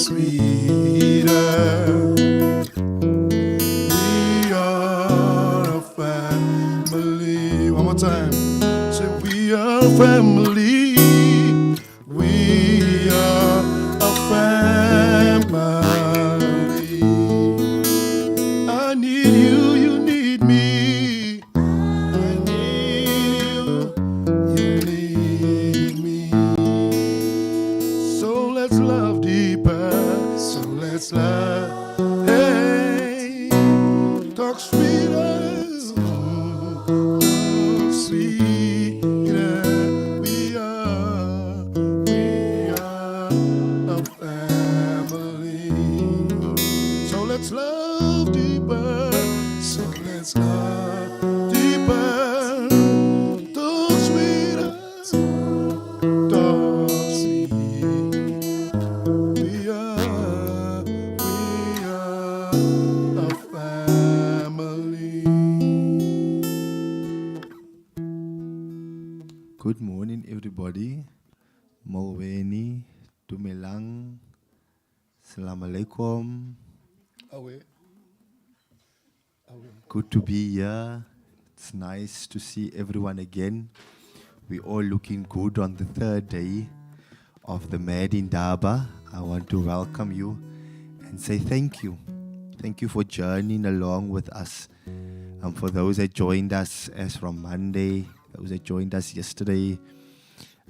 sweeter. We are a family. One more time. Say we are a family. We are a family. I need you, you need me. I need you need me. So let's love deeper. So let's love. Hey, talk sweeter. Oh, sweeter. We are a family. So let's love deeper. So let's love deeper. Talk sweeter. Talk sweet. We are a family. Good morning, everybody. Molweni, Dumelang, Assalamu alaikum. Good to be here. It's nice to see everyone again. We're all looking good on the third day of the Mad Indaba. I want to welcome you and say thank you. Thank you for journeying along with us. And for those that joined us as from Monday, those that joined us yesterday,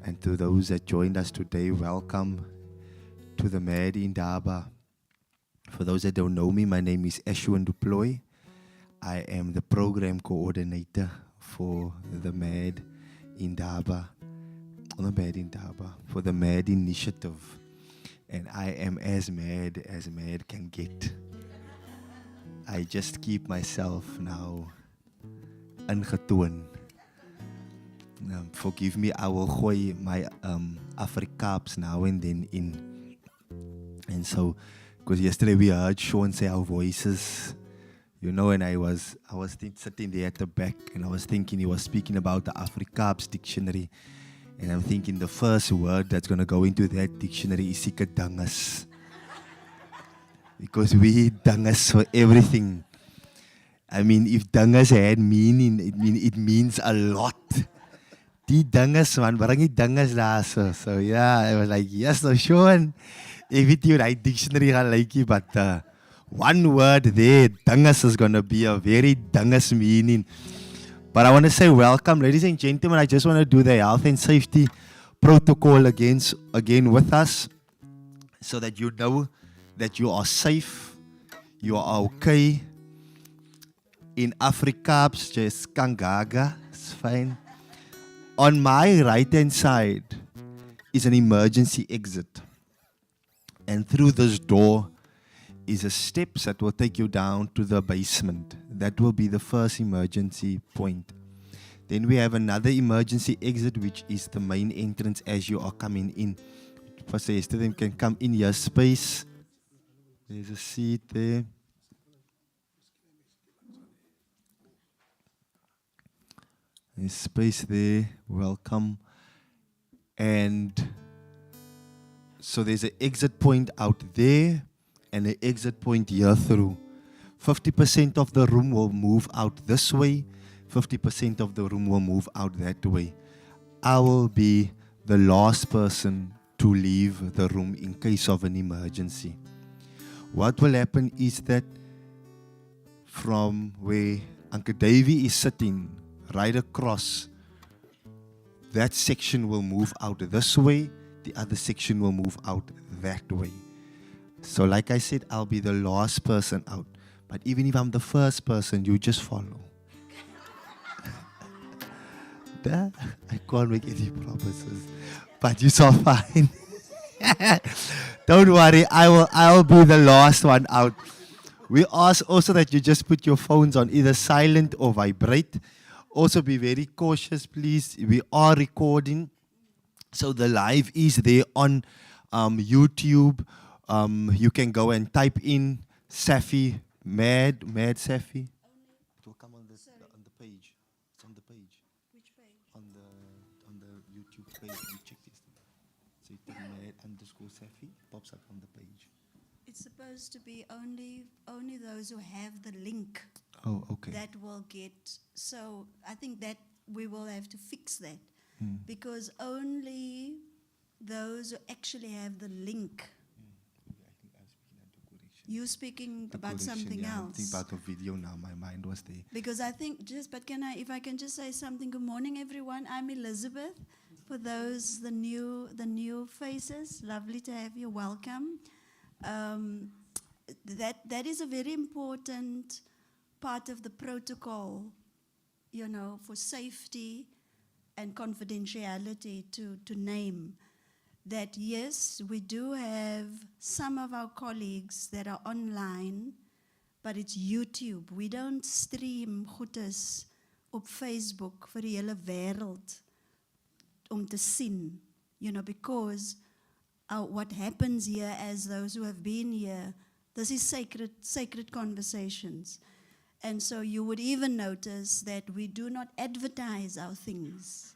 and to those that joined us today, welcome to the Mad Indaba. For those that don't know me, my name is Eshwan Duploy. I am the program coordinator for the Mad Indaba, for the Mad Initiative. And I am as mad can get. I just keep myself now ingetoon. Forgive me, I will gooi my Afrikaans now and then in. And so, because yesterday we heard Sean say our voices, you know, and I was sitting there at the back and I was thinking he was speaking about the Afrikaans dictionary. And I'm thinking the first word that's going to go into that dictionary is seker dangas. Because we dangas for everything. I mean, if dangas had meaning, it means a lot. Die dangas, man, bring die dangas daar. So yeah, I was like, yes, so Sean, if it you write dictionary, I like it, but one word there, dangas, is going to be a very dangas meaning. But I want to say welcome, ladies and gentlemen. I just want to do the health and safety protocol again with us, so that you know that you are safe, you are okay. In Afrikaans, just kangaga, it's fine. On my right-hand side is an emergency exit. And through this door is a steps that will take you down to the basement. That will be the first emergency point. Then we have another emergency exit, which is the main entrance as you are coming in. First, yesterday you can come in your space. There's a seat there. There's space there. Welcome. And so there's an exit point out there and an exit point here through. 50% of the room will move out this way. 50% of the room will move out that way. I will be the last person to leave the room in case of an emergency. What will happen is that from where Uncle Davy is sitting, right across, that section will move out this way. The other section will move out that way. So like I said, I'll be the last person out. But even if I'm the first person, you just follow. I can't make any promises. But you're so fine. Don't worry, I'll be the last one out. We ask also that you just put your phones on either silent or vibrate. Also be very cautious, please. We are recording. So the live is there on YouTube. You can go and type in Safi, Mad Safi. It will come on the page. It's on the page. Which page? On the YouTube page. We checked yesterday. So you type Mad _Safi, pops up on the page. It's supposed to be only those who have the link Oh, okay. that will get. So I think that we will have to fix that because only those who actually have the link. You speaking about something I'm else? thinking about the video now. My mind was there. Because I think if I can just say something. Good morning, everyone. I'm Elizabeth. For those the new faces, lovely to have you. Welcome. That is a very important part of the protocol, for safety and confidentiality to name. That yes, we do have some of our colleagues that are online, but it's YouTube. We don't stream goedes op Facebook vir die hele wêreld om te sien, because what happens here, as those who have been here, this is sacred conversations. And so you would even notice that we do not advertise our things,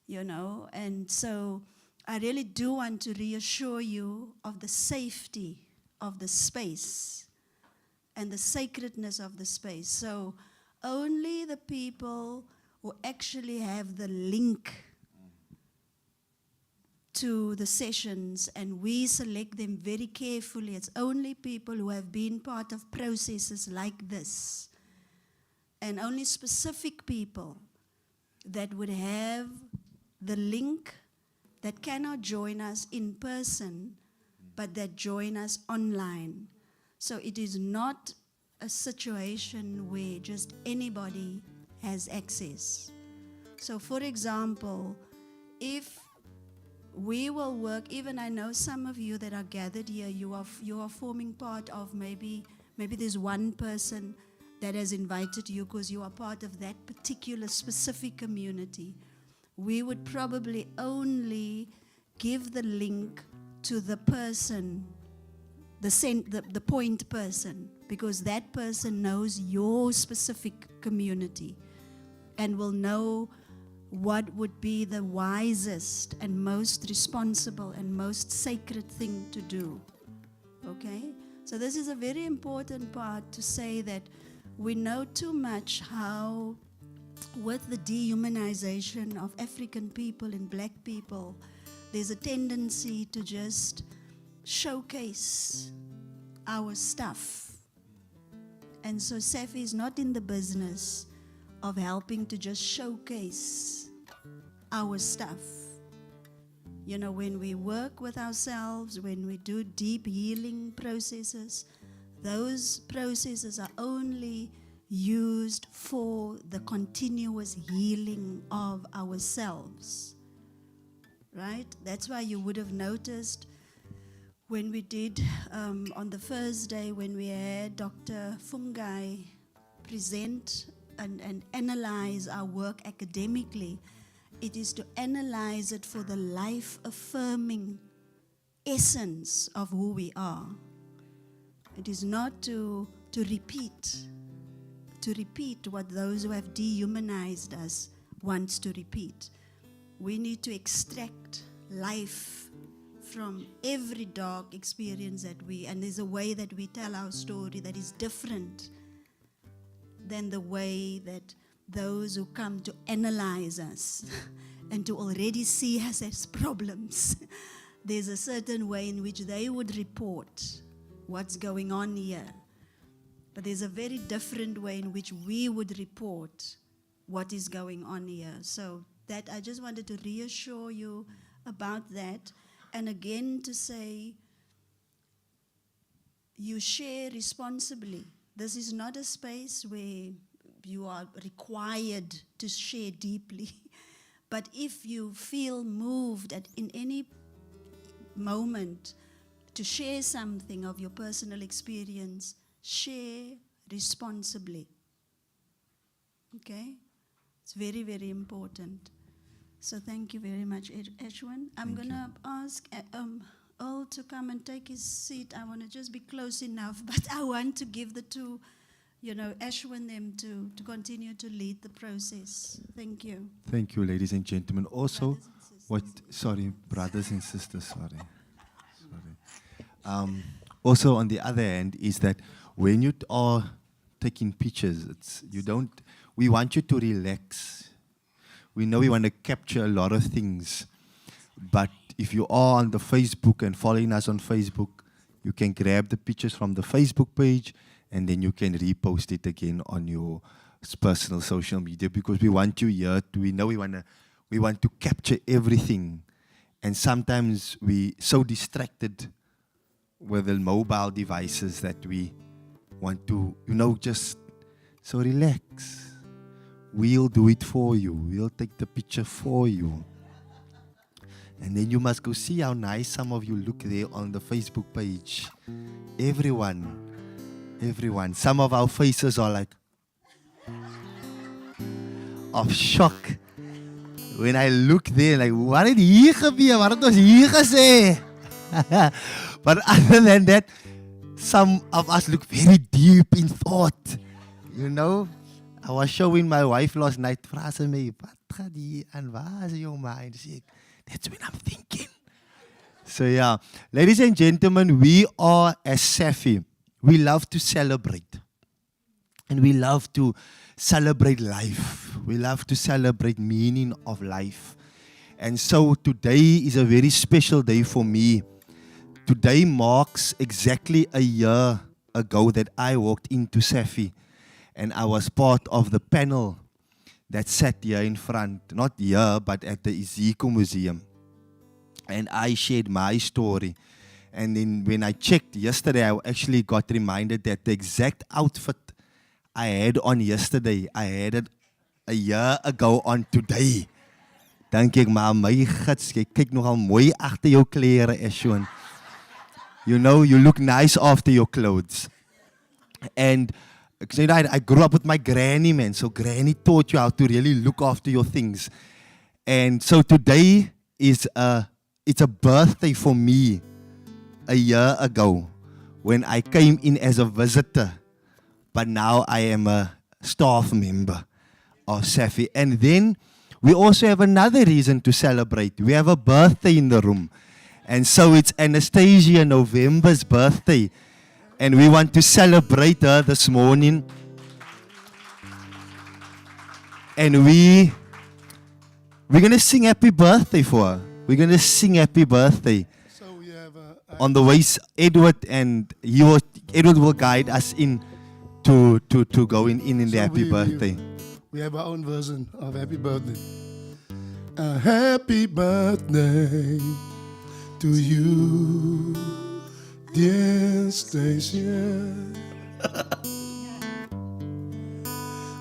and so I really do want to reassure you of the safety of the space and the sacredness of the space. So only the people who actually have the link to the sessions, and we select them very carefully. It's only people who have been part of processes like this, and only specific people that would have the link that cannot join us in person, but that join us online. So it is not a situation where just anybody has access. So for example, if we will work, even I know some of you that are gathered here, you are forming part of maybe there's one person that has invited you because you are part of that particular specific community. We would probably only give the link to the person, the point person, because that person knows your specific community and will know what would be the wisest and most responsible and most sacred thing to do. Okay? So this is a very important part to say that we know too much how, with the dehumanization of African people and black people, there's a tendency to just showcase our stuff. And so Safi is not in the business of helping to just showcase our stuff. When we work with ourselves, when we do deep healing processes, those processes are only used for the continuous healing of ourselves. Right? That's why you would have noticed when we did, on the first day, when we had Dr. Fungai present and analyze our work academically, it is to analyze it for the life-affirming essence of who we are. It is not to repeat what those who have dehumanized us wants to repeat. We need to extract life from every dark experience and there's a way that we tell our story that is different than the way that those who come to analyze us and to already see us as problems. There's a certain way in which they would report what's going on here. But there's a very different way in which we would report what is going on here. So that I just wanted to reassure you about that. And again to say, you share responsibly. This is not a space where you are required to share deeply. But if you feel moved in any moment to share something of your personal experience, share responsibly. Okay? It's very, very important. So thank you very much, Ashwin. I'm going to ask Earl to come and take his seat. I want to just be close enough, but I want to give the two, Ashwin them to continue to lead the process. Thank you. Thank you, ladies and gentlemen. Also, Brothers and sisters. brothers and sisters, sorry. also on the other hand is that when you are taking pictures, we want you to relax. We know we want to capture a lot of things, but if you are on the Facebook and following us on Facebook, you can grab the pictures from the Facebook page and then you can repost it again on your personal social media, because we want you here we want to capture everything. And sometimes we so distracted with the mobile devices that we want to, just so relax. We'll do it for you. We'll take the picture for you. And then you must go see how nice some of you look there on the Facebook page. Everyone. Some of our faces are like of shock. When I look there, like, wat het hier gebeur? Wat het ons hier gesê? But other than that, some of us look very deep in thought. I was showing my wife last night, vra sy my, wat gaat hier aan, waar is jou mind? That's when I'm thinking. So yeah, ladies and gentlemen, we are as Safi. We love to celebrate. And we love to celebrate life. We love to celebrate meaning of life. And so today is a very special day for me. Today marks exactly a year ago that I walked into Safi. And I was part of the panel that sat here in front. Not here, but at the Ezekiel Museum. And I shared my story. And then when I checked yesterday, I actually got reminded that the exact outfit I had on yesterday, I had it a year ago on today. Dink ek, maar my gits, jy kyk nogal mooi agter jou klere, Eshoon. You look nice after your clothes. And I grew up with my granny, man. So granny taught you how to really look after your things. And so today is it's a birthday for me a year ago when I came in as a visitor. But now I am a staff member of Safi. And then we also have another reason to celebrate. We have a birthday in the room. And so it's Anastasia November's birthday. And we want to celebrate her this morning. And we're going to sing happy birthday for her. We're going to sing happy birthday. So we have on the way, Edward will guide us in to go in the happy birthday. We have our own version of happy birthday. A happy birthday to you, dear Stacia.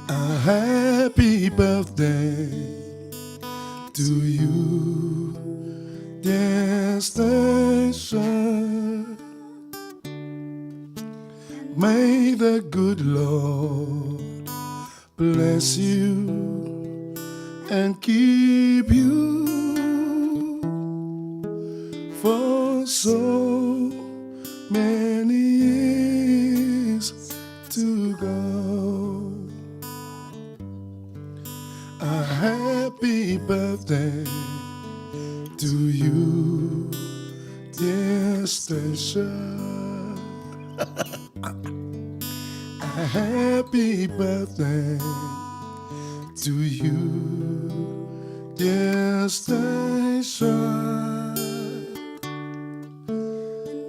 A happy birthday to you, dear Stacia. May the good Lord bless you and keep you for so many years to go. A happy birthday to you, dear Stacia. A happy birthday to you, dear Stacia.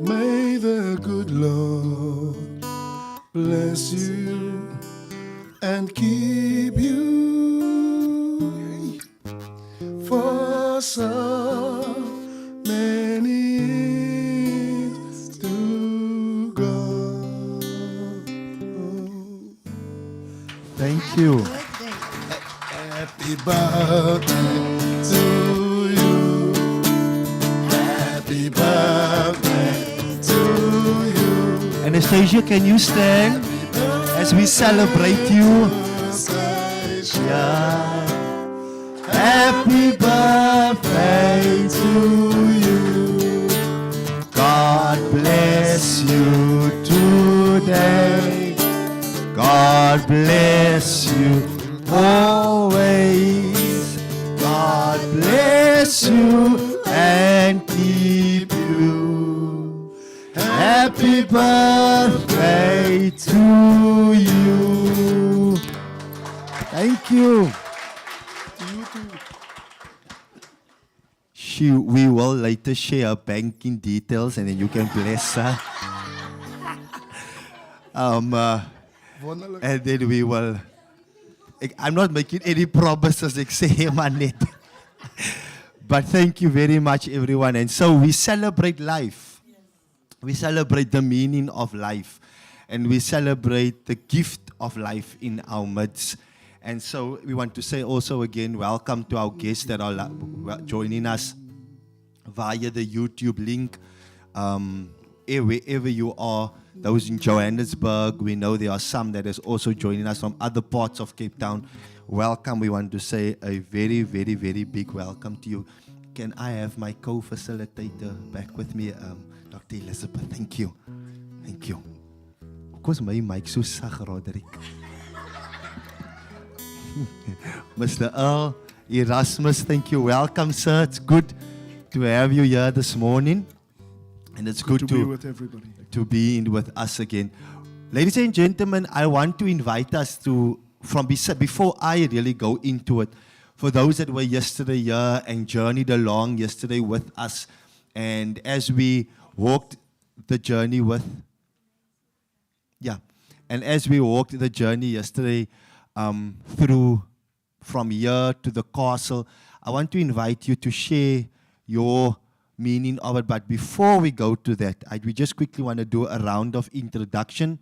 May the good Lord bless you and keep you for so many years to go. Thank you. Happy birthday to you. Happy birthday to you. Anastasia, can you stand as we celebrate you? Yeah. Happy birthday to you. God bless you today. God bless you always. God bless you and keep you. Happy birthday to you. Thank you. We will later share her banking details and then you can bless her. Wonderlijk. And then we will. I'm not making any promises, ek sê maar net. But thank you very much, everyone. And so we celebrate life. We celebrate the meaning of life. And we celebrate the gift of life in our midst. And so we want to say also again, welcome to our guests that are joining us via the YouTube link. Wherever you are, those in Johannesburg, we know there are some that is also joining us from other parts of Cape Town. Welcome. We want to say a very, very, very big welcome to you. Can I have my co-facilitator back with me, Dr. Elizabeth? Thank you. Thank you. Of course, my mic so sag, Roderick. Mr. Earl, Erasmus, thank you. Welcome, sir. It's good to have you here this morning. And it's good to be with everybody. To be in with us again. Ladies and gentlemen, I want to invite us to, before I really go into it, for those that were yesterday here and journeyed along yesterday with us, and as we walked the journey yesterday through from here to the castle, I want to invite you to share your meaning of it. But before we go to that, we just quickly want to do a round of introduction.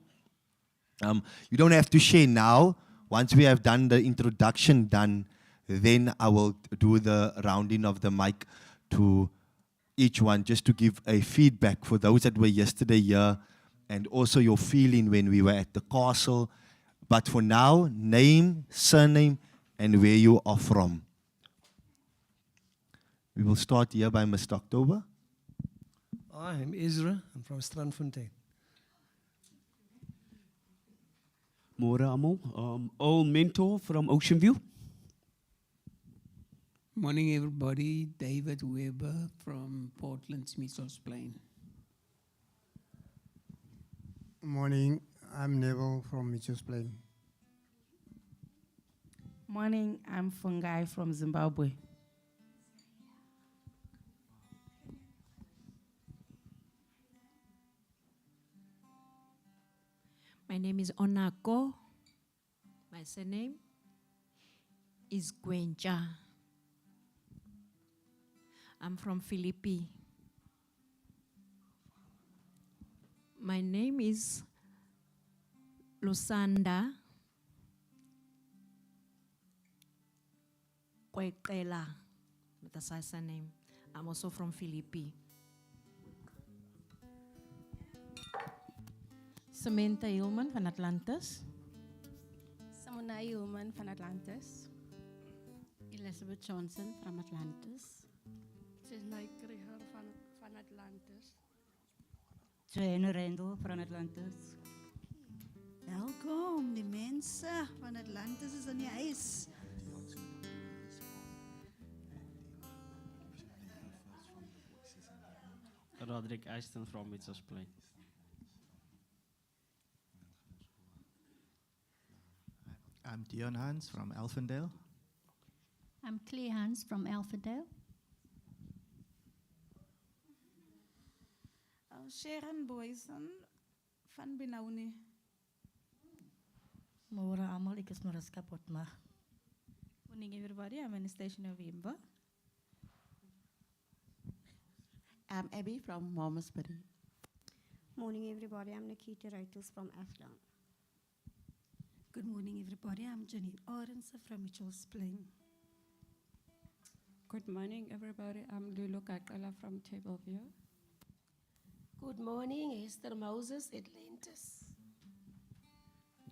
You don't have to share now. Once we have done the introduction then I will do the rounding of the mic to each one, just to give a feedback for those that were yesterday here, and also your feeling when we were at the castle. But for now, name, surname, and where you are from. We will start here by Mr. October. I'm Ezra. I'm from Strandfontein. Môre almal. Old mentor from Ocean View. Morning, everybody. David Weber from Portland, Mitchell's Plain. Morning, I'm Neville from Mitchell's Plain. Morning, I'm Fungai from Zimbabwe. My name is Onako. My surname is Gwenja. I'm from Philippi. My name is Lusanda Kwekela. That's my surname. I'm also from Philippi. Samantha Hillman van Atlantis. Samona Hillman van Atlantis. Elizabeth Johnson from Atlantis. Jesnay Krieger van Atlantis. Joanne Randall van Atlantis. Welkom, die mensen van Atlantis is in die huis. Roderick Ashton from Mitchell's Plain. I'm Dion Hans from Elfendale. I'm Claire Hans from Elfendale. Sharon Boyson van Benoni. Môre almal, ek is Mariska Potma. Morning everybody, I'm Anastasia November. I'm Abby from Malmesbury. Morning everybody, I'm Nikita Reitels from Athlone. Good morning everybody, I'm Janine Orense from Mitchell's Plain. Good morning everybody, I'm Lulu Kakala from Tableview. Good morning, Esther Moses, Atlantis.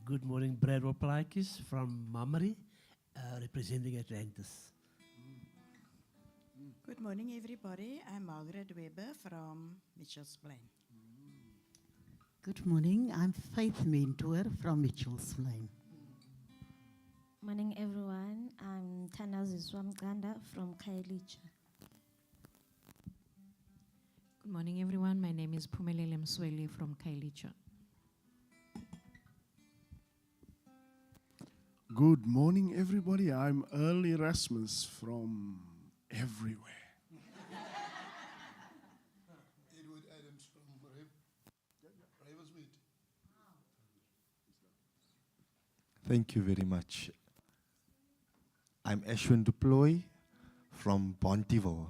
Good morning, Brad Waplaikis from Mamre, representing Atlantis. Good morning, everybody. I'm Margaret Weber from Mitchell's Plain. Good morning. I'm Faith Mentor from Mitchell's Plain. Morning, everyone. I'm Tana Ziswamganda from Khayelitsha. Good morning, everyone. My name is Pumelele Msweli from Kailicha. Good morning, everybody. I'm Earl Erasmus from everywhere. Edward Adams from Ravensmead. Thank you very much. I'm Ashwin Duploy from Bontiville.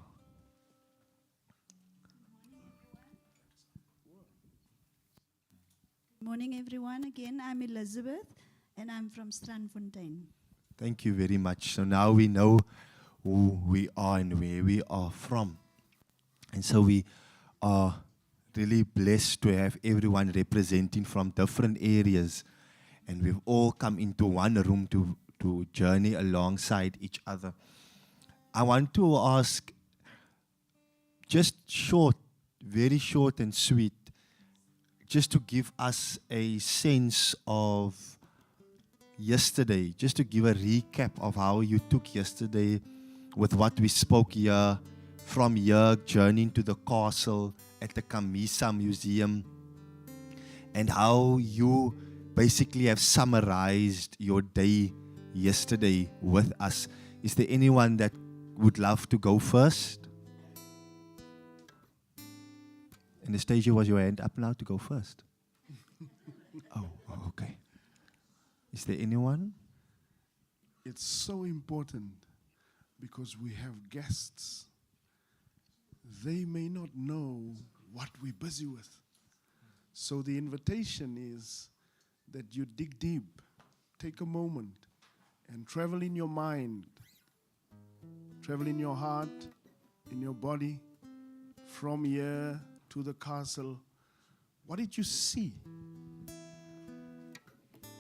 Good morning, everyone. Again, I'm Elizabeth, and I'm from Strandfontein. Thank you very much. So now we know who we are and where we are from. And so we are really blessed to have everyone representing from different areas. And we've all come into one room to journey alongside each other. I want to ask, just short, very short and sweet, just to give us a sense of yesterday, just to give a recap of how you took yesterday with what we spoke here, from here journeying to the castle at the Kamisa Museum, and how you basically have summarized your day yesterday with us. Is there anyone that would love to go first? Anastasia, was your hand up now to go first? Oh, okay. Is there anyone? It's so important because we have guests. They may not know what we're busy with. So the invitation is that you dig deep, take a moment, and travel in your mind, travel in your heart, in your body, from here to the castle. What did you see?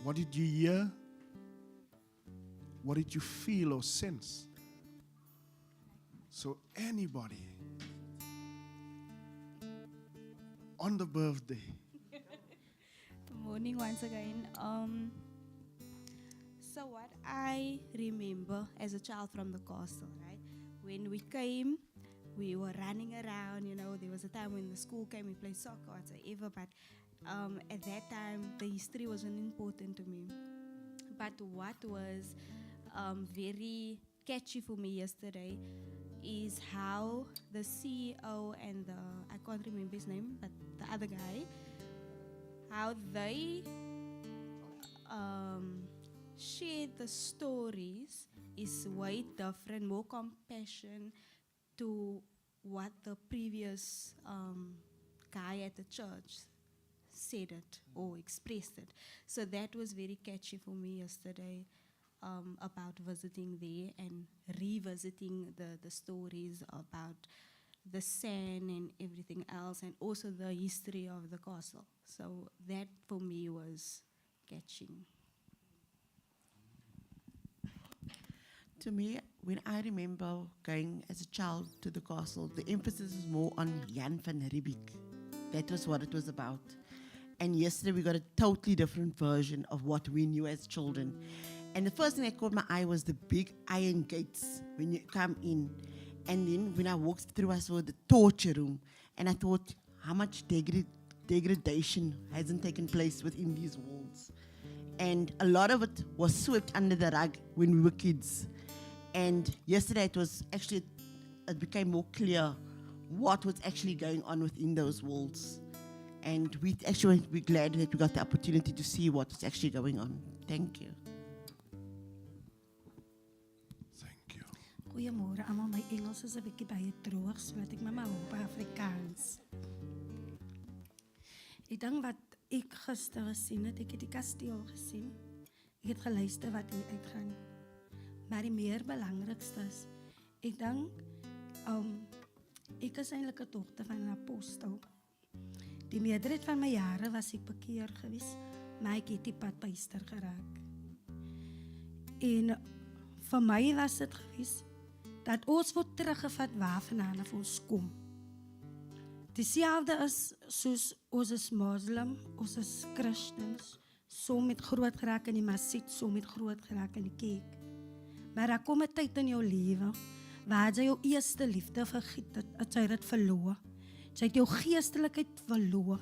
What did you hear? What did you feel or sense? So anybody on the birthday. Good morning once again. So what I remember as a child from the castle, right? When we came, we were running around, you know, there was a time when the school came, we played soccer, whatsoever, but at that time, the history wasn't important to me. But what was very catchy for me yesterday is how the CEO and I can't remember his name, but the other guy, how they shared the stories is way different, more compassion to what the previous guy at the church said it or expressed it. So that was very catchy for me yesterday about visiting there and revisiting the stories about the sand and everything else, and also the history of the castle. So that for me was catching. To me, when I remember going as a child to the castle, the emphasis was more on Jan van Riebeeck. That was what it was about. And yesterday we got a totally different version of what we knew as children. And the first thing that caught my eye was the big iron gates when you come in. And then when I walked through, I saw the torture room. And I thought, how much degradation hasn't taken place within these walls? And a lot of it was swept under the rug when we were kids. And yesterday it became more clear what was actually going on within those walls. And we're glad that we got the opportunity to see what was actually going on. Thank you. Goeiemôre almal, my Engels is 'n bietjie baie droog, so laat ek maar hou op Afrikaans. Ek dink wat ek gister gesien het, ek het die kasteel gesien. Ek het geluister wat hier uitgaan. Maar die meer belangrikste is, ek dink ek is eintlik 'n dogter van 'n apostel. Die meerderheid van my jare was ek bekeer gewees, maar ek het die pad byster geraak. En vir my was dit gewees dat ons word teruggevat waarvandaan af ons kom. Dieselfde is soos ons is moslim, ons is Christens, som met groot geraak in die masjid, som met groot geraak in die kerk. Maar daar kom 'n tyd in jou lewe waar jy jou eerste liefde vergiet het, jy het verloor. Jy het jou geestelikheid verloor.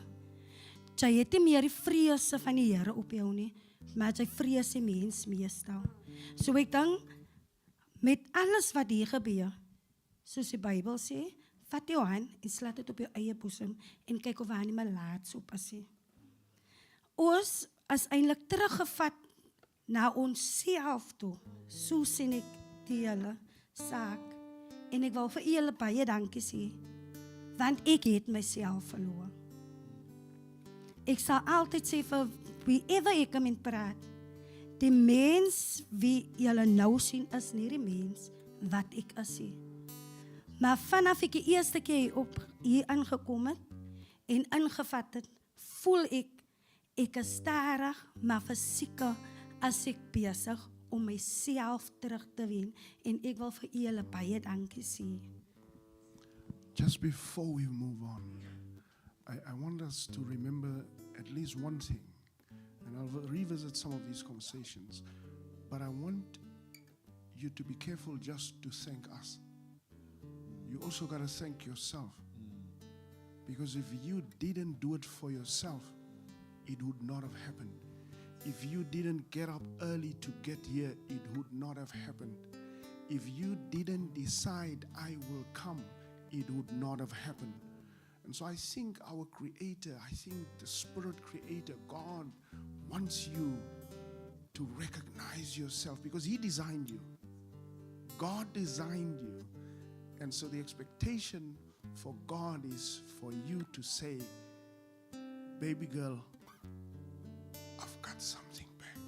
Jy het nie meer die vrese van die Here op jou nie, maar jy vrees die mens meestal. So ek dink, met alles wat hier gebeur, soos die Bybel sê, vat jou hand en slaat dit op jou eie boesem en kyk of hy nie meer laat so pas nie. Ons is eintlik teruggevat na ons self toe. So sien ek die hele saak. En ek wil vir julle baie dankie sê, want ek het myself verloor. Ek sal altyd sê vir wieever ek met praat, die mens wie julle nou sien is nie die mens wat ek is nie. Maar vanaf ek die eerste keer hier aangekom het en ingevat het, voel ek is stadig, maar verseker as ek besig om myself terug te wen. En ek wil vir julle baie dankie sê. Just before we move on, I want us to remember at least one thing. And I'll revisit some of these conversations. But I want you to be careful just to thank us. You also got to thank yourself. Because if you didn't do it for yourself, it would not have happened. If you didn't get up early to get here, it would not have happened. If you didn't decide, I will come, it would not have happened. And so I think our Creator, I think the Spirit Creator, God, wants you to recognize yourself because He designed you. God designed you. And so the expectation for God is for you to say, baby girl, I've got something back.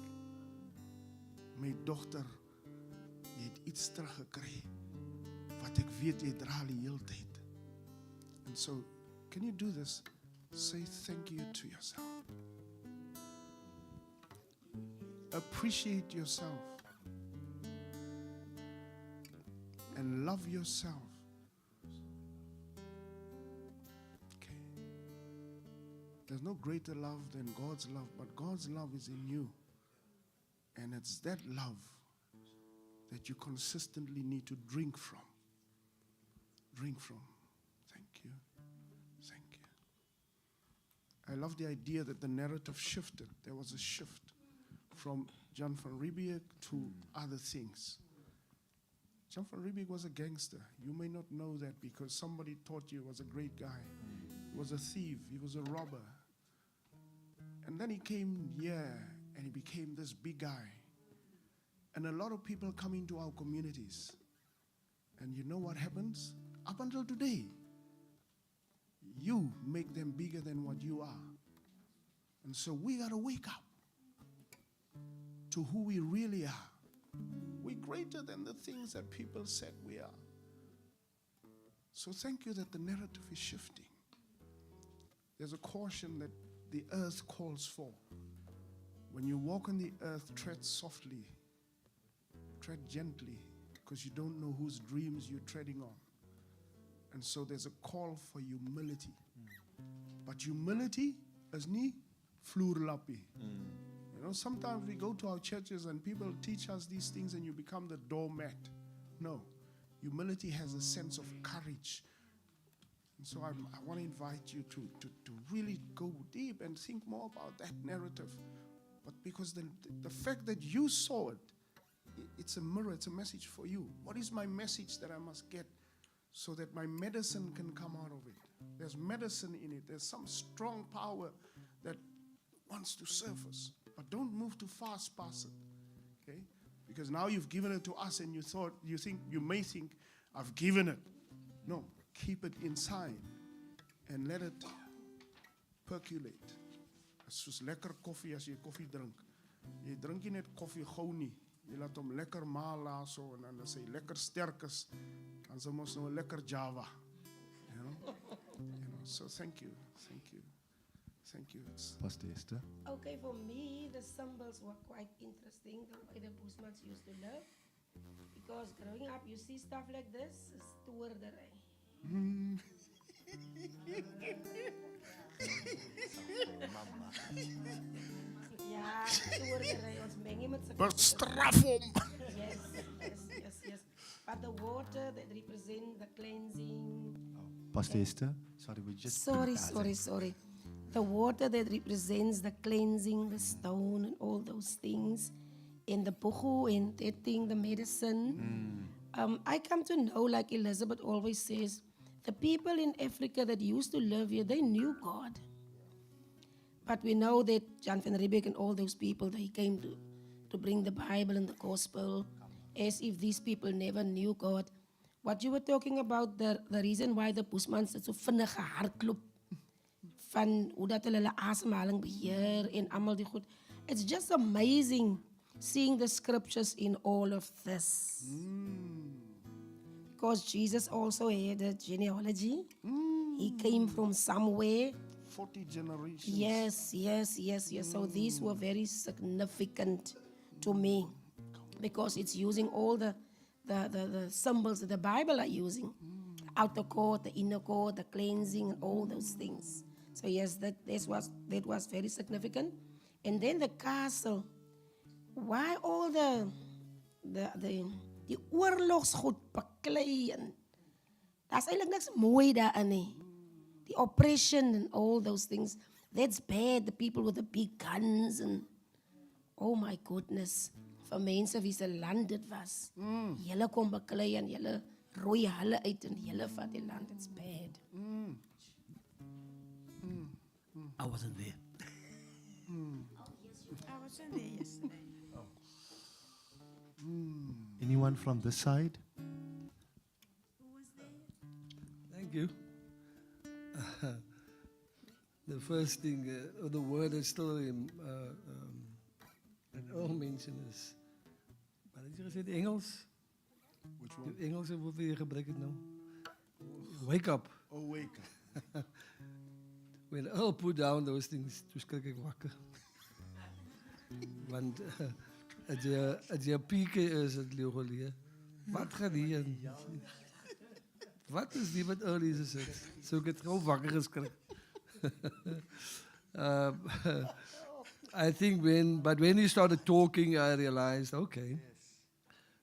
My dogter, jy het iets teruggekry wat ek weet jy dra die hele tyd. And so, can you do this? Say thank you to yourself. Appreciate yourself. And love yourself. Okay. There's no greater love than God's love, but God's love is in you. And it's that love that you consistently need to drink from. Drink from. Thank you. Thank you. I love the idea that the narrative shifted. There was a shift from Jan van Riebeeck to other things. Jan van Riebeeck was a gangster. You may not know that because somebody taught you he was a great guy. He was a thief. He was a robber. And then he came here and he became this big guy. And a lot of people come into our communities. And you know what happens? Up until today, you make them bigger than what you are. And so we got to wake up to who we really are. We're greater than the things that people said we are. So thank you that the narrative is shifting. There's a caution that the earth calls for. When you walk on the earth, tread softly, tread gently, because you don't know whose dreams you're treading on. And so there's a call for humility. But humility is nie vloerlappie. You know, sometimes we go to our churches and people teach us these things and you become the doormat. No. Humility has a sense of courage. And so I want to invite you to really go deep and think more about that narrative. But because the fact that you saw it, it's a mirror, it's a message for you. What is my message that I must get so that my medicine can come out of it? There's medicine in it. There's some strong power that wants to surface. But don't move too fast past it, okay? Because now you've given it to us and you may think, I've given it. No, keep it inside and let it percolate. It's soos lekker koffie as jy koffie drink. Jy drink nie net koffie gou nie. Jy laat hom lekker maal so en dan as hy lekker sterk is, dan sal ons nou 'n lekker Java. You know? So thank you. Thank you. Thank you. Pastor Esther. Okay, for me, the symbols were quite interesting the way the Boesmans used to live. Because growing up, you see stuff like this, is toerdery. Ja, toerdery, ons meng nie met sulke Bestraf hom! Yes. But the water that represents the cleansing. Pastor Esther. Sorry, we just. Sorry. The water that represents the cleansing, the stone, and all those things, and the puhu and that thing, the medicine. I come to know, like Elizabeth always says, the people in Africa that used to live here, they knew God. But we know that Jan van Riebeeck and all those people, they came to bring the Bible and the gospel, as if these people never knew God. What you were talking about, the reason why the Boesmans het so vinnige hartklop van hoe dat hulle asemhaling beheer en almal die goed. It's just amazing seeing the scriptures in all of this. Because Jesus also had a genealogy. He came from somewhere. 40 generations. Yes. So these were very significant to me because it's using all the symbols that the Bible are using. The outer court, the inner court, the cleansing, and all those things. So yes, that was very significant. And then the castle. Why all the oorlogsgoed beklei en daar's eintlik niks mooi daarin nie. The oppression and all those things. That's bad. The people with the big guns and oh my goodness. Vir mense wie se land dit was. Julle kom beklei en julle rooi hulle uit en julle vat die land. It's bad. I wasn't there. I wasn't there yesterday. Anyone from this side? Thank you. The first thing, the word is still in Earl mentioned is, wat het jy gesê, die Engels? Which one? Die Engelse woord jy gebruik het nou. Wake up. Oh, wake up. When Earl put down those things, toe skrik ek wakker. Want as jy 'n pieke is, het leeu geleer. Wat gaan hier? Wat is die wat Earl hier sit? So ek het gou wakker geskrik. I think when he started talking, I realized, okay,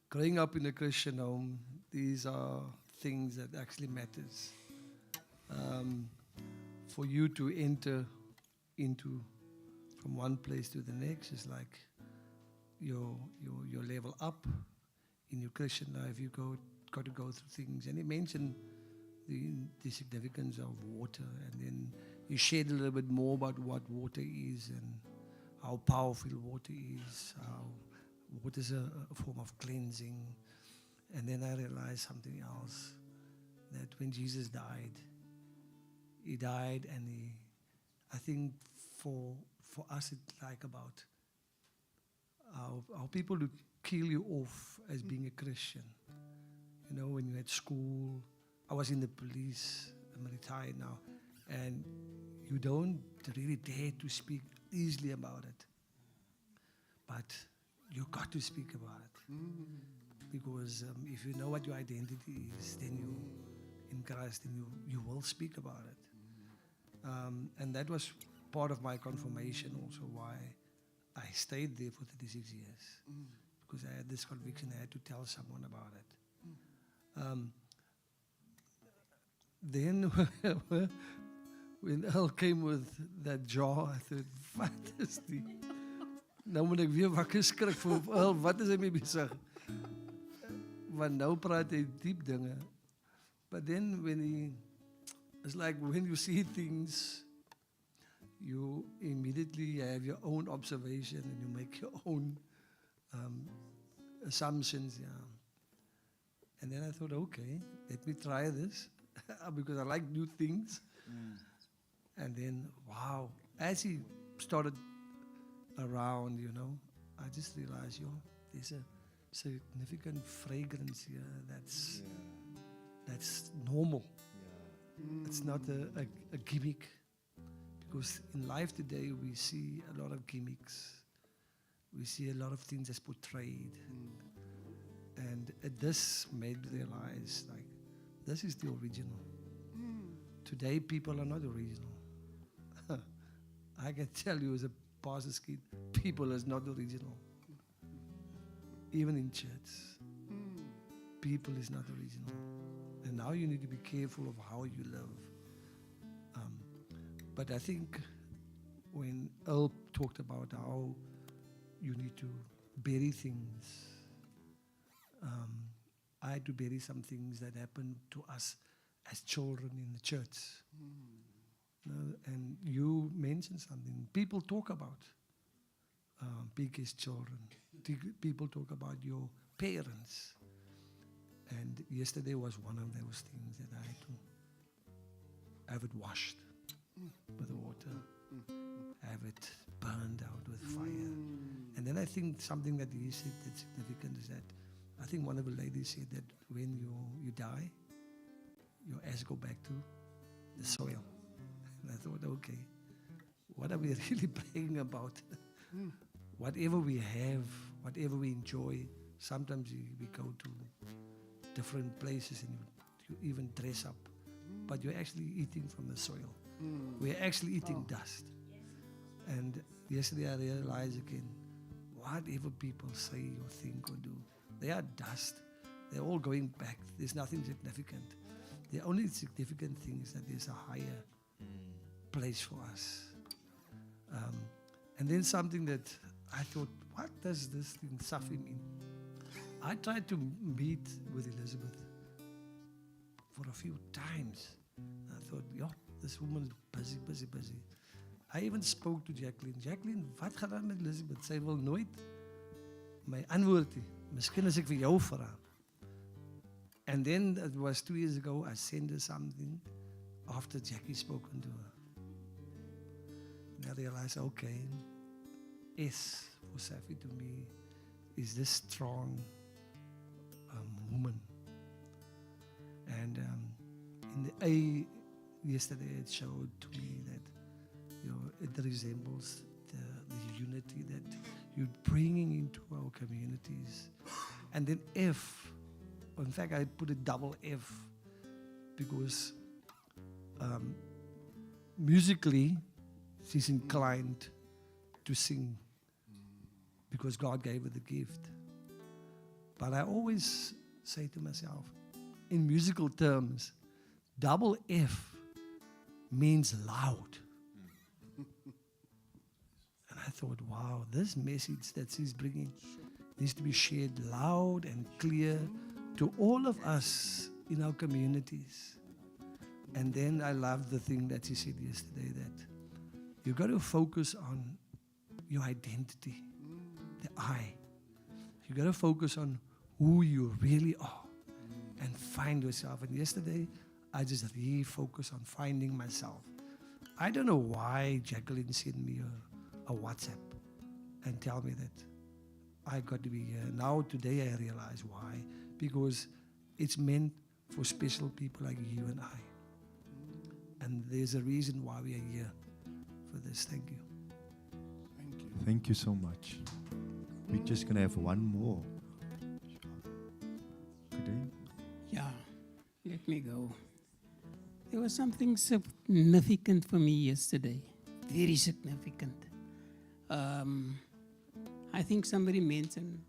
growing up in a Christian home, these are things that actually matters. For you to enter into from one place to the next is like your level up in your Christian life. You got to go through things, and he mentioned the significance of water, and then he shared a little bit more about what water is and how powerful water is, how water is a form of cleansing. And then I realized something else, that when Jesus died, he died, and I think for us it's like about how people would kill you off as being a Christian. You know, when you're at school, I was in the police, I'm retired now, and you don't really dare to speak easily about it. But you got to speak about it. Because if you know what your identity is, then you, in Christ, then you will speak about it. And that was part of my confirmation also, why I stayed there for 36 years. Because I had this conviction, I had to tell someone about it. Then when Earl came with that jar, I thought, wat is die? Nou moet ek weer wakker skrik vir Earl, wat is hy mee besig? Want nou praat hy diep dinge. But then it's like when you see things, you immediately have your own observation and you make your own assumptions. Yeah. And then I thought, okay, let me try this because I like new things. And then, wow, as he started around, you know, I just realized, there's a significant fragrance here that's normal. It's not a gimmick. Because in life today, we see a lot of gimmicks. We see a lot of things that's portrayed. And this made me realize, like, this is the original. Today, people are not original. I can tell you as a pastor's kid, people is not original. Even in church, people is not original. And And now you need to be careful of how you live. But I think when Earl talked about how you need to bury things, I had to bury some things that happened to us as children in the church. And you mentioned something. People talk about biggest children. People talk about your parents. And yesterday was one of those things that I had to have it washed with water, have it burned out with fire. And then I think something that he said that's significant is that I think one of the ladies said that when you die, your ass go back to the soil. And I thought, okay, what are we really praying about? Whatever we have, whatever we enjoy, sometimes we go to different places and you even dress up, but you're actually eating from the soil. We're actually eating dust. And yesterday I realized again, whatever people say or think or do, they are dust. They're all going back. There's nothing significant. The only significant thing is that there's a higher place for us. And then something that I thought, what does this thing suffer mean? I tried to meet with Elizabeth for a few times. I thought, yeah, this woman is busy. I even spoke to Jacqueline. Jacqueline, wat gaan aan met Elizabeth? Sy wil nooit my antwoord nie. Miskien as ek vir jou vra. And then it was 2 years ago, I sent her something after Jackie spoken to her. And I realized, okay, S for Safi to me is this strong woman. And in the A yesterday, it showed to me that it resembles the unity that you're bringing into our communities. And then F, in fact, I put a double F because musically, she's inclined to sing because God gave her the gift. But I always say to myself, in musical terms, double F means loud. And I thought, wow, this message that she's bringing needs to be shared loud and clear to all of us in our communities. And then I loved the thing that she said yesterday, that you got to focus on your identity, the I. You got to focus on who you really are and find yourself. And yesterday, I just refocused on finding myself. I don't know why Jacqueline sent me a WhatsApp and tell me that I got to be here. Now, today, I realize why. Because it's meant for special people like you and I. And there's a reason why we are here for this. Thank you. Thank you. Thank you so much. We're just going to have one more. Good day. Yeah, let me go. There was something significant for me yesterday. Very significant. I think somebody mentioned,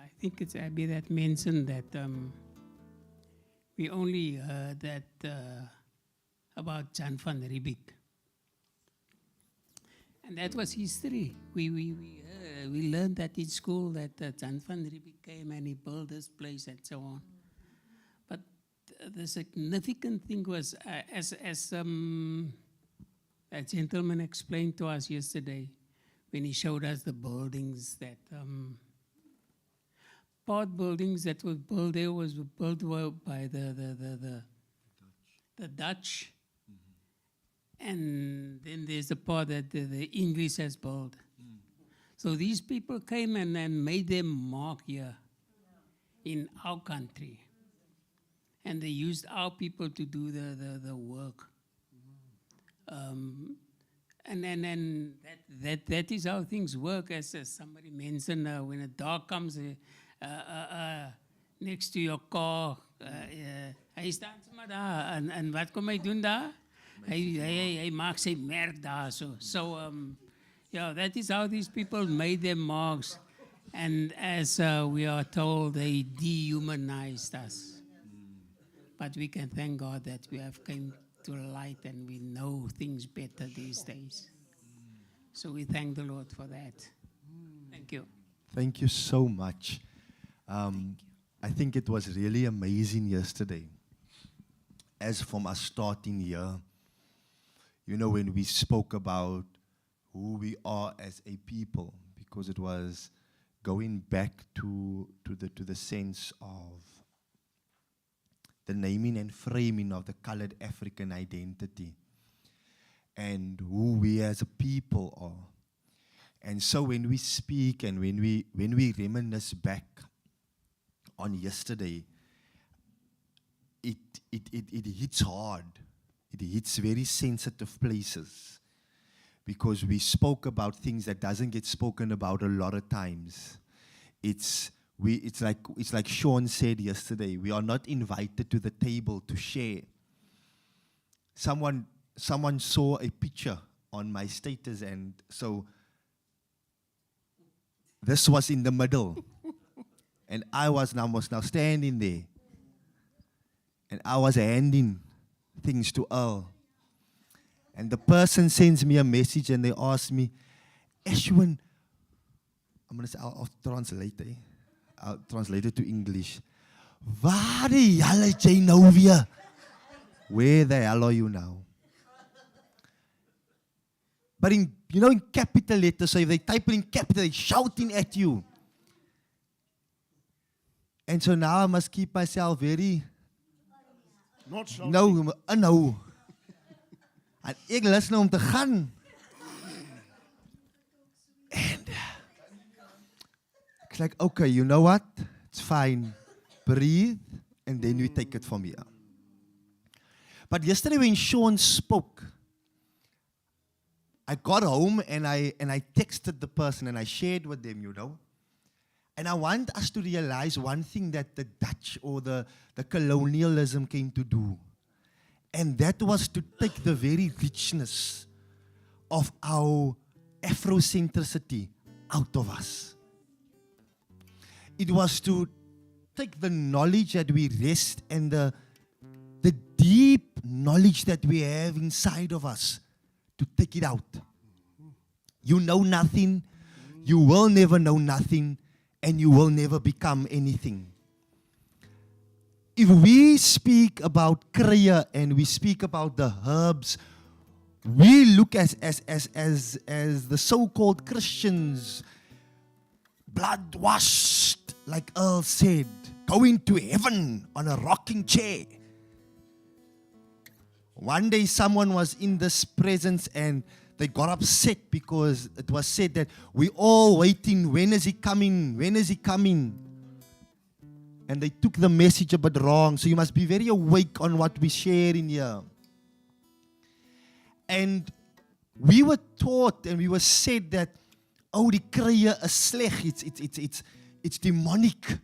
I think it's Abby that mentioned that we only heard that about Jan van Riebeeck. And that was history. We learned that in school that Jan van Riebeeck came and he built this place and so on. But the significant thing was, as that gentleman explained to us yesterday, when he showed us the buildings that, part buildings that were built there was built by the Dutch. And then there's the part that the English has built. So these people came and made their mark here in our country. And they used our people to do the work. And then that is how things work, as somebody mentioned, when a dog comes next to your car, hy staan sommer daar, en wat kom hy doen daar? Hy maak sy merk daar so. So, yeah, that is how these people made their marks. And as we are told, they dehumanized us. But we can thank God that we have come to light and we know things better these days. So we thank the Lord for that. Thank you. Thank you so much. I think it was really amazing yesterday. As from us starting here, you know, when we spoke about who we are as a people, because it was going back to the sense of the naming and framing of the colored African identity and who we as a people are. And so when we speak and when we reminisce back on yesterday, it hits hard. It hits very sensitive places because we spoke about things that doesn't get spoken about a lot of times. It's like Sean said yesterday, we are not invited to the table to share. Someone saw a picture on my status, and so this was in the middle. And I was now standing there. And I was handing things to Earl. And the person sends me a message and they ask me, Ashwin, I'll translate it. I'll translate it to English. Waar die hel is jy nou weer? Where the hell are you now? But in capital letters, so if they type it in capital, they're shouting at you. And so now I must keep myself very... Not shouting. No. En ek lus nou om te gaan. And it's like, okay, you know what? It's fine. Breathe, and then we take it from here. But yesterday when Sean spoke, I got home and I texted the person and I shared with them, you know. And I want us to realize one thing that the Dutch or the colonialism came to do. And that was to take the very richness of our Afrocentricity out of us. It was to take the knowledge that we rest and the deep knowledge that we have inside of us, to take it out. You know nothing, you will never know nothing, and you will never become anything. If we speak about Kriya and we speak about the herbs, we look as the so-called Christians, blood washed, like Earl said, going to heaven on a rocking chair. One day someone was in this presence and they got upset because it was said that we're all waiting, when is he coming, when is he coming? And they took the message a bit wrong, so you must be very awake on what we share in here. And we were taught and we were said that, oh, die krye is sleg, it's demonic.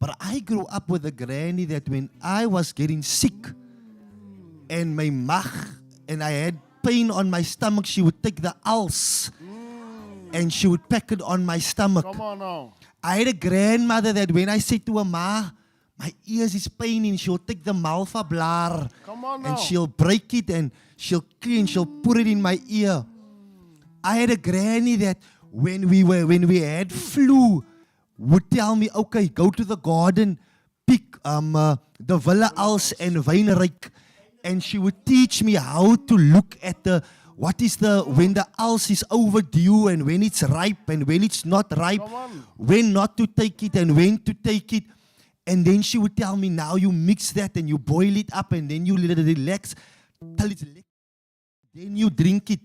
But I grew up with a granny that when I was getting sick and my mag, and I had pain on my stomach, she would take the als and she would pack it on my stomach. Come on now. I had a grandmother that when I said to her, Ma, my ears is paining, she'll take the malva blaar and she'll break it and she'll clean, she'll put it in my ear. I had a granny that when we had flu, would tell me, okay, go to the garden, pick the Villa als and Wynryk, and she would teach me how to look at when the als is overdue and when it's ripe and when it's not ripe, when not to take it and when to take it. And then she would tell me, now you mix that and you boil it up and then you let it relax till it's relaxed. Then you drink it.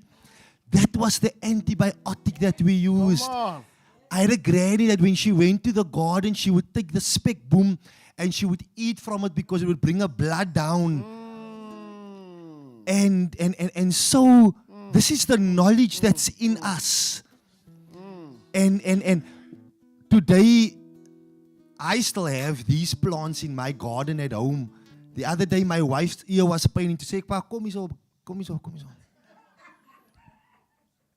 That was the antibiotic that we used. I had a granny that when she went to the garden, she would take the speck boom and she would eat from it because it would bring her blood down. And so this is the knowledge that's in us. And today I still have these plants in my garden at home. The other day my wife's ear was paining to say, "Pa, kom eens op, kom eens op, kom eens op."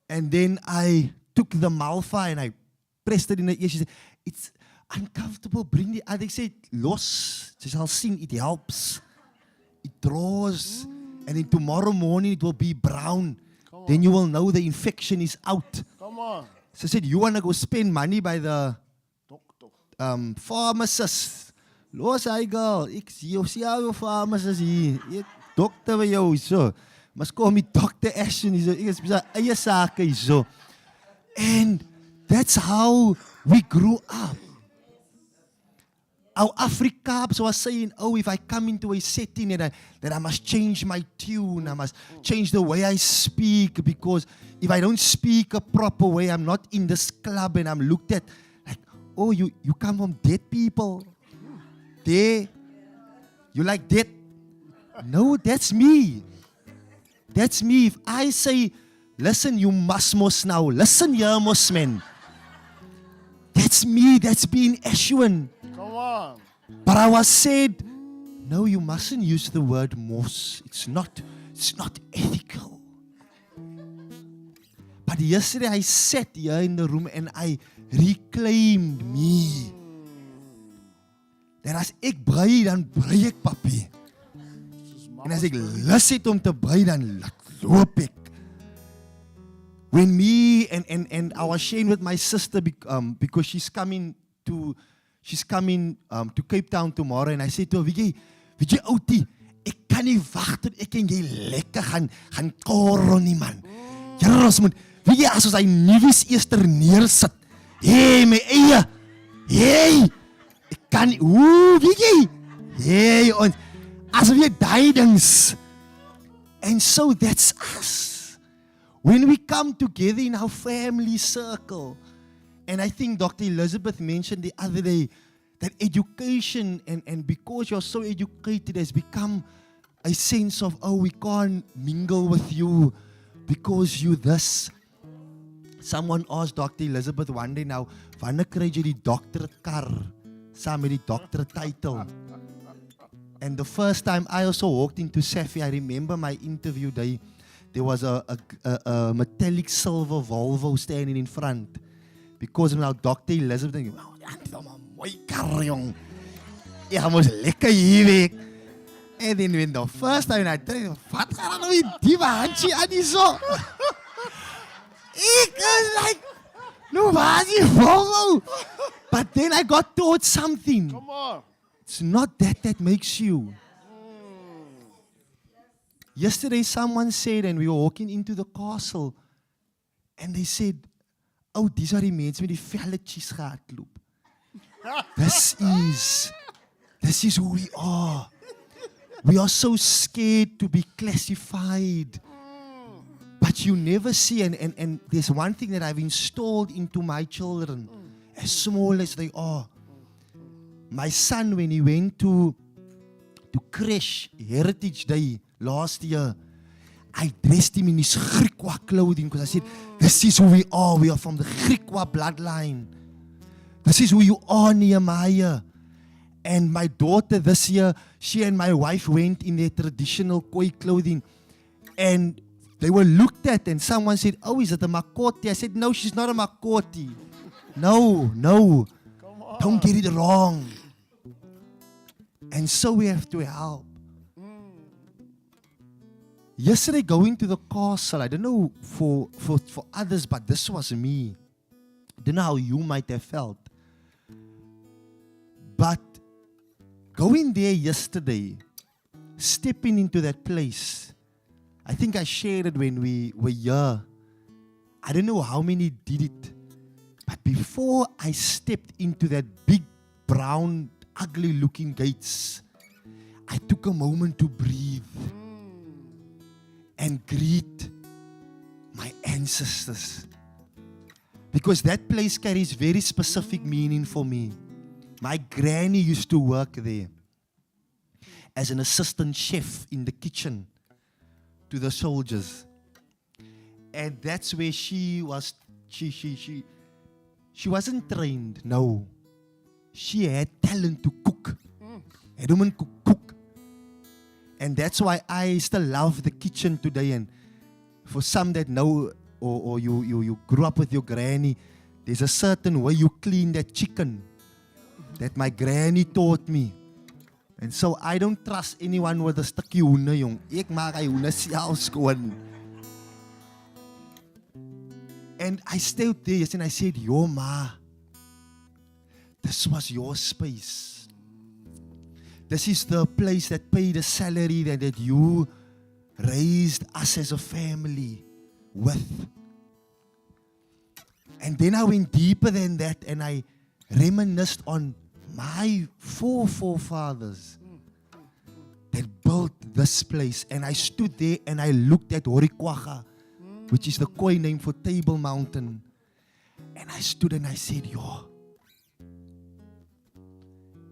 And then I took the malva and I pressed it in her ear. She said, uncomfortable, bring the other. Ek sê, los. Jy sal sien, it helps. It draws. And then tomorrow morning it will be brown. Then you will know the infection is out. Come on. So I said, you want to go spend money by the pharmacist. Los hy girl, ek sien jou pharmacist hier. Ek dokter by jou so. Mas kom met Dr. Ashton hier so. Ek is besig eie sake hier so. And that's how we grew up. Our Afrikaans was saying, oh, if I come into a setting that I must change my tune, I must change the way I speak, because if I don't speak a proper way, I'm not in this club and I'm looked at like, oh, you come from dead people. There, you like that? No, that's me. That's me. If I say, listen, you must now. Listen here, man. That's me. That's being Eshuan. Come on. But I was said, no, you mustn't use the word mos. It's not ethical. But yesterday I sat here in the room and I reclaimed me. Dat as ek brei, dan brei ek papier. En as ek lus het om te brei, dan loop ek. When me and I was sharing with my sister because she's coming to Cape Town tomorrow, and I said to her, weet jy outie, ek kan nie wag tot ek en jy lekker gaan korrel nie man. Here ons moet, weet jy, as ons hy nuus eester neersit, hey my eie, hey, ek kan nie, weet jy, hey, ons, as we guidance. And so that's us. When we come together in our family circle, and I think Dr. Elizabeth mentioned the other day that education, and because you're so educated, has become a sense of, oh, we can't mingle with you because you this. Someone asked Dr. Elizabeth one day now, wanneer kry jy die doctorate kar saam met die doctorate title? And the first time I also walked into Safi, I remember my interview day, there was a metallic silver Volvo standing in front. Because now Dr. Elizabeth, oh, dit is maar mooi kar, jong. Ja, mos lekker hier weg. And then when the first time I tried, wat gaan nou die handjie aan die so? Ek was like, no, waar is die Volvo? But then I got taught something. Come on. It's not that makes you. Yesterday someone said, and we were walking into the castle, and they said, oh, these are die mense met die velletjies gehardloop. This is who we are. We are so scared to be classified. But you never see, and there's one thing that I've installed into my children, as small as they are. My son, when he went to Crash Heritage Day last year, I dressed him in his Griekwa clothing because I said, this is who we are. We are from the Griekwa bloodline. This is who you are, Nehemiah. And my daughter this year, she and my wife went in their traditional Khoi clothing. And they were looked at and someone said, oh, is it a Makoti? I said, no, she's not a Makoti. No. Don't get it wrong. And so we have to help. Yesterday, going to the castle, I don't know for others, but this was me. I don't know how you might have felt. But going there yesterday, stepping into that place, I think I shared it when we were here. I don't know how many did it. But before I stepped into that big, brown, ugly-looking gates, I took a moment to breathe and greet my ancestors. Because that place carries very specific meaning for me. My granny used to work there as an assistant chef in the kitchen to the soldiers. And that's where she was, she wasn't trained, no. She had talent to cook. A woman could cook. And that's why I still love the kitchen today. And for some that know, or you grew up with your granny, there's a certain way you clean that chicken. that my granny taught me. And so I don't trust anyone with a stukkie hoender, jong. Ek maak hy hoender self skoon. And I stayed there and I said, yo ma, this was your space. This is the place that paid the salary that you raised us as a family with. And then I went deeper than that and I reminisced on my forefathers that built this place. And I stood there and I looked at Horikwaga, which is the Khoi name for Table Mountain. And I stood and I said, yo.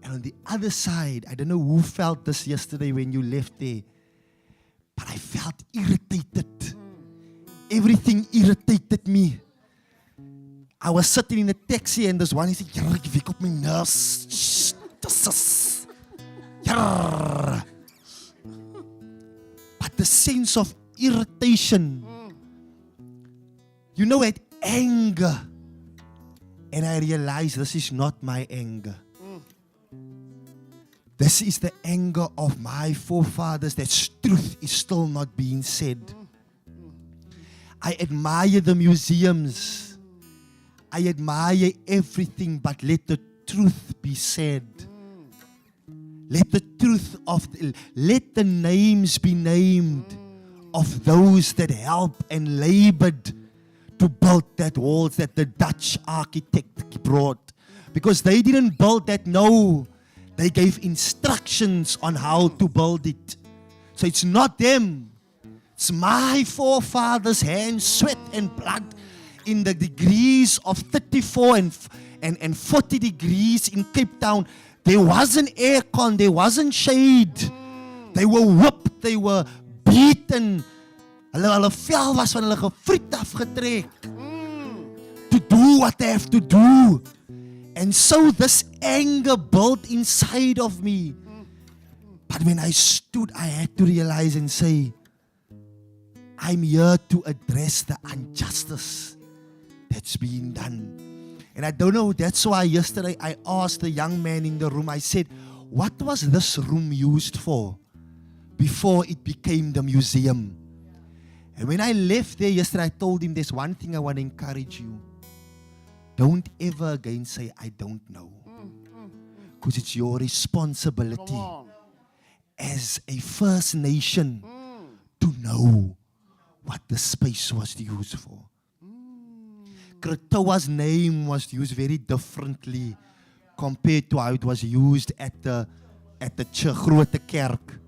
And on the other side, I don't know who felt this yesterday when you left there, but I felt irritated. Everything irritated me. I was sitting in a taxi and this one, he said, "Yarr, ek wek op my nerves." Shh, dis. Yarr. But the sense of irritation, you know, at anger. And I realized this is not my anger. This is the anger of my forefathers, that truth is still not being said. I admire the museums. I admire everything, but let the truth be said. Let the let the names be named of those that helped and labored to build that walls that the Dutch architect brought. Because they didn't build that, no. They gave instructions on how to build it. So it's not them. It's my forefathers' hands, sweat and blood in the degrees of 34 and 40 degrees in Cape Town. There wasn't aircon, there wasn't shade. They were whipped, they were beaten. Hulle vel was van hulle gefriet afgetrek. To do what they have to do. And so this anger built inside of me. But when I stood, I had to realize and say, I'm here to address the injustice that's being done. And I don't know, that's why yesterday I asked the young man in the room, I said, what was this room used for before it became the museum? And when I left there yesterday, I told him, there's one thing I want to encourage you. Don't ever again say, I don't know. Because it's your responsibility as a First Nation to know what the space was used for. Kritoa's name was used very differently compared to how it was used at the Grote Kerk.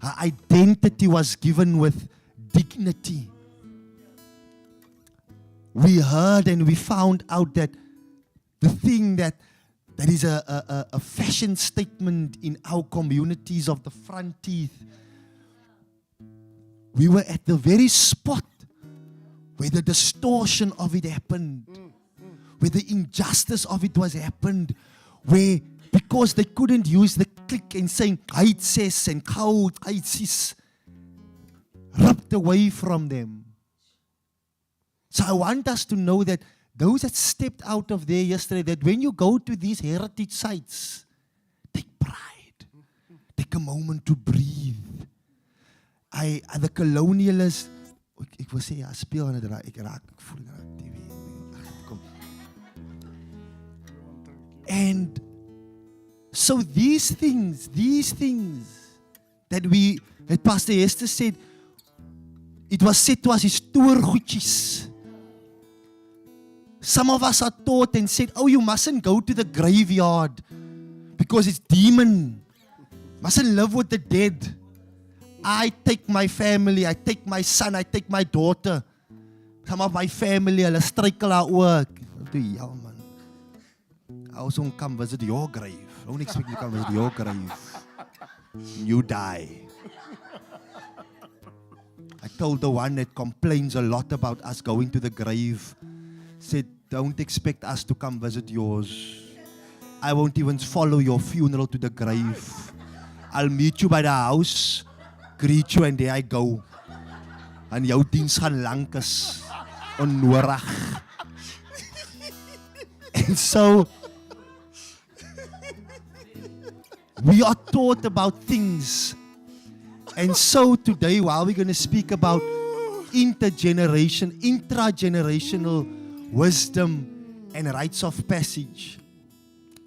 Her identity was given with dignity. We heard and we found out that the thing that is a fashion statement in our communities of the front teeth, we were at the very spot where the distortion of it happened, where the injustice of it was happened, where because they couldn't use the click and saying Rites and Rites ripped away from them. So I want us to know that those that stepped out of there yesterday, that when you go to these heritage sites, take pride, take a moment to breathe. The colonialists, ek wil sê, ja, speel aan het ek voel TV. And so these things that Pastor Hester said, it was said to us, is stoorgoedjies. Some of us are taught and said, oh, you mustn't go to the graveyard because it's demon. Mustn't live with the dead. I take my family, I take my son, I take my daughter. Some of my family, hulle struikel daar ook. Ja man. I also come visit your grave. Don't expect me to come visit your grave. You die. I told the one that complains a lot about us going to the grave, said, don't expect us to come visit yours. I won't even follow your funeral to the grave. I'll meet you by the house, greet you, and there I go. En jou diens gaan lank is onnodig. And so We are taught about things. And so today, while we're going to speak about intragenerational wisdom and rites of passage,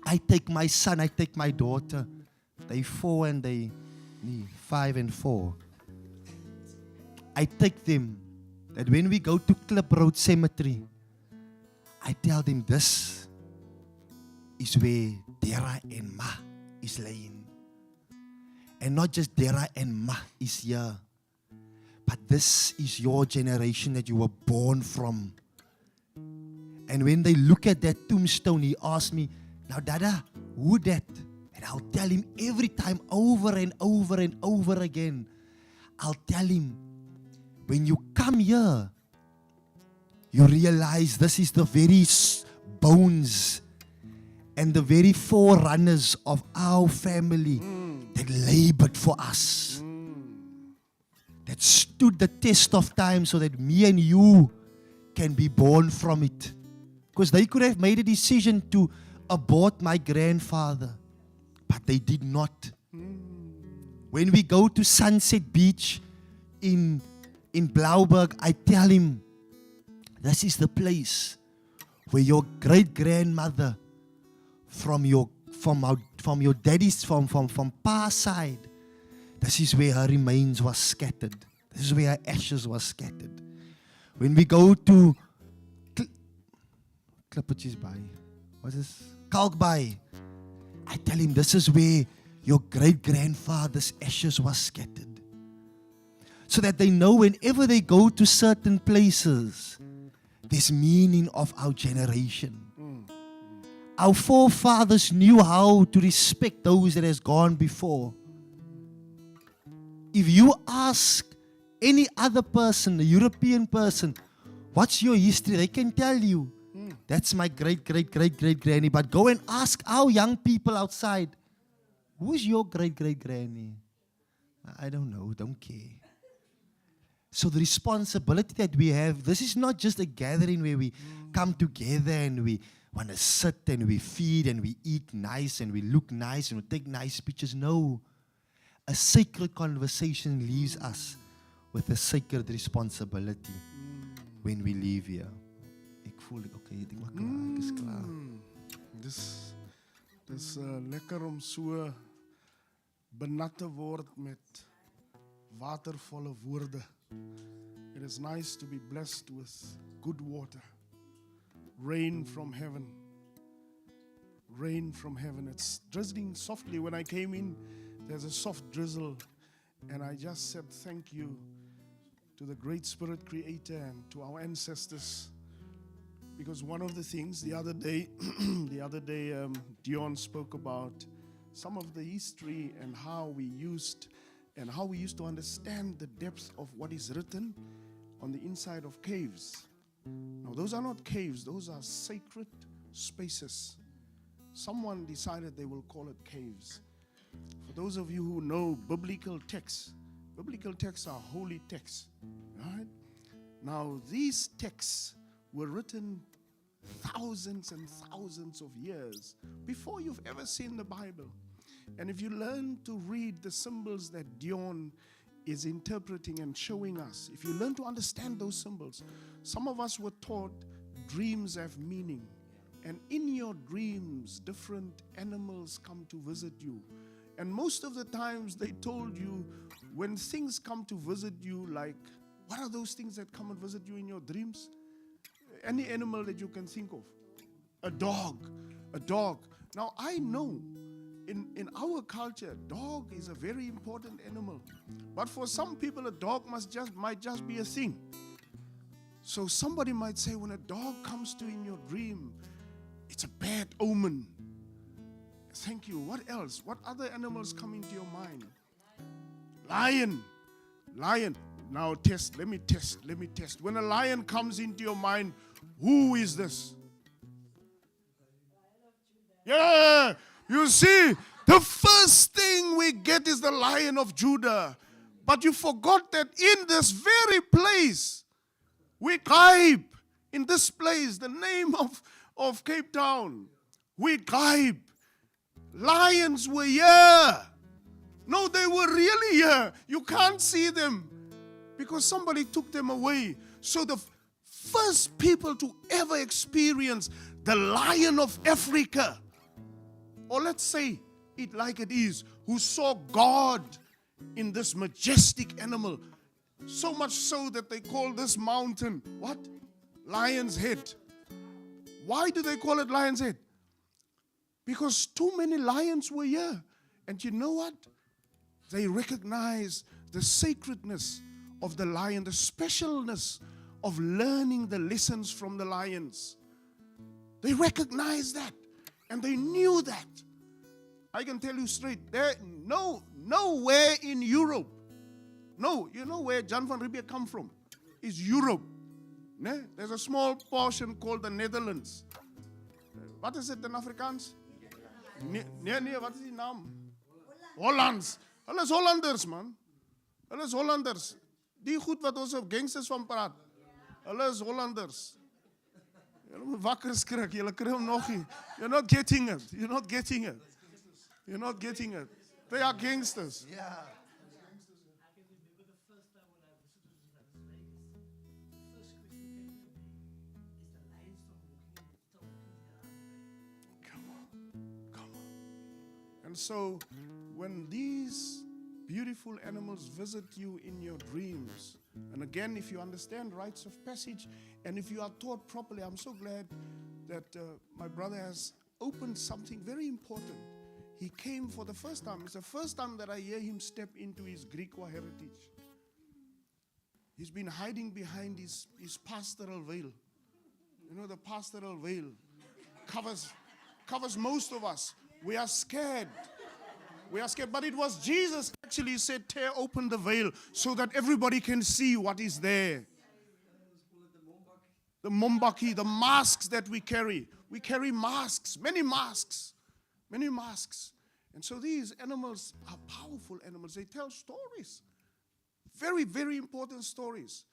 I take my son, I take my daughter. They 4 and they 5 and 4. I take them that when we go to Klip Road Cemetery, I tell them this is where Dera and Ma is laying. And not just Dera and Ma is here, but this is your generation that you were born from. And when they look at that tombstone, he asks me, now Dada, who that? And I'll tell him every time over and over and over again. I'll tell him, when you come here, you realize this is the very bones and the very forerunners of our family that labored for us, that stood the test of time so that me and you can be born from it. Because they could have made a decision to abort my grandfather, but they did not. When we go to Sunset Beach in Blauberg, I tell him, this is the place where your great-grandmother from your daddy's, from pa's side, this is where her remains was scattered. This is where her ashes was scattered. When we go to Klippertjies Bay, what's this? Kalkbay, I tell him this is where your great-grandfather's ashes was scattered. So that they know whenever they go to certain places, there's meaning of our generation. Our forefathers knew how to respect those that has gone before. If you ask any other person, a European person, what's your history? They can tell you, that's my great-great-great-great-granny. But go and ask our young people outside, who's your great-great-granny? I don't know, don't care. So the responsibility that we have, this is not just a gathering where we come together and we want to sit and we feed and we eat nice and we look nice and we take nice pictures. No. A sacred conversation leaves us with a sacred responsibility when we leave here. Ek voel, okay, ek maak klaar, ek is klaar. Dis lekker om so benat te word met watervolle woorde. It is nice to be blessed with good water. Rain from heaven. Rain from heaven. It's drizzling softly. When I came in, there's a soft drizzle. And I just said thank you to the Great Spirit Creator and to our ancestors. Because one of the things the other day, Dion spoke about some of the history and how we used to understand the depth of what is written on the inside of caves. Now, those are not caves, those are sacred spaces. Someone decided they will call it caves. For those of you who know biblical texts are holy texts, right? Now, these texts were written thousands and thousands of years before you've ever seen the Bible. And if you learn to read the symbols that Dion is interpreting and showing us, if you learn to understand those symbols, some of us were taught dreams have meaning. And in your dreams, different animals come to visit you. And most of the times they told you, when things come to visit you, like, what are those things that come and visit you in your dreams? Any animal that you can think of. A dog. Now, I know in our culture, dog is a very important animal. But for some people, a dog might just be a thing. So somebody might say, when a dog comes to in your dream, it's a bad omen. Thank you. What else? What other animals come into your mind? Lion. Now let me test. When a lion comes into your mind, who is this? Yeah, you see, the first thing we get is the Lion of Judah. But you forgot that in this very place, we gaib. In this place, the name of Cape Town, we gaib. Lions were here. No, they were really here. You can't see them because somebody took them away. So the first people to ever experience the lion of Africa, or let's say it like it is, who saw God in this majestic animal, so much so that they call this mountain, what? Lion's Head. Why do they call it Lion's Head? Because too many lions were here. And you know what? They recognize the sacredness of the lion, the specialness of learning the lessons from the lions. They recognized that. And they knew that. I can tell you straight, there nowhere in Europe. No, you know where Jan van Riebeeck come from? It's Europe. Nee? There's a small portion called the Netherlands. Wat is it in Afrikaans? Nee, wat is die naam? Hollands. Hulle is Hollanders, man. Hulle is Hollanders. Die goed wat ons op gangsters van praat. Hulle is Hollanders. Julle moet wakker skrik, julle kry hom nog nie. You're not getting it. You're not getting it. You're not getting it. They are gangsters. Yeah. And so, when these beautiful animals visit you in your dreams, and again, if you understand rites of passage, and if you are taught properly, I'm so glad that my brother has opened something very important. He came for the first time. It's the first time that I hear him step into his Griqua heritage. He's been hiding behind his pastoral veil. You know, the pastoral veil covers most of us. We are scared. We are scared. But it was Jesus actually said, tear open the veil so that everybody can see what is there. The mombaki, the masks that we carry. We carry masks, many masks. Many masks. And so these animals are powerful animals. They tell stories. Very, very important stories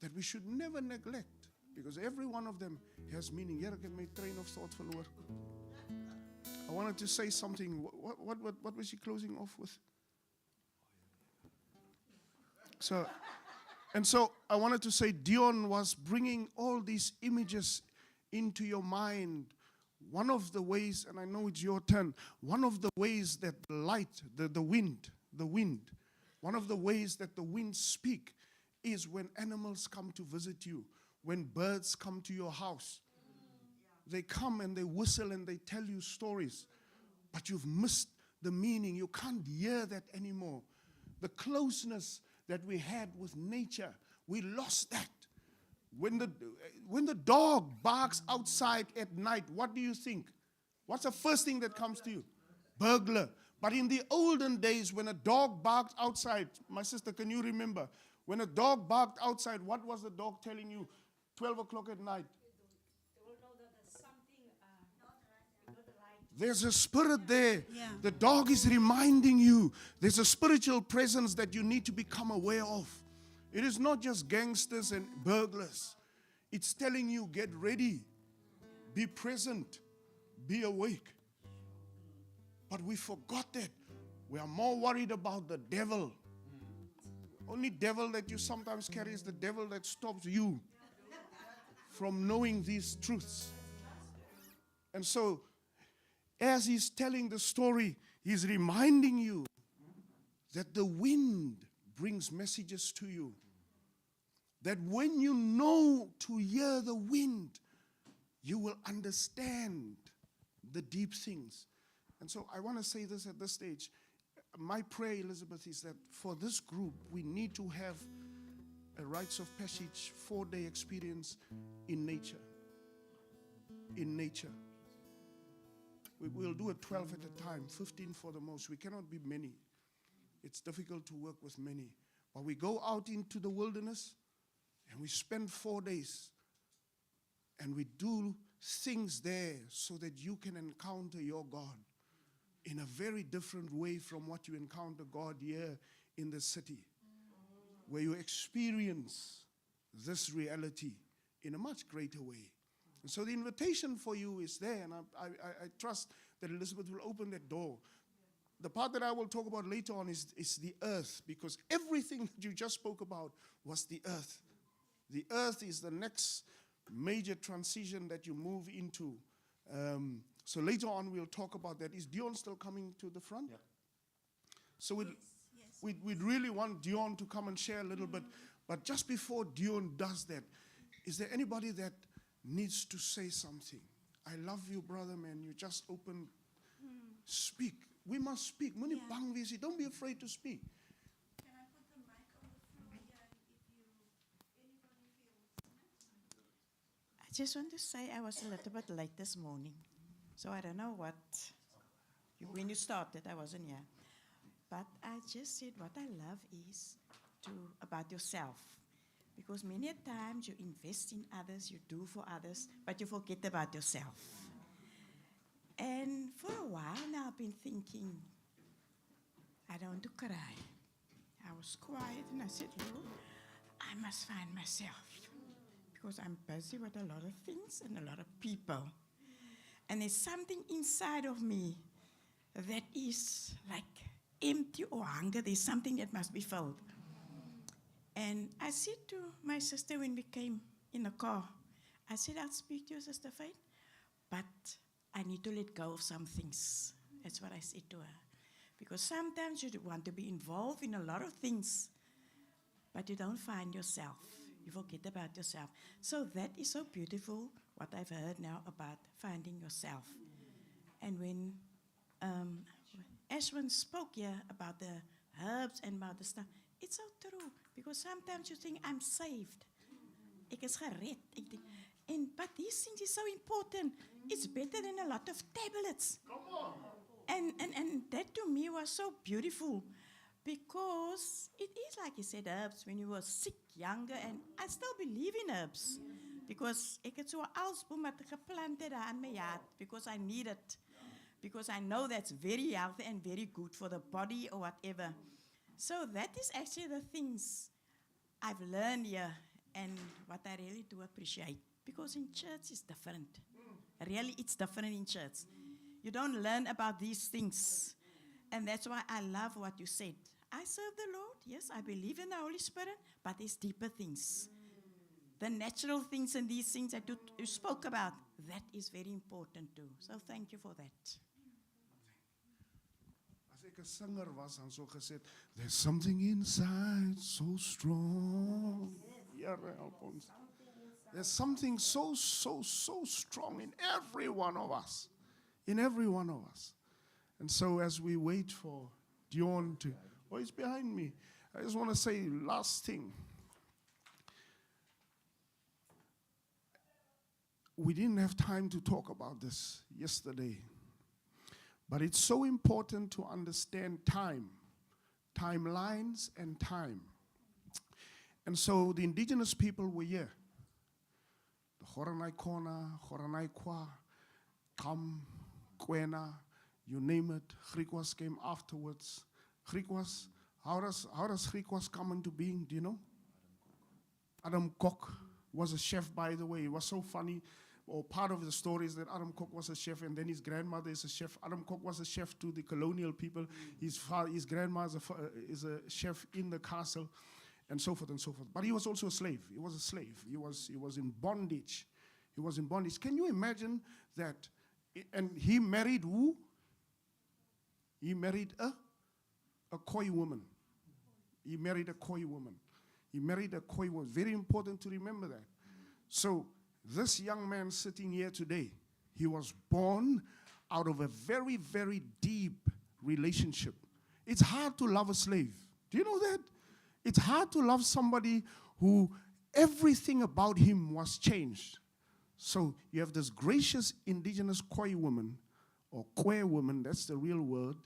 that we should never neglect. Because every one of them has meaning. Here I get my train of thought verloor. I wanted to say something. What was she closing off with? So I wanted to say Dion was bringing all these images into your mind. One of the ways, and I know it's your turn, one of the ways that the light, the wind, one of the ways that the winds speak is when animals come to visit you, when birds come to your house. They come and they whistle and they tell you stories, but you've missed the meaning. You can't hear that anymore. The closeness that we had with nature, we lost that. When the dog barks outside at night, what do you think? What's the first thing that comes to you? Burglar. But in the olden days, when a dog barked outside, my sister, can you remember? When a dog barked outside, what was the dog telling you? 12 o'clock at night. There's a spirit there. Yeah. The dog is reminding you there's a spiritual presence that you need to become aware of. It is not just gangsters and burglars. It's telling you, get ready, be present, be awake. But we forgot that. We are more worried about the devil. Only devil that you sometimes carry is the devil that stops you from knowing these truths. And so, as he's telling the story, he's reminding you that the wind brings messages to you. That when you know to hear the wind, you will understand the deep things. And so I want to say this at this stage. My prayer, Elizabeth, is that for this group, we need to have a Rites of Passage 4-day experience in nature. In nature. We'll do it 12 at a time, 15 for the most. We cannot be many. It's difficult to work with many. But we go out into the wilderness and we spend 4 days and we do things there so that you can encounter your God in a very different way from what you encounter God here in the city, where you experience this reality in a much greater way. And so the invitation for you is there, and I trust that Elizabeth will open that door. The part that I will talk about later on is the earth, because everything that you just spoke about was the earth. The earth is the next major transition that you move into. So later on we'll talk about that. Is Dion still coming to the front? Yeah. So we'd really want Dion to come and share a little bit. But just before Dion does that, is there anybody that needs to say something? I love you, brother, man. You just opened. Speak. We must speak. Don't be afraid to speak. Can I put the mic on the floor here if anybody feels? I just want to say I was a little bit late this morning. So I don't know when you started, I wasn't here. But I just said what I love is about yourself. Because many a times you invest in others, you do for others, but you forget about yourself. And for a while now I've been thinking, I don't want to cry. I was quiet and I said, Lord, I must find myself. Because I'm busy with a lot of things and a lot of people. And there's something inside of me that is like empty or hunger. There's something that must be filled. And I said to my sister when we came in the car, I said, I'll speak to you, Sister Faith, but I need to let go of some things. That's what I said to her. Because sometimes you want to be involved in a lot of things, but you don't find yourself. You forget about yourself. So that is so beautiful, what I've heard now about finding yourself. And when Ashwin spoke here about the herbs and about the stuff, it's so true. Because sometimes you think, I'm saved. Ek is gered. But these things is so important. It's better than a lot of tablets. Come on. And that to me was so beautiful. Because it is like you said, herbs, when you were sick, younger, and I still believe in herbs. Because ek het so 'n alsboom wat geplant het daar in my yard, because I need it. Because I know that's very healthy and very good for the body or whatever. So that is actually the things I've learned here and what I really do appreciate. Because in church it's different. Really, it's different in church. You don't learn about these things. And that's why I love what you said. I serve the Lord, yes, I believe in the Holy Spirit, but there's deeper things. The natural things and these things that you spoke about, that is very important too. So thank you for that. As ek 'n sanger was, dan so gesê, there's something inside so strong. Here help ons. There's something so strong in every one of us. In every one of us. And so as we wait for Dion to, he's behind me. I just want to say last thing. We didn't have time to talk about this yesterday. But it's so important to understand time, timelines and time. And so the indigenous people were here. The Horanai Kona, Horanai Kwa, Kam, Kwena, you name it. Griquas came afterwards. Griquas, how does Griquas come into being? Do you know? Adam Kok was a chef, by the way. It was so funny. Or part of the story is that Adam Kok was a chef, and then his grandmother is a chef. Adam Kok was a chef to the colonial people. His grandma is a chef in the castle, and so forth and so forth. But he was also a slave. He was a slave. He was in bondage. He was in bondage. Can you imagine that? And he married who? He married a Khoi woman. He married a Khoi woman. He married a Khoi woman. Very important to remember that. So this young man sitting here today, he was born out of a very, very deep relationship. It's hard to love a slave. Do you know that? It's hard to love somebody who everything about him was changed. So you have this gracious indigenous Khoi woman, or Khoi woman, that's the real word,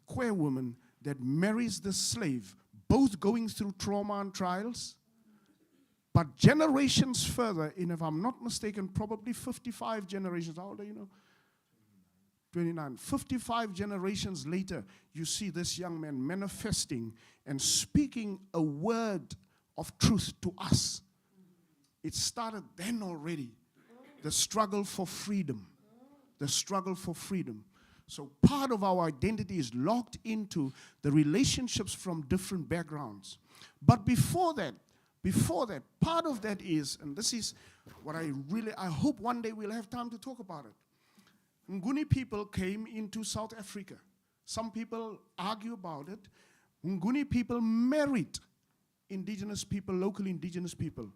Khoi woman that marries the slave, both going through trauma and trials, but generations further, if I'm not mistaken, probably 55 generations. How old are you now? 29. 55 generations later, you see this young man manifesting and speaking a word of truth to us. It started then already. The struggle for freedom. The struggle for freedom. So part of our identity is locked into the relationships from different backgrounds. But before that, part of that is, and this is what I hope one day we'll have time to talk about it. Nguni people came into South Africa. Some people argue about it. Nguni people married indigenous people, local indigenous people,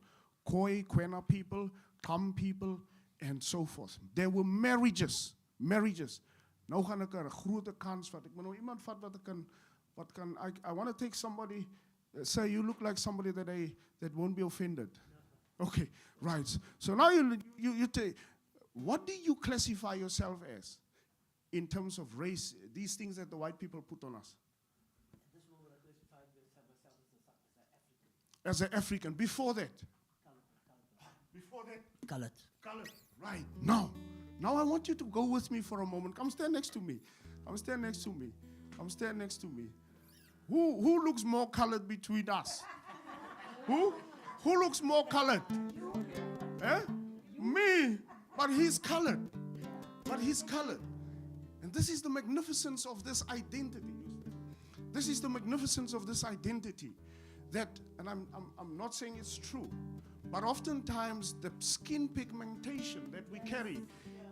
Khoi, Kwena people, Kam people, and so forth. There were marriages. Nou gaan ek 'n groot kans vat. Ek moet nou iemand vat wat kan I want to take somebody, say you look like somebody that won't be offended. Okay, right. So now you take, what do you classify yourself as in terms of race, these things that the white people put on us? As an African. Before that? Colored. Right. Now I want you to go with me for a moment. Come stand next to me. Stand next to me. Who looks more colored between us? Who looks more colored? Me. But he's colored. And this is the magnificence of this identity. That, and I'm not saying it's true, but oftentimes the skin pigmentation that we carry,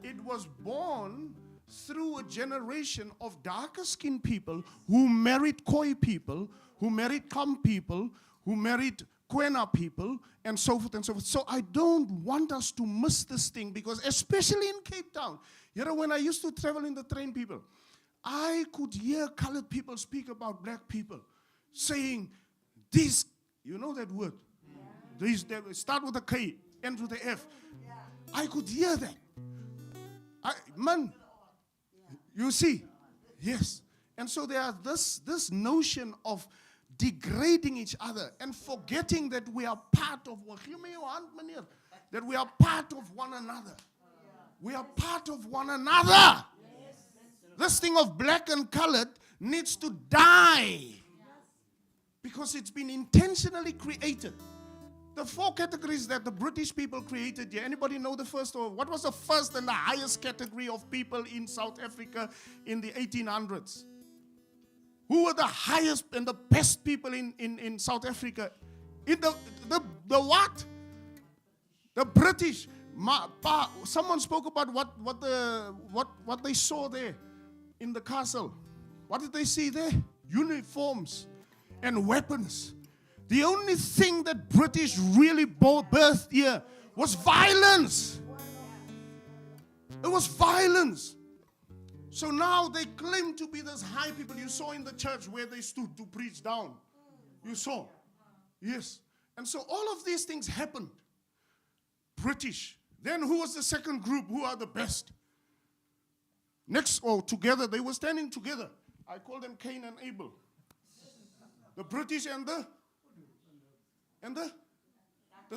it was born through a generation of darker skinned people who married Khoi people, who married Kam people, who married Kwena people, and so forth and so forth. So I don't want us to miss this thing, because especially in Cape Town, when I used to travel in the train, people, I could hear colored people speak about black people, saying, these, you know that word? These, they start with a K, end with a F. I could hear that. You see? Yes. And so there are this notion of degrading each other and forgetting that we are part of one. That we are part of one another. We are part of one another. This thing of black and colored needs to die, because it's been intentionally created. The 4 categories that the British people created here. Anybody know the first, or what was the first and the highest category of people in South Africa in the 1800s? Who were the highest and the best people in South Africa? In the what? The British. Someone spoke about what they saw there in the castle. What did they see there? Uniforms and weapons. The only thing that British really birthed here was violence. It was violence. So now they claim to be those high people. You saw in the church where they stood to preach down. You saw. Yes. And so all of these things happened. British. Then who was the second group? Who are the best? Next, together, they were standing together. I call them Cain and Abel. The British and the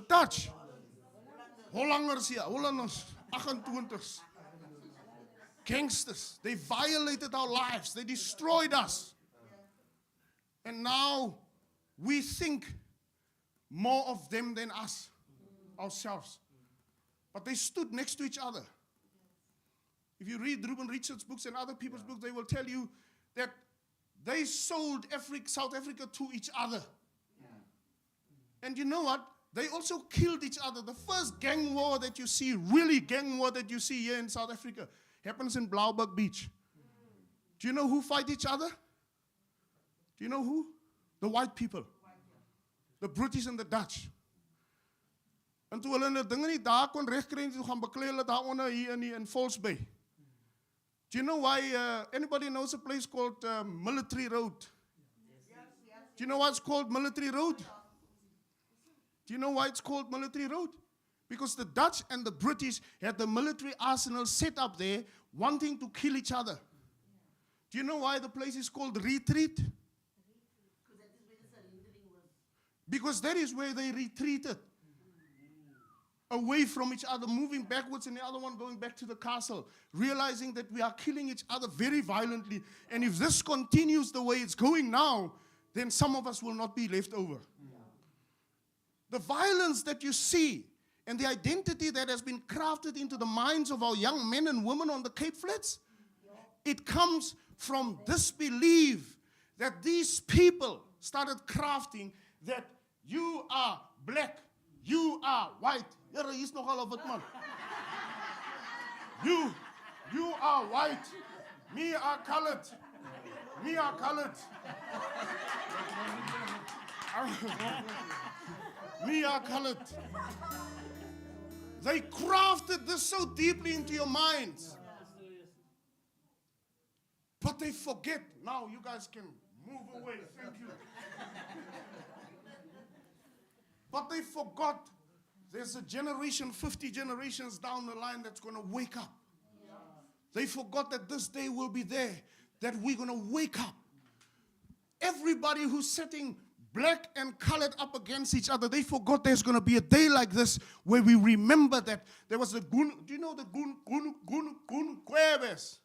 Dutch. Hollanders here, Hollanders, 28. Gangsters. They violated our lives. They destroyed us. And now we think more of them than us, ourselves. But they stood next to each other. If you read Ruben Richards' books and other people's books, they will tell you that they sold South Africa to each other. And you know what? They also killed each other. The first gang war that you see, really gang war that you see here in South Africa, happens in Blauberg Beach. Do you know who fight each other? Do you know who? The white people. The British and the Dutch. En toe hulle hulle dinge nie daar kon regkry, toe gaan beklei hulle daaronder hier in False Bay. Do you know why anybody knows a place called Military Road? Do you know why it's called Military Road? Do you know why it's called Military Road? Because the Dutch and the British had the military arsenal set up there, wanting to kill each other. Do you know why the place is called Retreat? Because that is where they retreated. Away from each other, moving backwards, and the other one going back to the castle, realizing that we are killing each other very violently. And if this continues the way it's going now, then some of us will not be left over. The violence that you see and the identity that has been crafted into the minds of our young men and women on the Cape Flats It comes from this belief that these people started crafting that you are black, you are white. Here is nogal of it, man. You are white, me are colored, me are colored. Me are colored. They crafted this so deeply into your minds. But they forget. Now you guys can move away. Thank you. But they forgot there's a generation, 50 generations down the line that's going to wake up. They forgot that this day will be there, that we're going to wake up. Everybody who's setting black and colored up against each other, they forgot there's going to be a day like this where we remember that there was a Gun. Do you know the Gun Kwebes?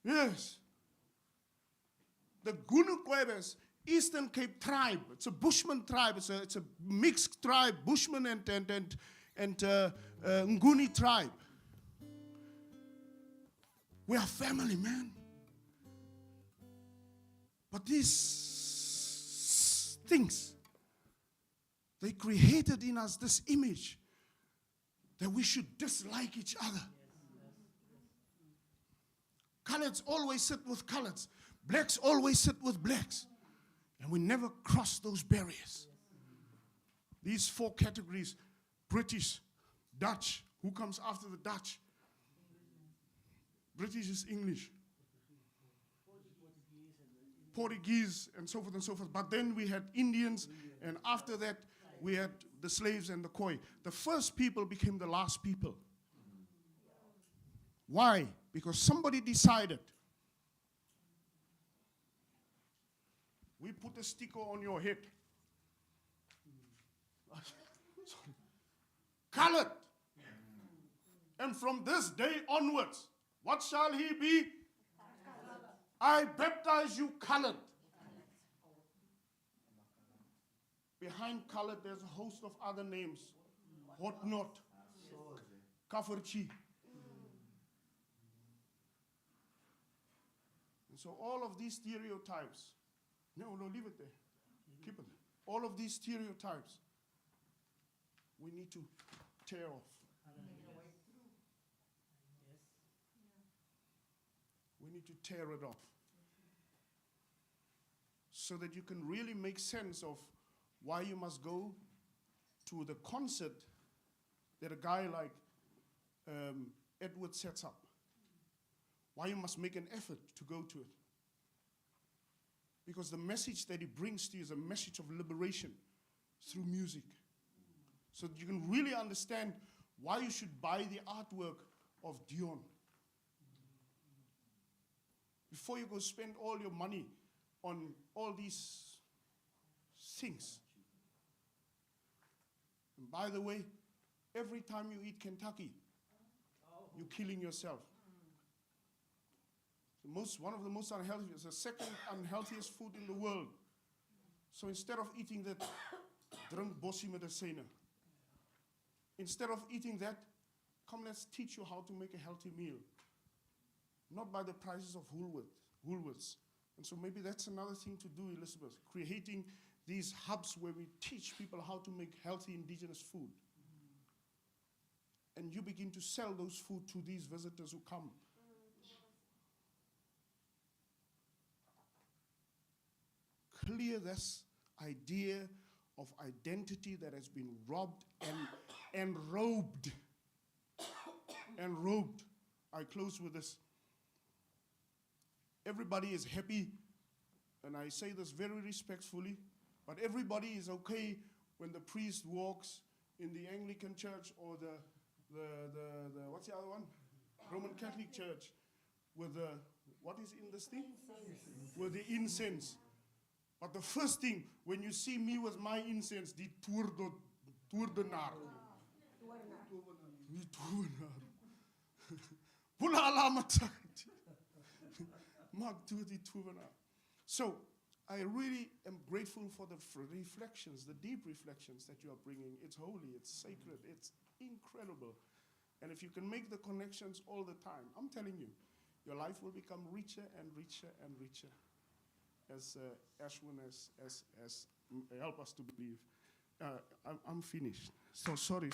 Yes. The Gunukwebes, Eastern Cape tribe. It's a Bushman tribe. It's a mixed tribe, Bushman and Nguni tribe. We are family, man. But these things, they created in us this image that we should dislike each other. Coloreds always sit with coloreds. Blacks always sit with blacks. And we never cross those barriers. These 4 categories, British, Dutch. Who comes after the Dutch? British is English. Portuguese, and so forth and so forth. But then we had Indians, and after that, we had the slaves and the Khoi. The first people became the last people. Why? Because somebody decided, we put a sticker on your head. Colored. And from this day onwards, what shall he be? I baptize you colored. Behind colored, there's a host of other names. Hotnot, Kafirchi. And so all of these stereotypes, no, leave it there. Keep it. All of these stereotypes, we need to tear off. We need to tear it off. So that you can really make sense of why you must go to the concert that a guy like Edward sets up. Why you must make an effort to go to it. Because the message that he brings to you is a message of liberation through music. So that you can really understand why you should buy the artwork of Dion. Before you go spend all your money on all these things. And by the way, every time you eat Kentucky, you're killing yourself. One of the most unhealthy, it's the second unhealthiest food in the world. So instead of eating that, drink bossie medicine. Instead of eating that, come let's teach you how to make a healthy meal. Not by the prices of Woolworths. And so maybe that's another thing to do, Elizabeth, creating these hubs where we teach people how to make healthy indigenous food. And you begin to sell those food to these visitors who come. Clear this idea of identity that has been robbed and robed. And robed. I close with this. Everybody is happy, and I say this very respectfully, but everybody is okay when the priest walks in the Anglican church or the what's the other one? Roman Catholic church with the, what is in this thing? With the incense. But the first thing, when you see me with my incense, die toerdenaar. Die toerdenaar. Pula alamat sakit. So, I really am grateful for the reflections, the deep reflections that you are bringing. It's holy, it's sacred, it's incredible. And if you can make the connections all the time, I'm telling you, your life will become richer and richer and richer, as Ashwin has helped us to believe. I'm finished. So sorry.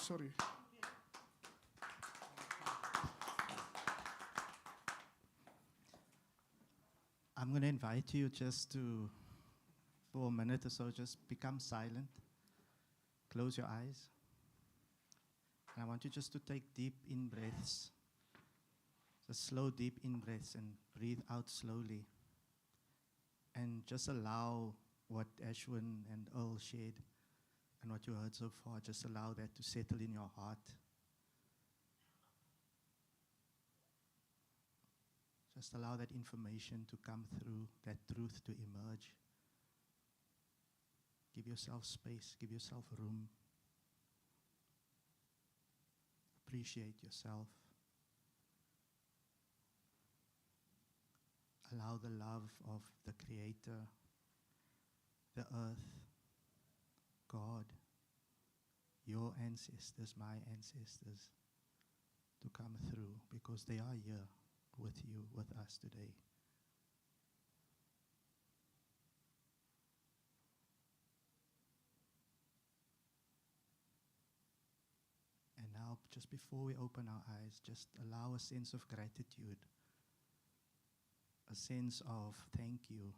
I'm going to invite you just to, for a minute or so, just become silent. Close your eyes. And I want you just to take deep in breaths. Just slow, deep in breaths and breathe out slowly. And just allow what Ashwin and Earl shared and what you heard so far, just allow that to settle in your heart. Just allow that information to come through, that truth to emerge. Give yourself space, give yourself room. Appreciate yourself. Allow the love of the Creator, the earth, God, your ancestors, my ancestors, to come through, because they are here with you, with us today. And now, just before we open our eyes, just allow a sense of gratitude, a sense of thank you,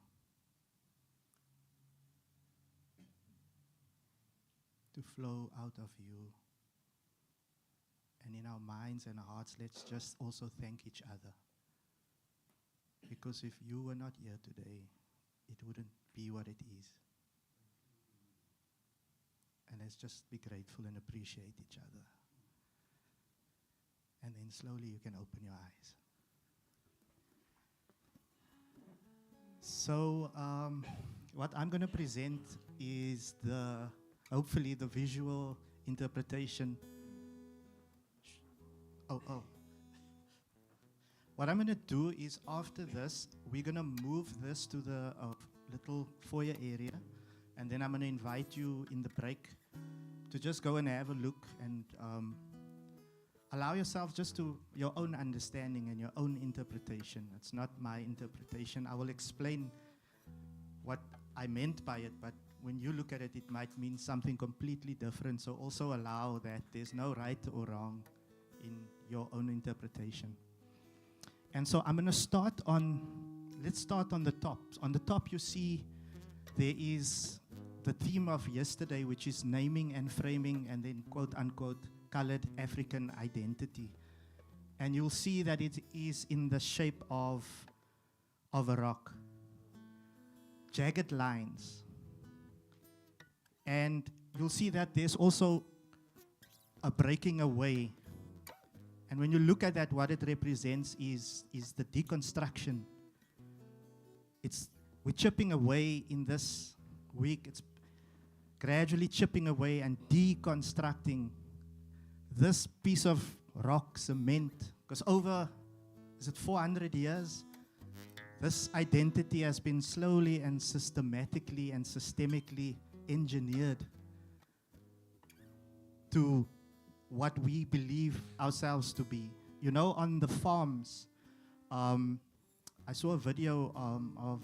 to flow out of you. And in our minds and hearts, let's just also thank each other. Because if you were not here today, it wouldn't be what it is. And let's just be grateful and appreciate each other. And then slowly you can open your eyes. So what I'm going to present is hopefully the visual interpretation. What I'm going to do is, after this, we're going to move this to the little foyer area, and then I'm going to invite you in the break to just go and have a look and allow yourself just to your own understanding and your own interpretation. It's not my interpretation. I will explain what I meant by it, but when you look at it, it might mean something completely different. So also allow that there's no right or wrong in your own interpretation. And so I'm going to let's start on the top. On the top you see there is the theme of yesterday, which is naming and framing, and then quote unquote colored African identity. And you'll see that it is in the shape of a rock. Jagged lines. And you'll see that there's also a breaking away. And when you look at that, what it represents is the deconstruction. We're chipping away in this week. It's gradually chipping away and deconstructing this piece of rock, cement. Because over, 400 years? This identity has been slowly and systematically and systemically engineered to what we believe ourselves to be. You know, on the farms, I saw a video of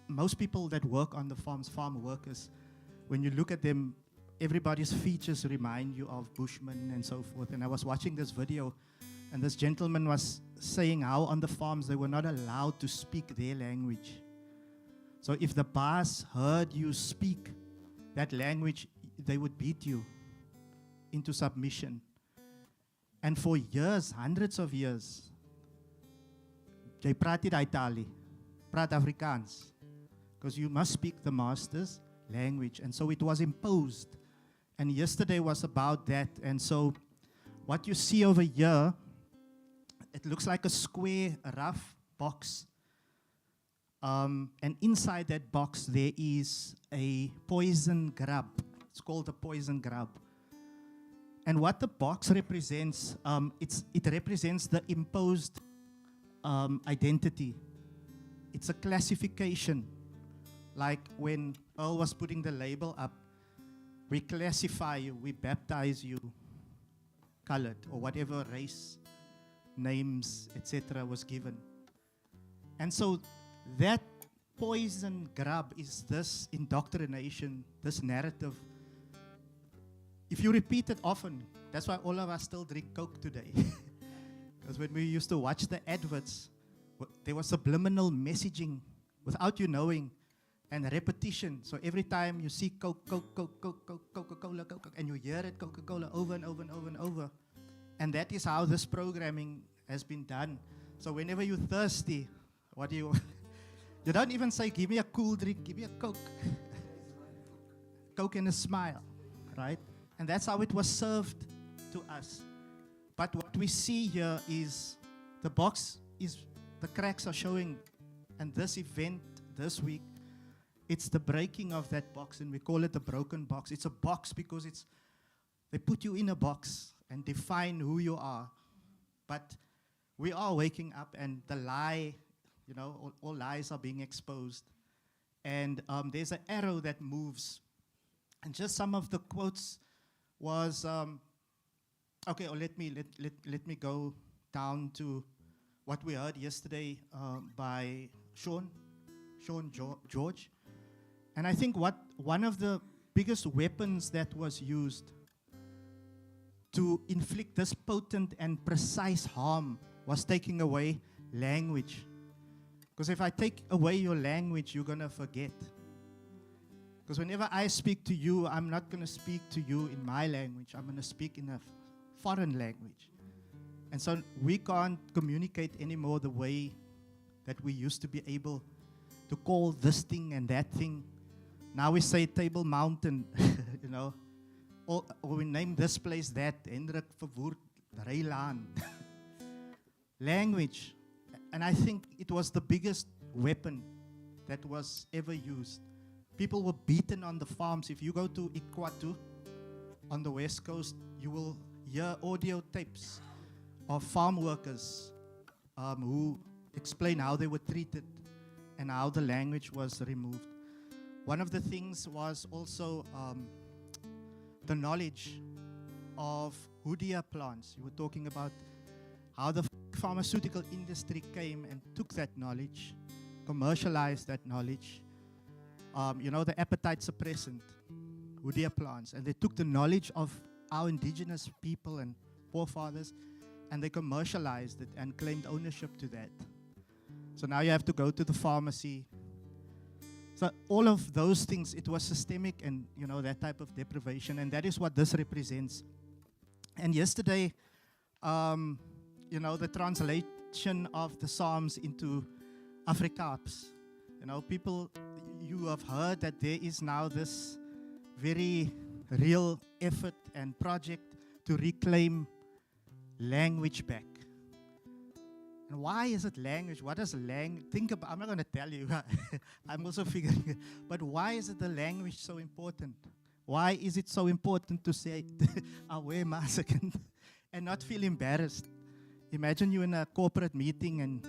most people that work on the farms, farm workers, when you look at them, everybody's features remind you of Bushmen and so forth. And I was watching this video, and this gentleman was saying how on the farms they were not allowed to speak their language. So if the boss heard you speak that language, they would beat you into submission. And for years, hundreds of years, jy praat nie daai taal nie, praat Afrikaans, because you must speak the master's language. And so it was imposed. And yesterday was about that. And so what you see over here, it looks like a square, a rough box. And inside that box, there is a poison grub. It's called a poison grub. And what the box represents, it represents the imposed identity. It's a classification. Like when Earl was putting the label up, we classify you, we baptize you, colored, or whatever race names, etc., was given. And so that poison grub is this indoctrination, this narrative. If you repeat it often, that's why all of us still drink Coke today. Because when we used to watch the adverts, there was subliminal messaging without you knowing, and repetition. So every time you see Coke, Coke, Coke, Coke, Coke, Coca-Cola, Coke, and you hear it, Coca-Cola, over and over and over and over. And that is how this programming has been done. So whenever you're thirsty, what do you... You don't even say, give me a cool drink, give me a Coke. Coke and a smile, right? And that's how it was served to us. But what we see here is the box is, the cracks are showing. And this event this week, it's the breaking of that box, and we call it the broken box. It's a box because they put you in a box and define who you are. But we are waking up, and the lie, you know, all lies are being exposed. And there's an arrow that moves. And just some of the quotes was, okay, or let me go down to what we heard yesterday by Sean George. And I think one of the biggest weapons that was used to inflict this potent and precise harm was taking away language. Because if I take away your language, you're going to forget. Because whenever I speak to you, I'm not going to speak to you in my language. I'm going to speak in a foreign language. And so we can't communicate anymore the way that we used to be able to call this thing and that thing. Now we say Table Mountain, you know, or we name this place that, Hendrik Verwoerd Reilaan. Language. And I think it was the biggest weapon that was ever used. People were beaten on the farms. If you go to Ikwatu on the west coast, you will hear audio tapes of farm workers who explain how they were treated and how the language was removed. One of the things was also the knowledge of Hoodia plants. You were talking about how the pharmaceutical industry came and took that knowledge, commercialized that knowledge. You know, the appetite suppressant, Hoodia plants. And they took the knowledge of our indigenous people and forefathers, and they commercialized it and claimed ownership to that. So now you have to go to the pharmacy. So all of those things, it was systemic and, you know, that type of deprivation. And that is what this represents. And yesterday, you know, the translation of the Psalms into Afrikaans. You know, people, you have heard that there is now this very real effort and project to reclaim language back. And why is it language? What is language? Think about, I'm not going to tell you. I'm also figuring it. But why is it the language so important? Why is it so important to say Awe Masakan and not feel embarrassed? Imagine you in a corporate meeting and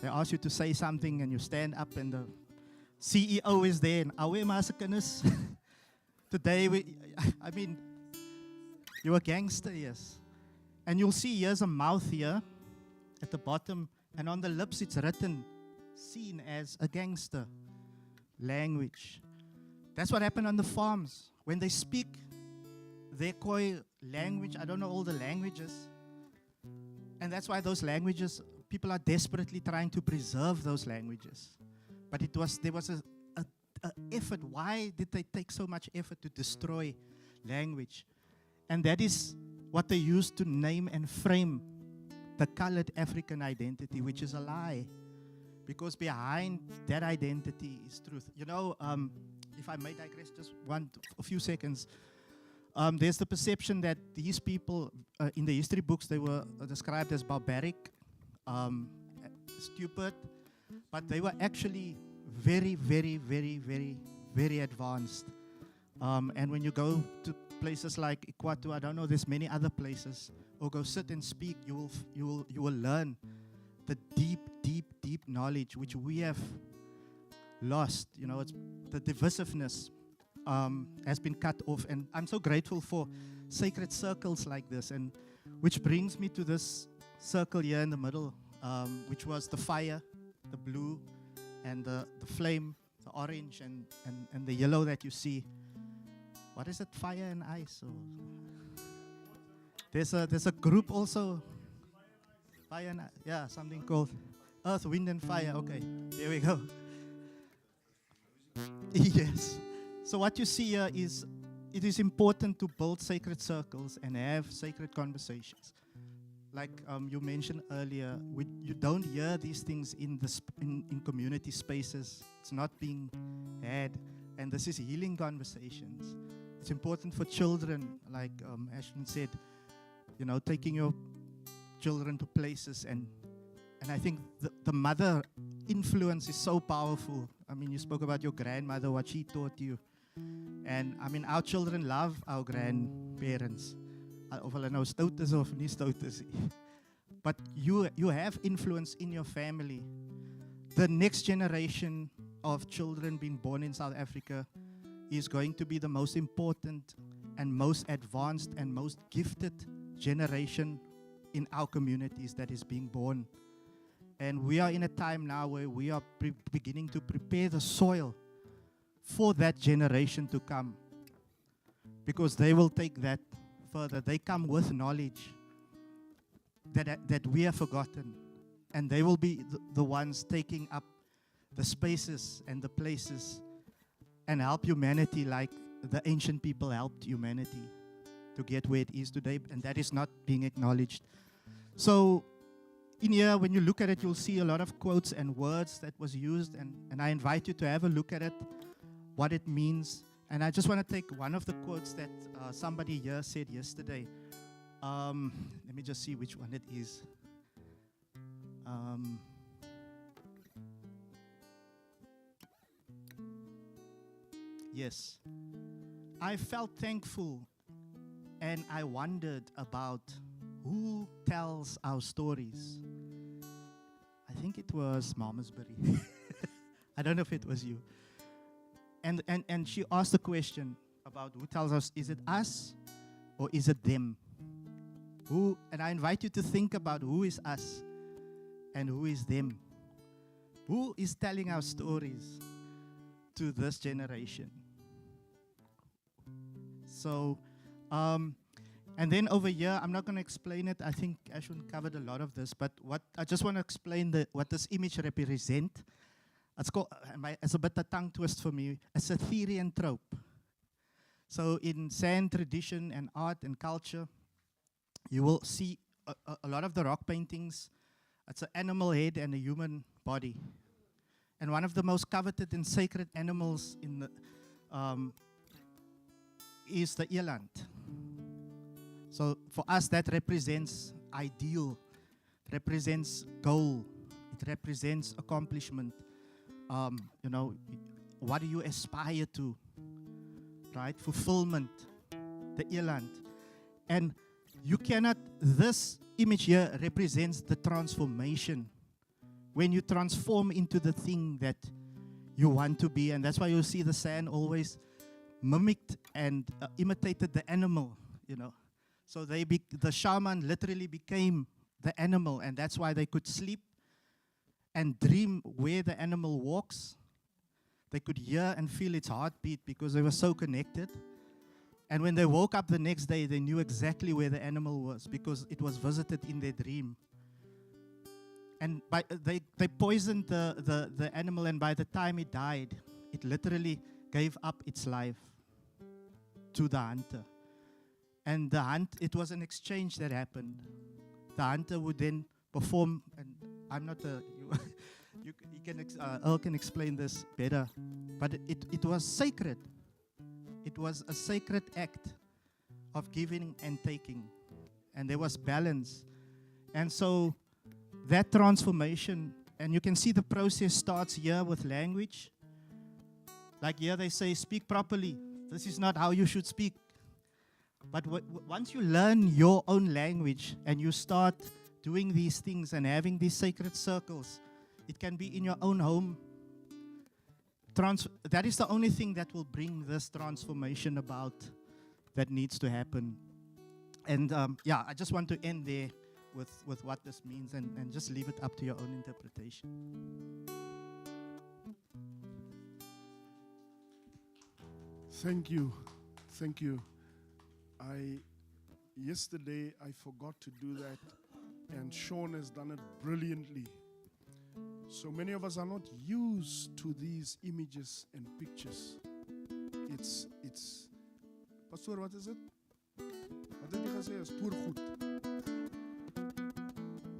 they ask you to say something and you stand up and the CEO is there and Awe Masakan is today, I mean, you're a gangster, yes. And you'll see here's a mouth here at the bottom, and on the lips it's written, seen as a gangster. Language. That's what happened on the farms. When they speak their Khoi language, I don't know all the languages, and that's why those languages, people are desperately trying to preserve those languages. But there was a effort. Why did they take so much effort to destroy language? And that is what they used to name and frame the colored African identity, which is a lie. Because behind that identity is truth. You know, if I may digress just a few seconds, there's the perception that these people, in the history books, they were described as barbaric, stupid, but they were actually very, very, very, very, very advanced. And when you go to places like Ikwatu, I don't know, there's many other places, or go sit and speak, you will learn the deep, deep, deep knowledge which we have lost. You know, it's the divisiveness has been cut off, and I'm so grateful for sacred circles like this, and which brings me to this circle here in the middle, which was the fire, the blue, and the flame, the orange, and the yellow that you see. What is it? Fire and ice? Or there's a group also. Fire and yeah, something called Earth, Wind, and Fire. Okay, there we go. Yes. So what you see here is it is important to build sacred circles and have sacred conversations. Like you mentioned earlier, you don't hear these things in community spaces. It's not being had, and this is healing conversations. It's important for children, like Ashton said, taking your children to places, and I think the mother influence is so powerful. I mean, you spoke about your grandmother, what she taught you. And I mean, our children love our grandparents. Of hulle nou stout is of nie stout is. But you have influence in your family. The next generation of children being born in South Africa is going to be the most important and most advanced and most gifted generation in our communities that is being born. And we are in a time now where we are beginning to prepare the soil for that generation to come, because they will take that further. They come with knowledge that we have forgotten, and they will be the ones taking up the spaces and the places and help humanity like the ancient people helped humanity to get where it is today, and that is not being acknowledged. So in here, when you look at it, you'll see a lot of quotes and words that was used, and I invite you to have a look at it, what it means. And I just want to take one of the quotes that somebody here said yesterday. Let me just see which one it is. Yes. I felt thankful and I wondered about who tells our stories. I think it was Malmesbury. I don't know if it was you. And she asked the question about who tells us, is it us or is it them? Who? And I invite you to think about who is us and who is them. Who is telling our stories to this generation? So, and then over here, I'm not going to explain it. I think Ashwin covered a lot of this, but what I just want to explain what this image represents. It's a bit a tongue twist for me. It's a theory and trope. So in San tradition and art and culture, you will see a lot of the rock paintings. It's an animal head and a human body. And one of the most coveted and sacred animals in the, is the eland. So for us, that represents ideal, represents goal, it represents accomplishment. What do you aspire to, right? Fulfillment, the eland. And you cannot, this image here represents the transformation. When you transform into the thing that you want to be, and that's why you see the sand always mimicked and imitated the animal, So the shaman literally became the animal, and that's why they could sleep and dream where the animal walks. They could hear and feel its heartbeat because they were so connected. And when they woke up the next day, they knew exactly where the animal was because it was visited in their dream. And they poisoned the animal, and by the time it died, it literally gave up its life to the hunter. And it was an exchange that happened. The hunter would then perform, and I'm not a, Earl can explain this better, but it was sacred. It was a sacred act of giving and taking, and there was balance. And so that transformation, and you can see the process starts here with language. Like here they say, speak properly. This is not how you should speak. But once you learn your own language and you start doing these things and having these sacred circles, it can be in your own home. That is the only thing that will bring this transformation about that needs to happen. And I just want to end there with what this means, and just leave it up to your own interpretation. Thank you. Thank you. Yesterday I forgot to do that, and Sean has done it brilliantly. So many of us are not used to these images and pictures. It's Pastor, what is it? What did you say? It's toergoed.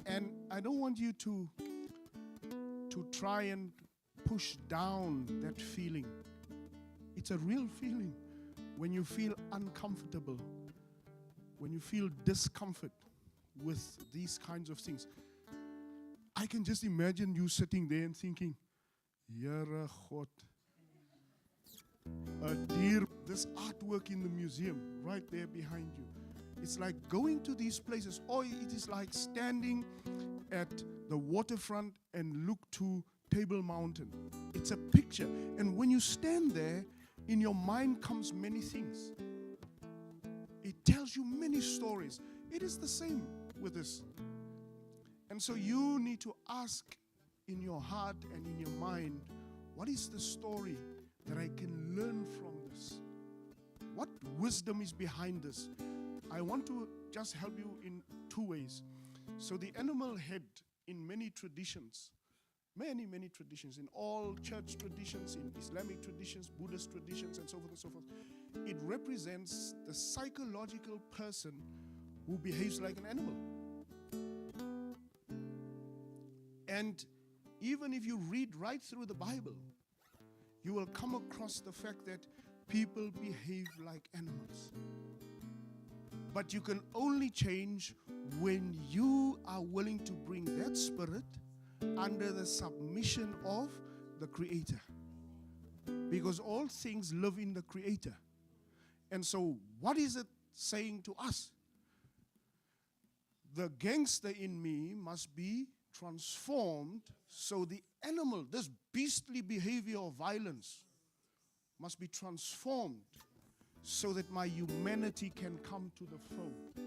And I don't want you to try and push down that feeling. It's a real feeling when you feel uncomfortable, when you feel discomfort with these kinds of things. I can just imagine you sitting there and thinking, Here God, dear, this artwork in the museum right there behind you. It's like going to these places, or it is like standing at the waterfront and look to Table Mountain. It's a picture. And when you stand there, in your mind comes many things. It tells you many stories. It is the same with this. And so you need to ask in your heart and in your mind, what is the story that I can learn from this? What wisdom is behind this? I want to just help you in two ways. So the animal head in many traditions, many traditions, in all church traditions, in Islamic traditions, Buddhist traditions, and so forth and so forth, it represents the psychological person who behaves like an animal. And even if you read right through the Bible, you will come across the fact that people behave like animals. But you can only change when you are willing to bring that spirit under the submission of the Creator. Because all things live in the Creator. And so what is it saying to us? The gangster in me must be transformed, so the animal, this beastly behavior of violence, must be transformed so that my humanity can come to the fore.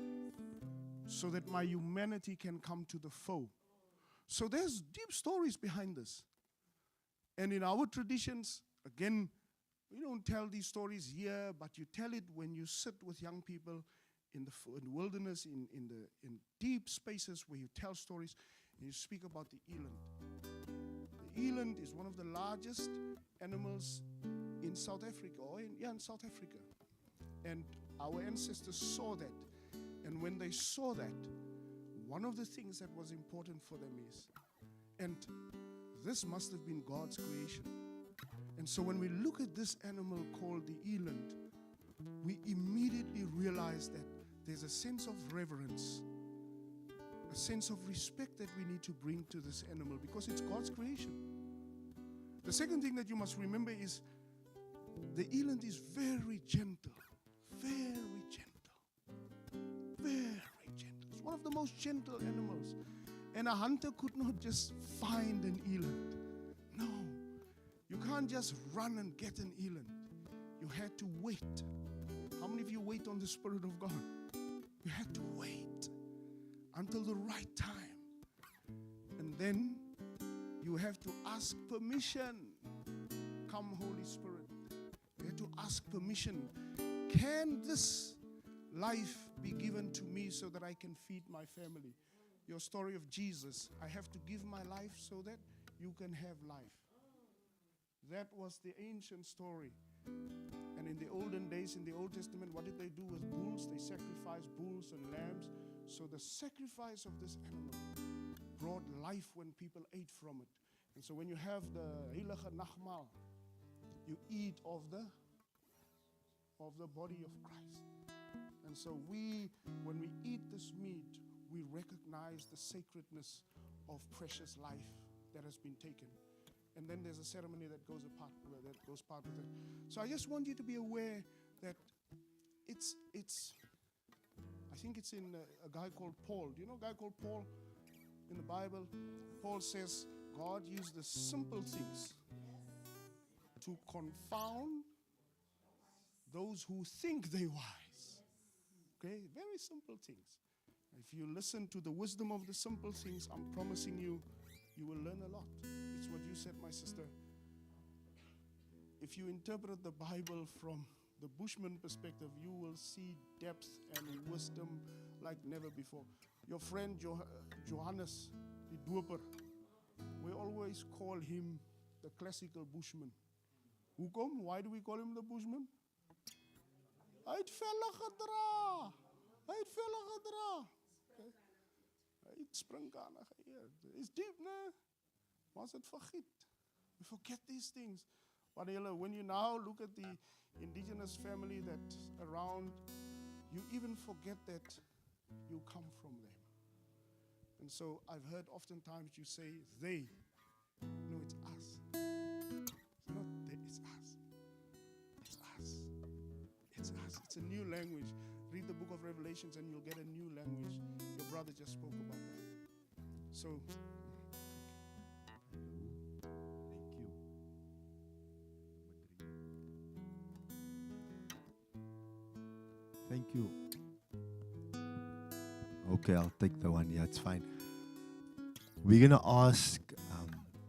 So that my humanity can come to the fore. So there's deep stories behind this. And in our traditions, again, we don't tell these stories here, but you tell it when you sit with young people in the wilderness, in deep spaces where you tell stories, and you speak about the eland. The eland is one of the largest animals in South Africa, in South Africa. And our ancestors saw that. And when they saw that, one of the things that was important for them is, and this must have been God's creation. And so when we look at this animal called the eland, we immediately realize that there's a sense of reverence, a sense of respect that we need to bring to this animal because it's God's creation. The second thing that you must remember is the eland is very gentle, very gentle, very gentle. It's one of the most gentle animals. And a hunter could not just find an eland. No, you can't just run and get an eland. You had to wait. How many of you wait on the Spirit of God? You had to wait until the right time. And then you have to ask permission. Come, Holy Spirit. You have to ask permission. Can this life be given to me so that I can feed my family? Your story of Jesus, I have to give my life so that you can have life. That was the ancient story. And in the olden days, in the Old Testament, what did they do with bulls? They sacrificed bulls and lambs. So the sacrifice of this animal brought life when people ate from it. And so when you have the heilige nagmaal, you eat of the body of Christ. And so when we eat this meat, we recognize the sacredness of precious life that has been taken. And then there's a ceremony that goes part with it. So I just want you to be aware that it's I think it's in a guy called Paul. Do you know a guy called Paul in the Bible? Paul says God used the simple things to confound those who think they're wise. Okay, very simple things. If you listen to the wisdom of the simple things, I'm promising you, you will learn a lot. It's what you said, my sister. If you interpret the Bible from the Bushman perspective, you will see depth and wisdom like never before. Your friend Johannes, the Doper, we always call him the classical Bushman. Hoekom? Why do we call him the Bushman? Hy het velle gedra. Hy het velle gedra. Okay. Hy het springkane geëet. It's deep, né? Maar ons het vergiet. We forget these things. But when you now look at the indigenous family that's around, you even forget that you come from them. And so I've heard oftentimes you say they. No, it's us. It's not they, it's us. It's us. It's us. It's a new language. Read the book of Revelations and you'll get a new language. Your brother just spoke about that. So, Thank you. Okay, I'll take the one. Yeah, it's fine. We're going to ask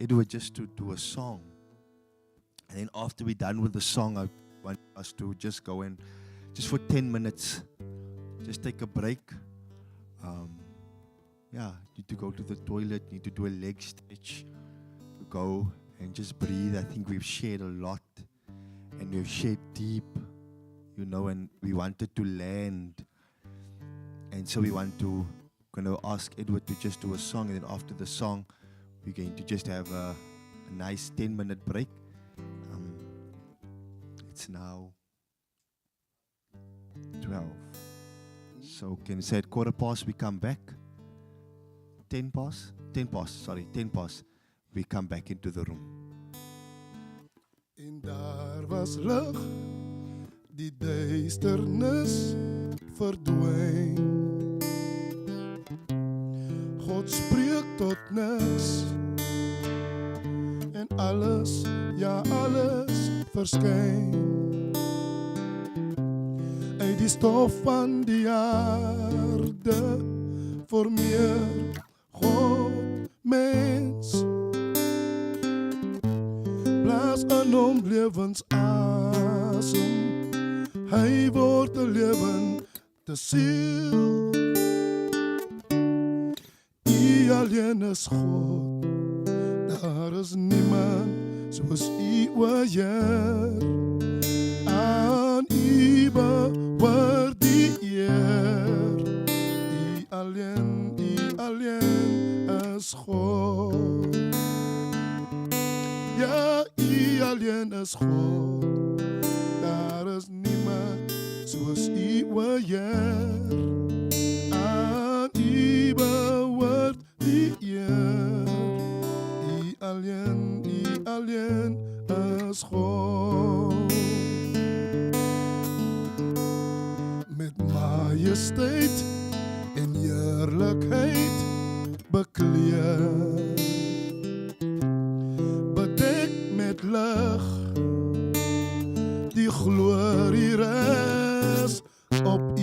Edward just to do a song. And then after we're done with the song, I want us to just go in, just for 10 minutes, just take a break. Need to go to the toilet, need to do a leg stretch, go and just breathe. I think we've shared a lot and we've shared deep, and we wanted to land. And so we going to ask Edward to just do a song, and then after the song, we're going to just have a nice 10-minute break. It's now 12. So can you say at 15:15 we come back? 10 past, we come back into the room. En daar was lig, die duisternis verdwyn. God spreek tot niks en alles, ja alles verskyn. Uit die stof van die aarde formeer God mens. Blaas in hom lewensasem, hy word 'n lewende siel. U alleen is God, daar is niemand soos U, o Heer. Aan U behoort die eer. U alleen is God. Ja, U alleen is God, daar is niemand soos U, o Heer. Aan U behoort die eer. U alleen is God. Met majesteit en heerlijkheid bekleed, bedek met lig, die glorie rus op U.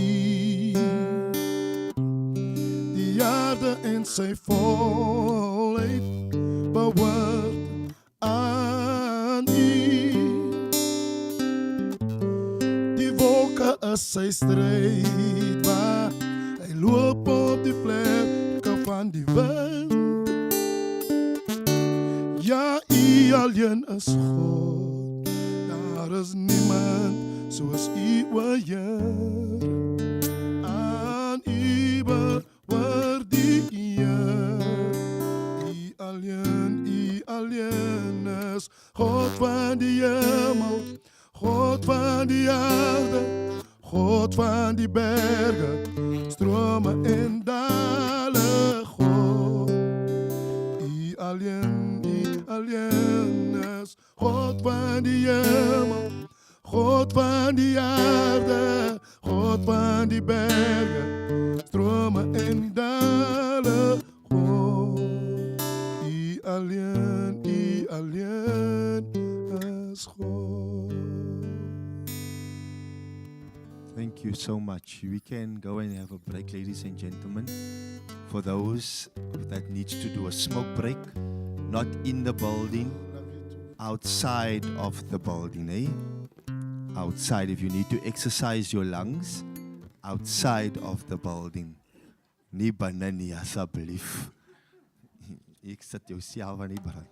Die aarde en sy volheid behoort aan U. Die wolke is sy stryd, waar hy loop op die vlerke van die wind. Ja, U alleen is God, daar is niemand soos U, o Heer. Aan U behoort die eer. U alleen is God van die hemel, God van die aarde, God van die berge, strome en dale, God. U alleen is God van die hemel, God van die aarde, God van die berge, strome en dale, God. U alleen is God. Thank Thank you so much. We can go and have a break, ladies and gentlemen. For those that needs to do a smoke break, not in the building, outside of the building, eh? Outside, if you need to exercise your lungs, outside of the building. Nie binne nie, asseblief. Ek sit jouself aan die brand.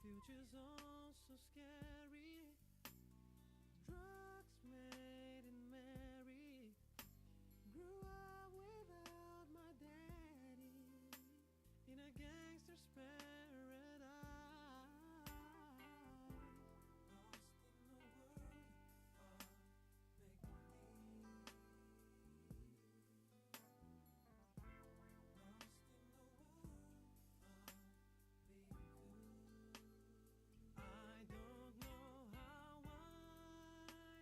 Future's all so scary. Drugs made and married. Grew up without my daddy in a gangster's paradise. Lost in the world of make-believe. Lost in the world of being cool. I don't know how I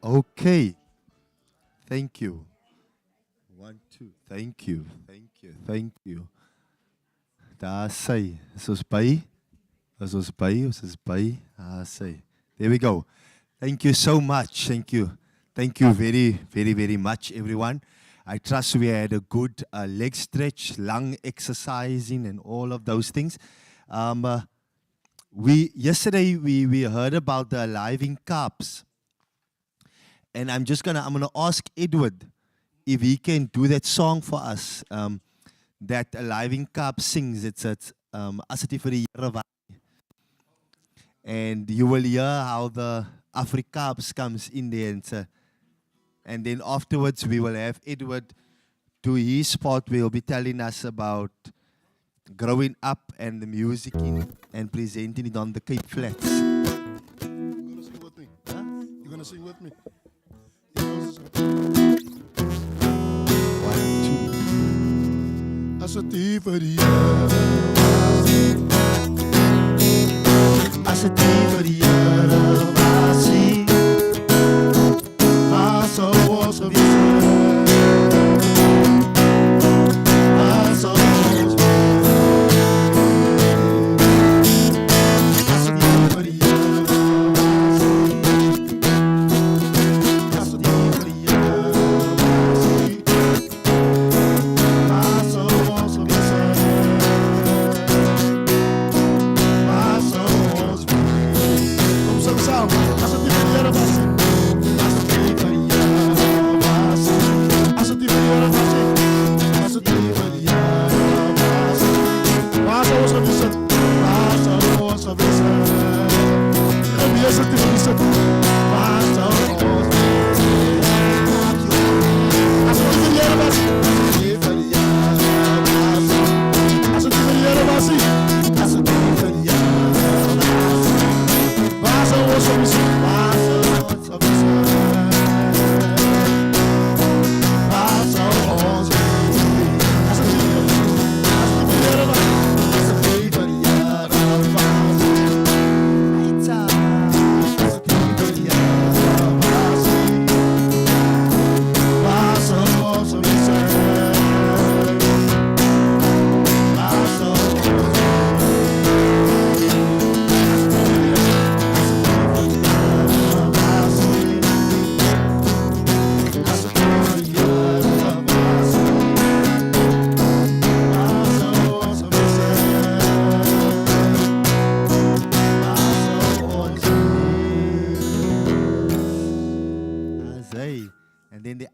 Okay. Thank you. 1, 2. Thank you. Thank you. Thank you. Daar sy. Is ons by? Is ons by? Is by? Daar sy. There we go. Thank you so much. Thank you. Thank you very, very, very much, everyone. I trust we had a good leg stretch, lung exercising, and all of those things. Yesterday we heard about the Alive in Cups. And I'm gonna ask Edward if he can do that song for us. That Alive in Cup sings. It's as it vir die Here waai. And you will hear how the Afrikaans comes in there. And then afterwards we will have Edward do his part. We'll be telling us about growing up and the music and presenting it on the Cape Flats. You're gonna sing with me? Huh? You're gonna sing with me? 1, 2. As a thief for the As a thief for the so was a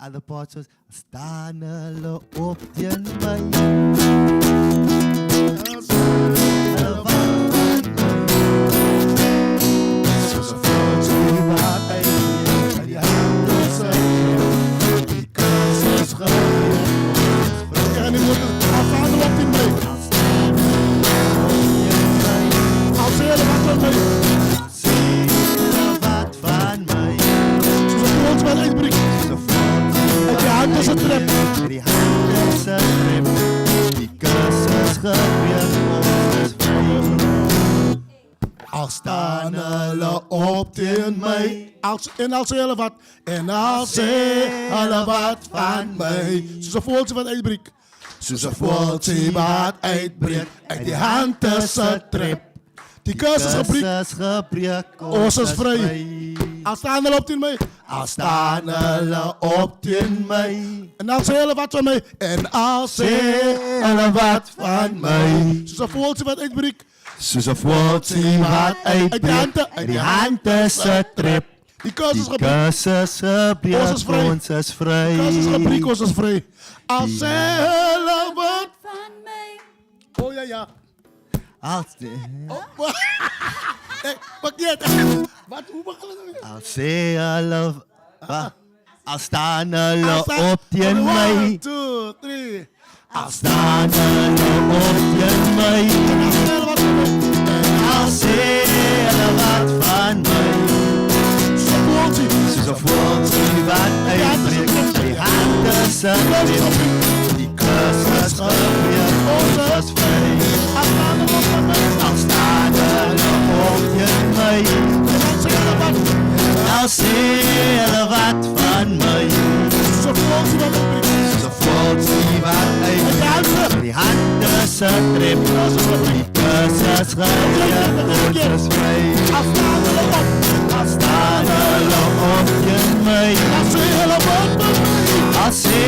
other parts was staan hulle op teen my. Soos 'n voeltjie wat by die hande sy. Die kans is groot. En die moeder, staan hulle op teen my. Al sê hulle wat van my. Sê hulle wat van my. Soos 'n voeltjie wat uitbreek. Die hand is 'n trip. Die hand is 'n trip. Die kus is geweer ons vry. Al staan hulle op teen my. En al sê hulle wat. En al sê hulle wat van my. Soos 'n voeltjie wat uitbreek. Soos 'n voeltjie wat uitbreek. Uit die hand is 'n trip. Die kus is gebreek. Ons is vry. Al staan hulle op teen my. Al staan hulle op teen my. En al sê hulle wat van my. En al sê hulle wat van my. Soos 'n voeltjie wat uitbreek. Soos 'n voeltjie wat uitbreek. Uit die hand is 'n trip. Die kus is gebreek. Ons is vry. Ons is vry. Die kus is gebreek. Ons is vry. Al sê hulle wat van my. Oh ja ja. Al sê Pakket. Wat hoe begin dit? Al sê hulle al staan hulle op teen my. 1, 2, 3. Al staan hulle op teen my. En al sê hulle wat van my. Soos 'n voeltjie wat uitbreek. Die hand is 'n trip. Die kus is gebreek. Ons is vry. Al staan hulle op teen my. En al sê hulle wat se tref. Die kursus geleer, ons is vry. As staan hulle op teen my. As sê hulle wat van my. As sê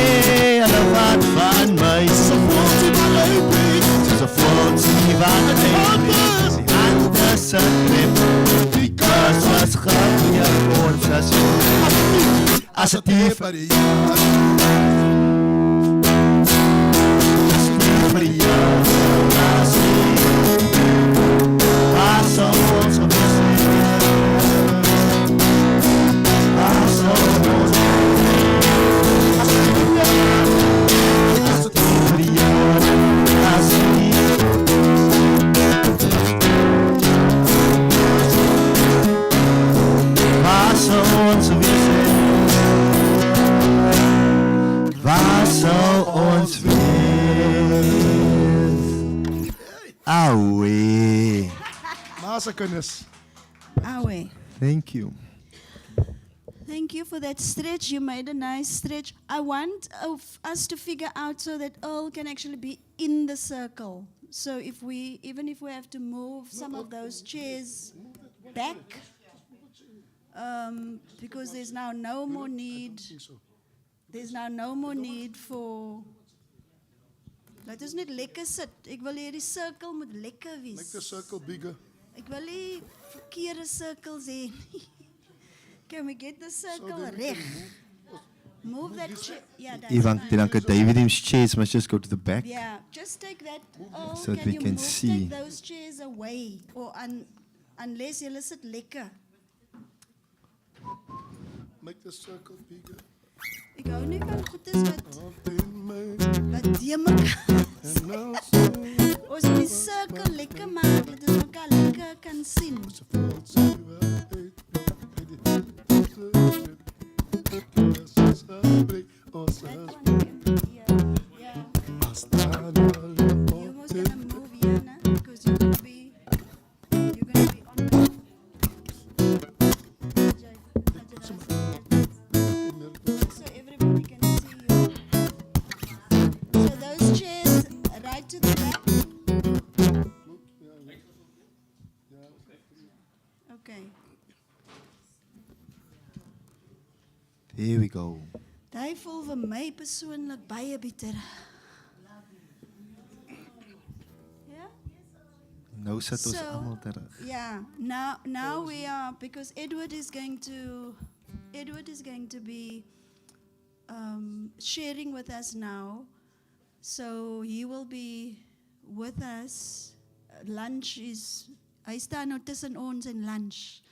hulle wat van my. Soos 'n voeltjie wat uitbreek. Soos 'n voeltjie wat uitbreek. Die hande se tref. Die kursus geleer, ons is vry. As het nie vir jou. Thank you. Thank you for that stretch. You made a nice stretch. I want us to figure out so that Earl can actually be in the circle. So even if we have to move some of those chairs back, because there's now no more need. There's now no more need for. Laat ons net lekker sit. Ek wil hê die circle moet lekker wees. Make the circle bigger. Ek wil nie verkeerde circles hê nie. Can we get the circle reg? Move that chair. Yeah, that's Ivan, fine. David's chairs must just go to the back. Yeah, just take that. Oh, So that can we you can move, see. Take those chairs away, or unless you sit lekker. Make the circle bigger. Ek hou nie van goedes wat die mekaar sê. Ons moet die cirkel lekker maak, dat ons mekaar lekker kan sien. There we go. Daai voel vir my persoonlik baie bitter. Nou sit ons almal terug. Yeah, now we are, because Edward is going to be sharing with us now. So he will be with us. Lunch is, hy staan nou tussen ons en lunch.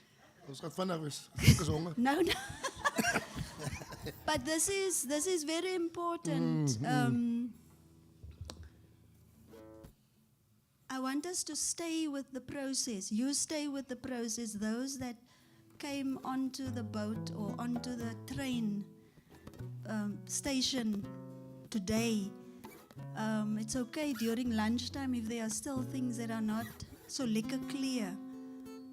Ons gaan vinnig wees. Ek is honger. No. But this is very important. I want us to stay with the process. You stay with the process. Those that came onto the boat or onto the train station today, it's okay during lunchtime if there are still things that are not so lekker clear.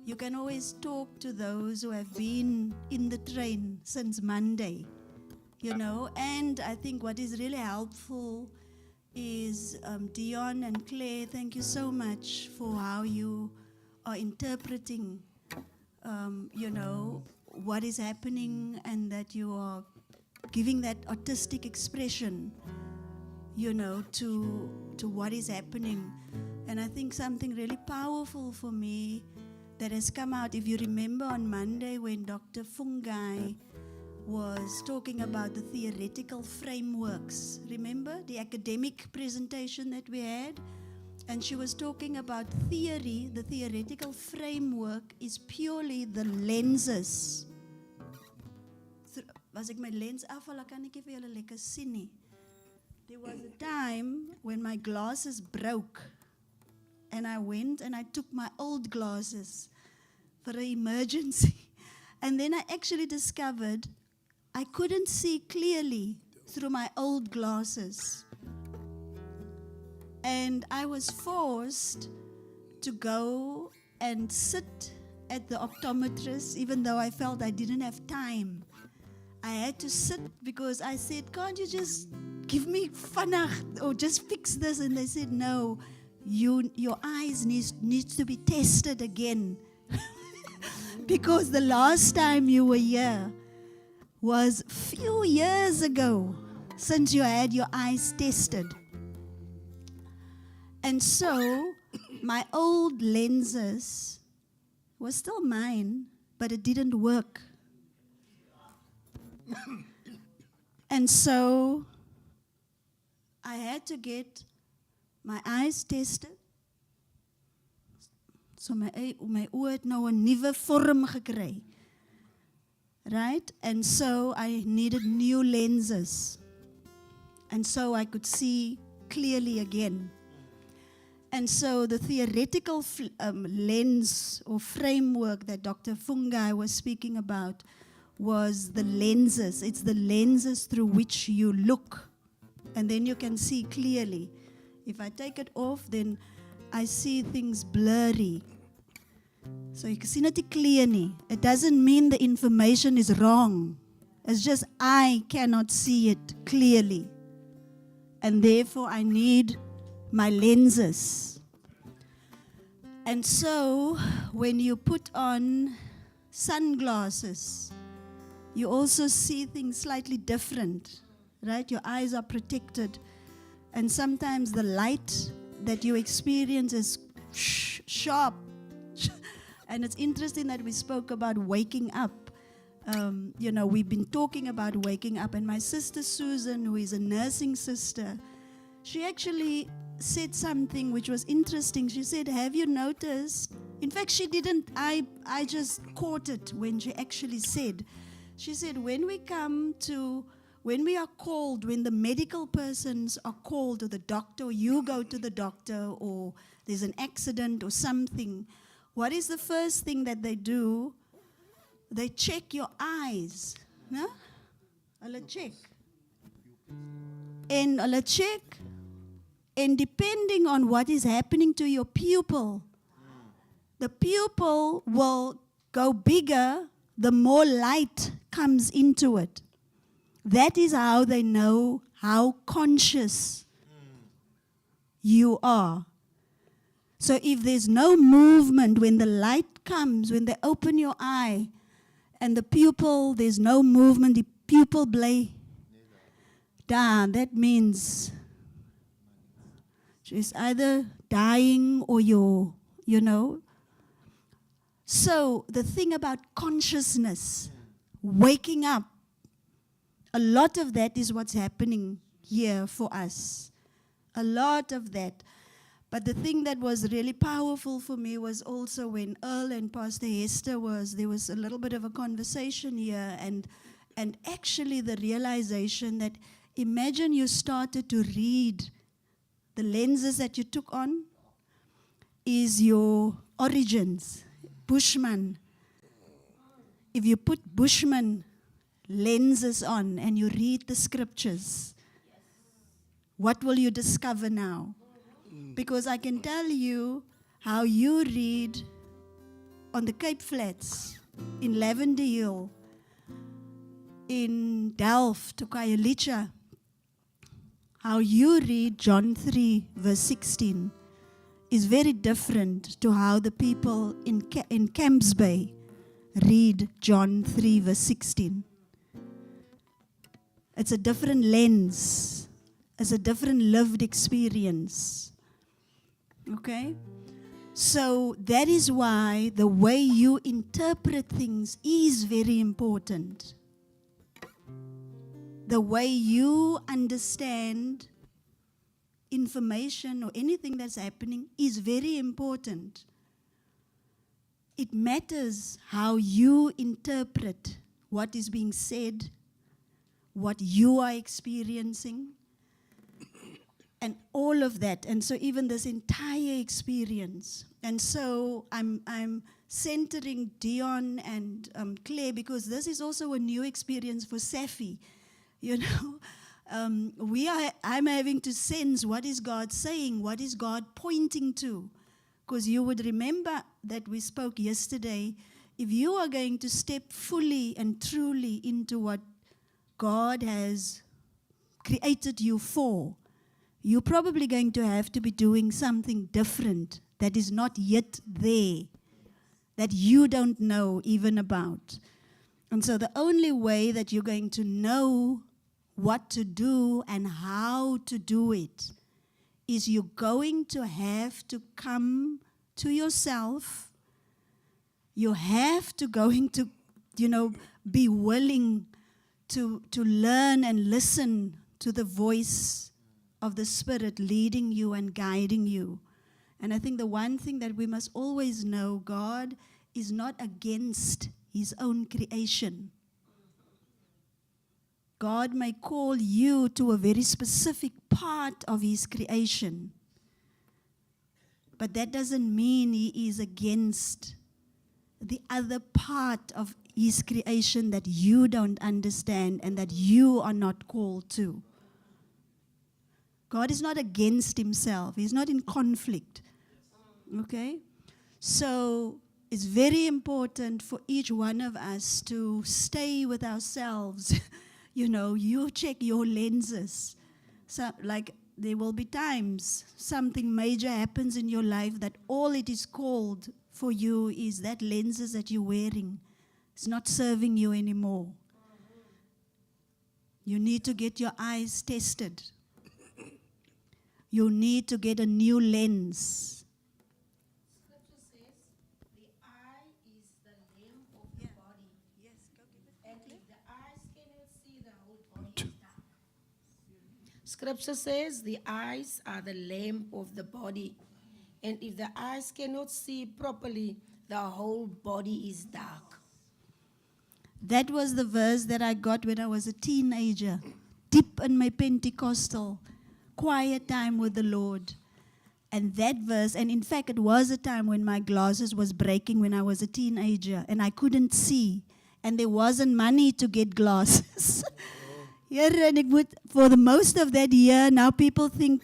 You can always talk to those who have been in the train since Monday, and I think what is really helpful is Dion and Claire, thank you so much for how you are interpreting, what is happening, and that you are giving that artistic expression, to what is happening. And I think something really powerful for me that has come out, if you remember on Monday when Dr. Fungai was talking about the theoretical frameworks. Remember the academic presentation that we had? And she was talking about theory. The theoretical framework is purely the lenses. Was ek my lens afval, kan ek nie vir julle lekker sien nie. There was a time when my glasses broke. And I went and I took my old glasses for an emergency. And then I actually discovered I couldn't see clearly through my old glasses. And I was forced to go and sit at the optometrist, even though I felt I didn't have time. I had to sit because I said, can't you just give me vannacht or just fix this? And they said, no, your eyes needs to be tested again. Because the last time you were here was few years ago since you had your eyes tested. And so my old lenses were still mine, but it didn't work. And so I had to get my eyes tested. So my oë het nou 'n nuwe vorm gekry. Right? And so I needed new lenses. And so I could see clearly again. And so the theoretical lens or framework that Dr. Fungai was speaking about was the lenses. It's the lenses through which you look. And then you can see clearly. If I take it off, then I see things blurry. So ek sien dit nie clear nie. It doesn't mean the information is wrong. It's just I cannot see it clearly. And therefore I need my lenses. And so when you put on sunglasses, you also see things slightly different, right? Your eyes are protected. And sometimes the light that you experience is sharp. And it's interesting that we spoke about waking up. We've been talking about waking up. And my sister Susan, who is a nursing sister, she actually said something which was interesting. She said, have you noticed? In fact, she didn't. I just caught it when she actually said. She said, when we are called, when the medical persons are called to the doctor, or you go to the doctor, or there's an accident or something, what is the first thing that they do? They check your eyes. No? Hulle check. And hulle check. And depending on what is happening to your pupil, the pupil will go bigger the more light comes into it. That is how they know how conscious you are. So if there's no movement, when the light comes, when they open your eye, and the pupil, there's no movement, the pupil bly down, that means she's either dying or you know. So the thing about consciousness, waking up, a lot of that is what's happening here for us. A lot of that. But the thing that was really powerful for me was also when Earl and Pastor Hester there was a little bit of a conversation here, and actually the realization that imagine you started to read the lenses that you took on is your origins, Bushman. If you put Bushman lenses on and you read the scriptures, what will you discover now? Because I can tell you how you read on the Cape Flats, in Lavender Hill, in Delft, Khayelitsha, how you read John 3 verse 16 is very different to how the people in Camps Bay read John 3 verse 16. It's a different lens. It's a different lived experience. Okay? So that is why the way you interpret things is very important. The way you understand information or anything that's happening is very important. It matters how you interpret what is being said, what you are experiencing, and all of that. And so even this entire experience. And so I'm centering Dion and Claire, because this is also a new experience for Safi. You know, I'm having to sense what is God saying, what is God pointing to. Because you would remember that we spoke yesterday, if you are going to step fully and truly into what God has created you for, you're probably going to have to be doing something different that is not yet there, that you don't know even about. And so the only way that you're going to know what to do and how to do it is you're going to have to come to yourself. You have to be willing to learn and listen to the voice of the Spirit leading you and guiding you. And I think the one thing that we must always know, God is not against His own creation. God may call you to a very specific part of His creation, but that doesn't mean He is against the other part of His creation that you don't understand and that you are not called to. God is not against Himself. He's not in conflict. Okay? So it's very important for each one of us to stay with ourselves. You check your lenses. So, like, there will be times something major happens in your life that all it is called for you is that lenses that you're wearing. It's not serving you anymore. You need to get your eyes tested. You need to get a new lens. Scripture says the eyes are the lamp of the body. And if the eyes cannot see properly, the whole body is dark. That was the verse that I got when I was a teenager, deep in my Pentecostal, quiet time with the Lord. And that verse, and in fact it was a time when my glasses was breaking when I was a teenager and I couldn't see. And there wasn't money to get glasses. For the most of that year, now people think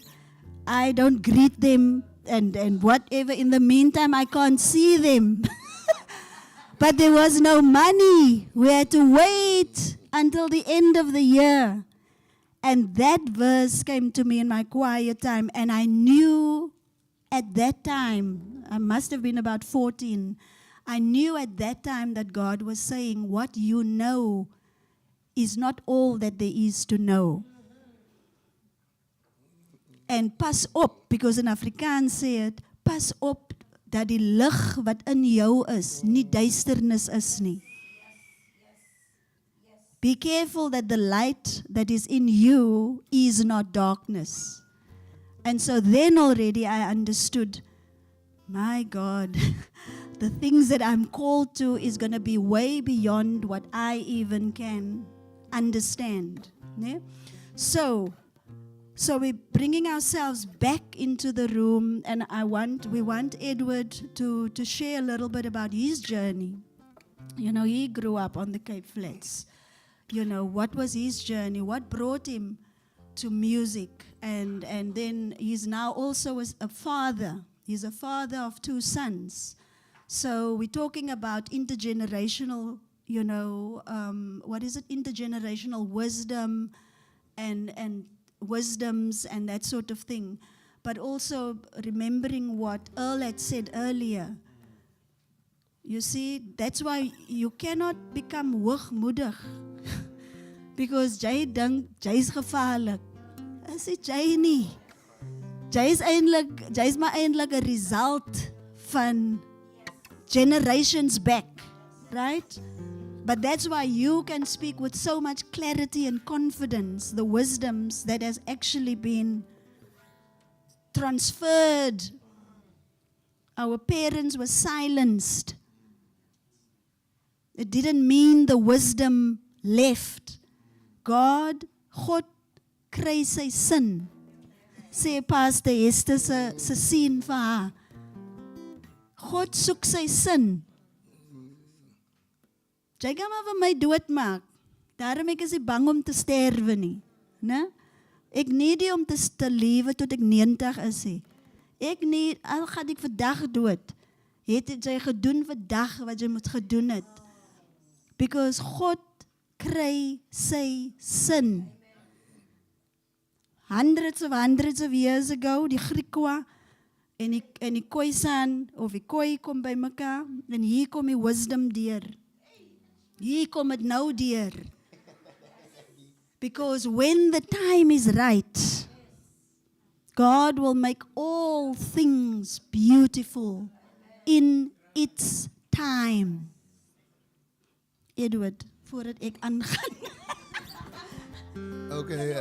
I don't greet them and whatever. In the meantime, I can't see them. But there was no money. We had to wait until the end of the year. And that verse came to me in my quiet time. And I knew at that time, I must have been about 14, I knew at that time that God was saying, what you know is not all that there is to know. En pas op, because in Afrikaans sê het, pas op dat die lig wat in jou is, nie duisternis is nie. Be careful that the light that is in you is not darkness. And so then already I understood, my God, the things that I'm called to is going to be way beyond what I even can understand. Ne? So we're bringing ourselves back into the room, and we want Edward to share a little bit about his journey. He grew up on the Cape Flats. What was his journey? What brought him to music? And then he's now also a father. He's a father of 2 sons. So we're talking about intergenerational, what is it? Intergenerational wisdom and wisdoms and that sort of thing. But also remembering what Earl had said earlier. You see, that's why you cannot become hoogmoedig. Because jy dink jy's gevaarlik. Is dit jy nie? Jy's maar eintlik 'n result van generations back, right? But that's why you can speak with so much clarity and confidence, the wisdoms that has actually been transferred. Our parents were silenced. It didn't mean the wisdom left. God kry sy sin. Sê Pastor Hester se sien vir haar. God soek sy sin. Jy gaan maar vir my doodmaak. Daarom ek is nie bang om te sterwe nie. Né? Ek nie die om te lewe tot ek 90 is nie. Ek nie, al gaan ek vandag dood. Het jy gedoen vandag wat jy moet gedoen het. Because God kry sy sin. hundreds of years ago, die Griekwa en die Khoisan of die Khoi kom by mekaar en hier kom die wisdom deur. Hier kom dit nou deur. Because when the time is right, God will make all things beautiful in its time. Edward, voordat ek aangaan. Okay.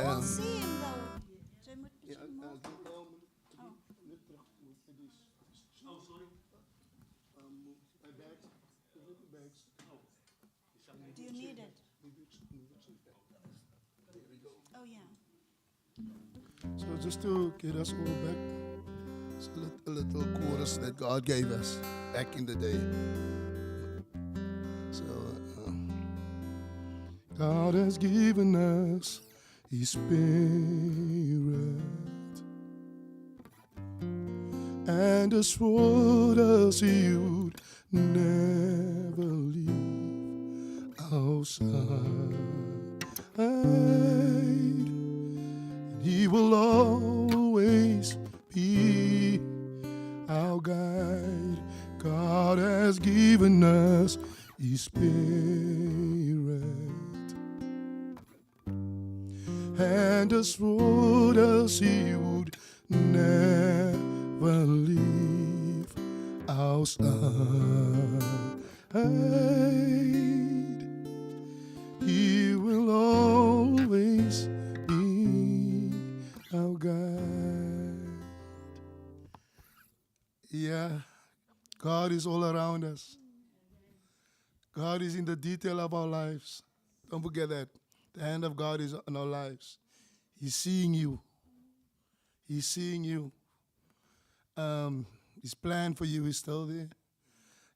Do you need it? Oh, yeah. So just to get us all back, it's a little chorus that God gave us back in the day. So God has given us His Spirit and has told us He would never leave our side. He will always be our guide. God has given us His Spirit and assured us He would never leave our side. He will always be our guide. Yeah, God is all around us. God is in the detail of our lives. Don't forget that. The hand of God is on our lives. He's seeing you. He's seeing you. His plan for you is still there.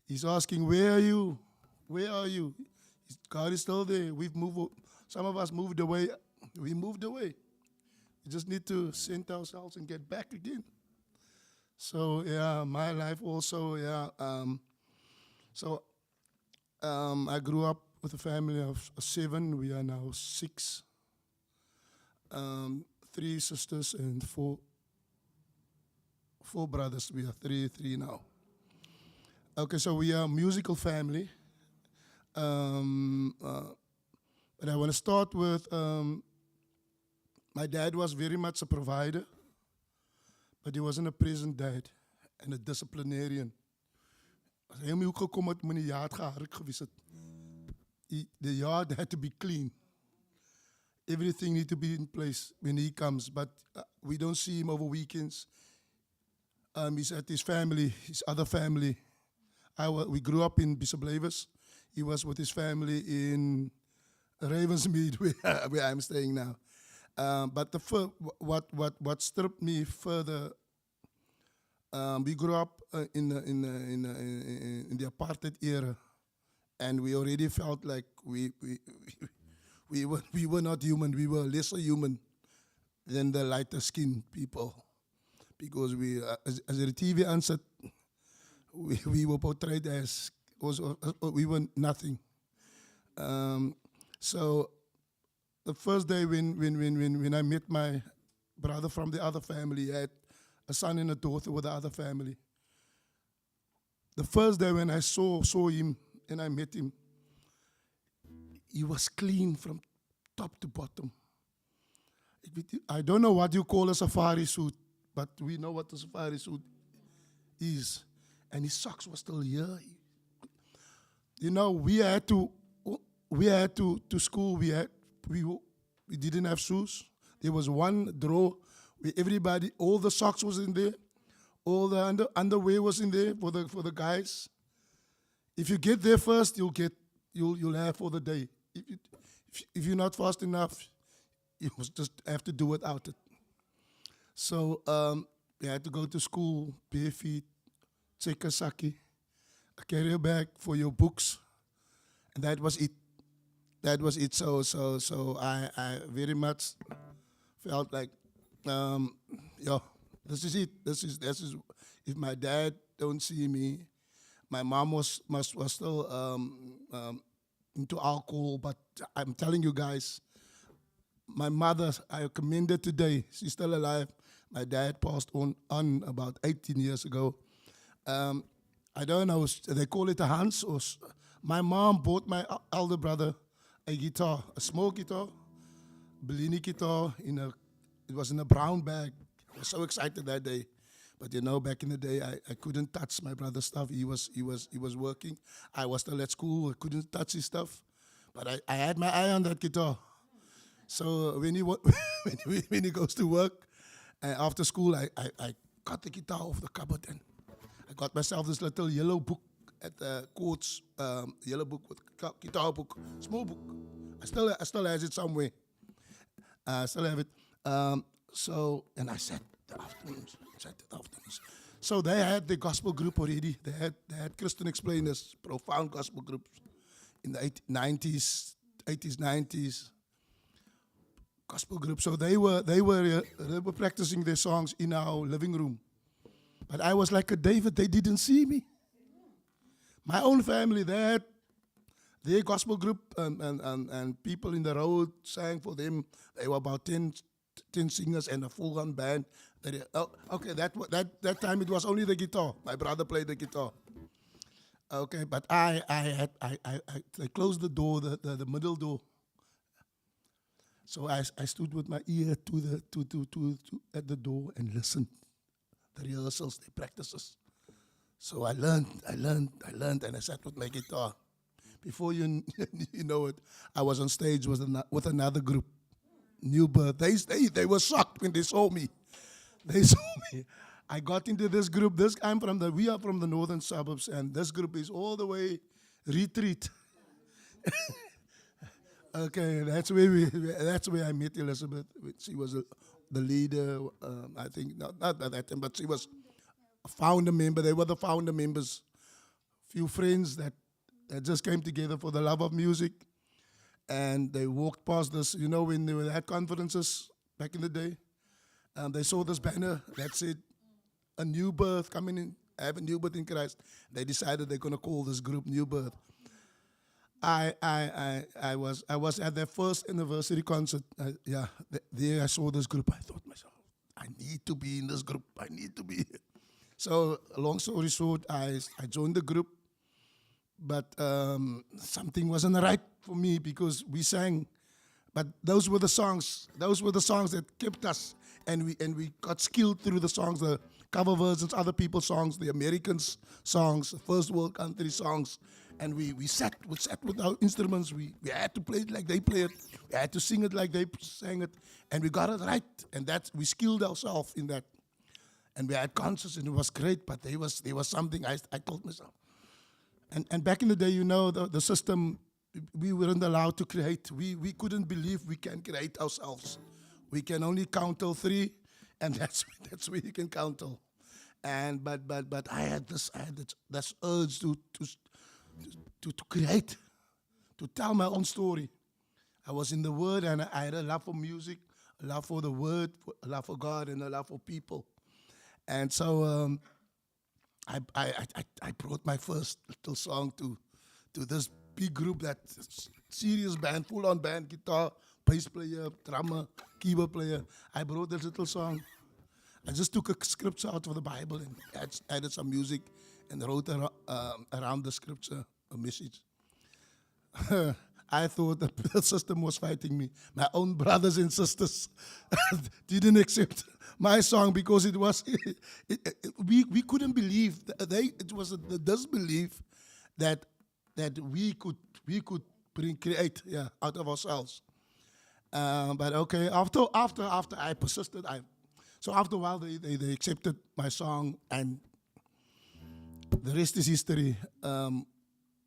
He's asking, where are you? Where are you? God is still there. We've moved. Some of us moved away. We moved away. We just need to center ourselves and get back again. So yeah, my life also. Yeah. I grew up with a family of 7. We are now 6. 3 sisters and 4 brothers. We are three now. Okay, so we are a musical family. But I want to start with, my dad was very much a provider, but he wasn't a present dad and a disciplinarian. As hy my ook gekom het, moet die yard gehark gewees het. The yard had to be clean. Everything need to be in place when he comes, but we don't see him over weekends. He's at his family, his other family. We grew up in Bishop Levers. He was with his family in Ravensmead, where I'm staying now. But what stripped me further, we grew up in the apartheid era, and we already felt like we were not human. We were lesser human than the lighter skinned people, because we, as the TV answered, we were portrayed as we were nothing. So the first day when I met my brother from the other family, he had a son and a daughter with the other family. The first day when I saw him and I met him, he was clean from top to bottom. I don't know what you call a safari suit, but we know what a safari suit is. And his socks were still here. You know, we had to school. We didn't have shoes. There was one drawer where everybody, all the socks was in there, all the underwear was in there for the guys. If you get there first, you'll have for the day. If you're not fast enough, you just have to do without it. So we had to go to school bare feet, take a saki, a carrier bag for your books, and that was it. That was it. So I very much felt like, this is it. This is. If my dad don't see me, my mom was still into alcohol. But I'm telling you guys, my mother, I commend her today. She's still alive. My dad passed on about 18 years ago. I don't know, they call it a Hans. My mom bought my elder brother a guitar, a small guitar, Bellini guitar, it was in a brown bag. I was so excited that day. But you know, back in the day, I couldn't touch my brother's stuff. He was working. I was still at school. I couldn't touch his stuff. But I had my eye on that guitar. So when when he goes to work, after school, I got the guitar off the cupboard and I got myself this little yellow book at the Courts, yellow book with guitar book, small book. I still have it somewhere. I still have it. And I sat the afternoons. So they had the gospel group already. They had Christian explainers, profound gospel groups in the 80s, 90s. Gospel group. So they were practicing their songs in our living room. But I was like a David. They didn't see me. My own family, they had their gospel group and people in the road sang for them. They were about 10 singers and a full-on band. That time it was only the guitar. My brother played the guitar. Okay, but I closed the door, the middle door. So I stood with my ear at the door and listened. The rehearsals, the practices. So I learned, and I sat with my guitar. Before you know it, I was on stage with another group, New Birth. They were shocked when they saw me. They saw me. I got into this group. We are from the northern suburbs, and this group is all the way Retreat. Okay, that's where I met Elizabeth. She was the leader. I think not at that time, but she was a founder member. They were the founder members. Few friends that just came together for the love of music, and they walked past this. You know, when they were at conferences back in the day, they saw this banner that said, "A new birth coming in. Have a new birth in Christ." They decided they're going to call this group New Birth. I was at their first anniversary concert. There I saw this group. I thought myself, I need to be in this group. I need to be. So long story short, I joined the group, but something wasn't right for me because we sang, but those were the songs. Those were the songs that kept us, and we got skilled through the songs, the cover versions, other people's songs, the Americans' songs, the first world country songs. And we sat with our instruments. We had to play it like they play it. We had to sing it like they sang it. And we got it right. And we skilled ourselves in that. And we had concerts, and it was great. But there was something I told myself. And back in the day, you know, the system, we weren't allowed to create. We couldn't believe we can create ourselves. We can only count till 3, and that's where you can count till. And but I had this urge to create, to tell my own story. I was in the Word, and I had a love for music, a love for the Word, a love for God, and a love for people. And so I brought my first little song to this big group, that serious band, full-on band, guitar, bass player, drummer, keyboard player. I brought this little song. I just took a scripture out of the Bible and added some music and wrote around the scripture a message. I thought the system was fighting me. My own brothers and sisters didn't accept my song because it was we couldn't believe. It was the disbelief that we could create out of ourselves. But okay, after I persisted, so after a while they accepted my song, and the rest is history.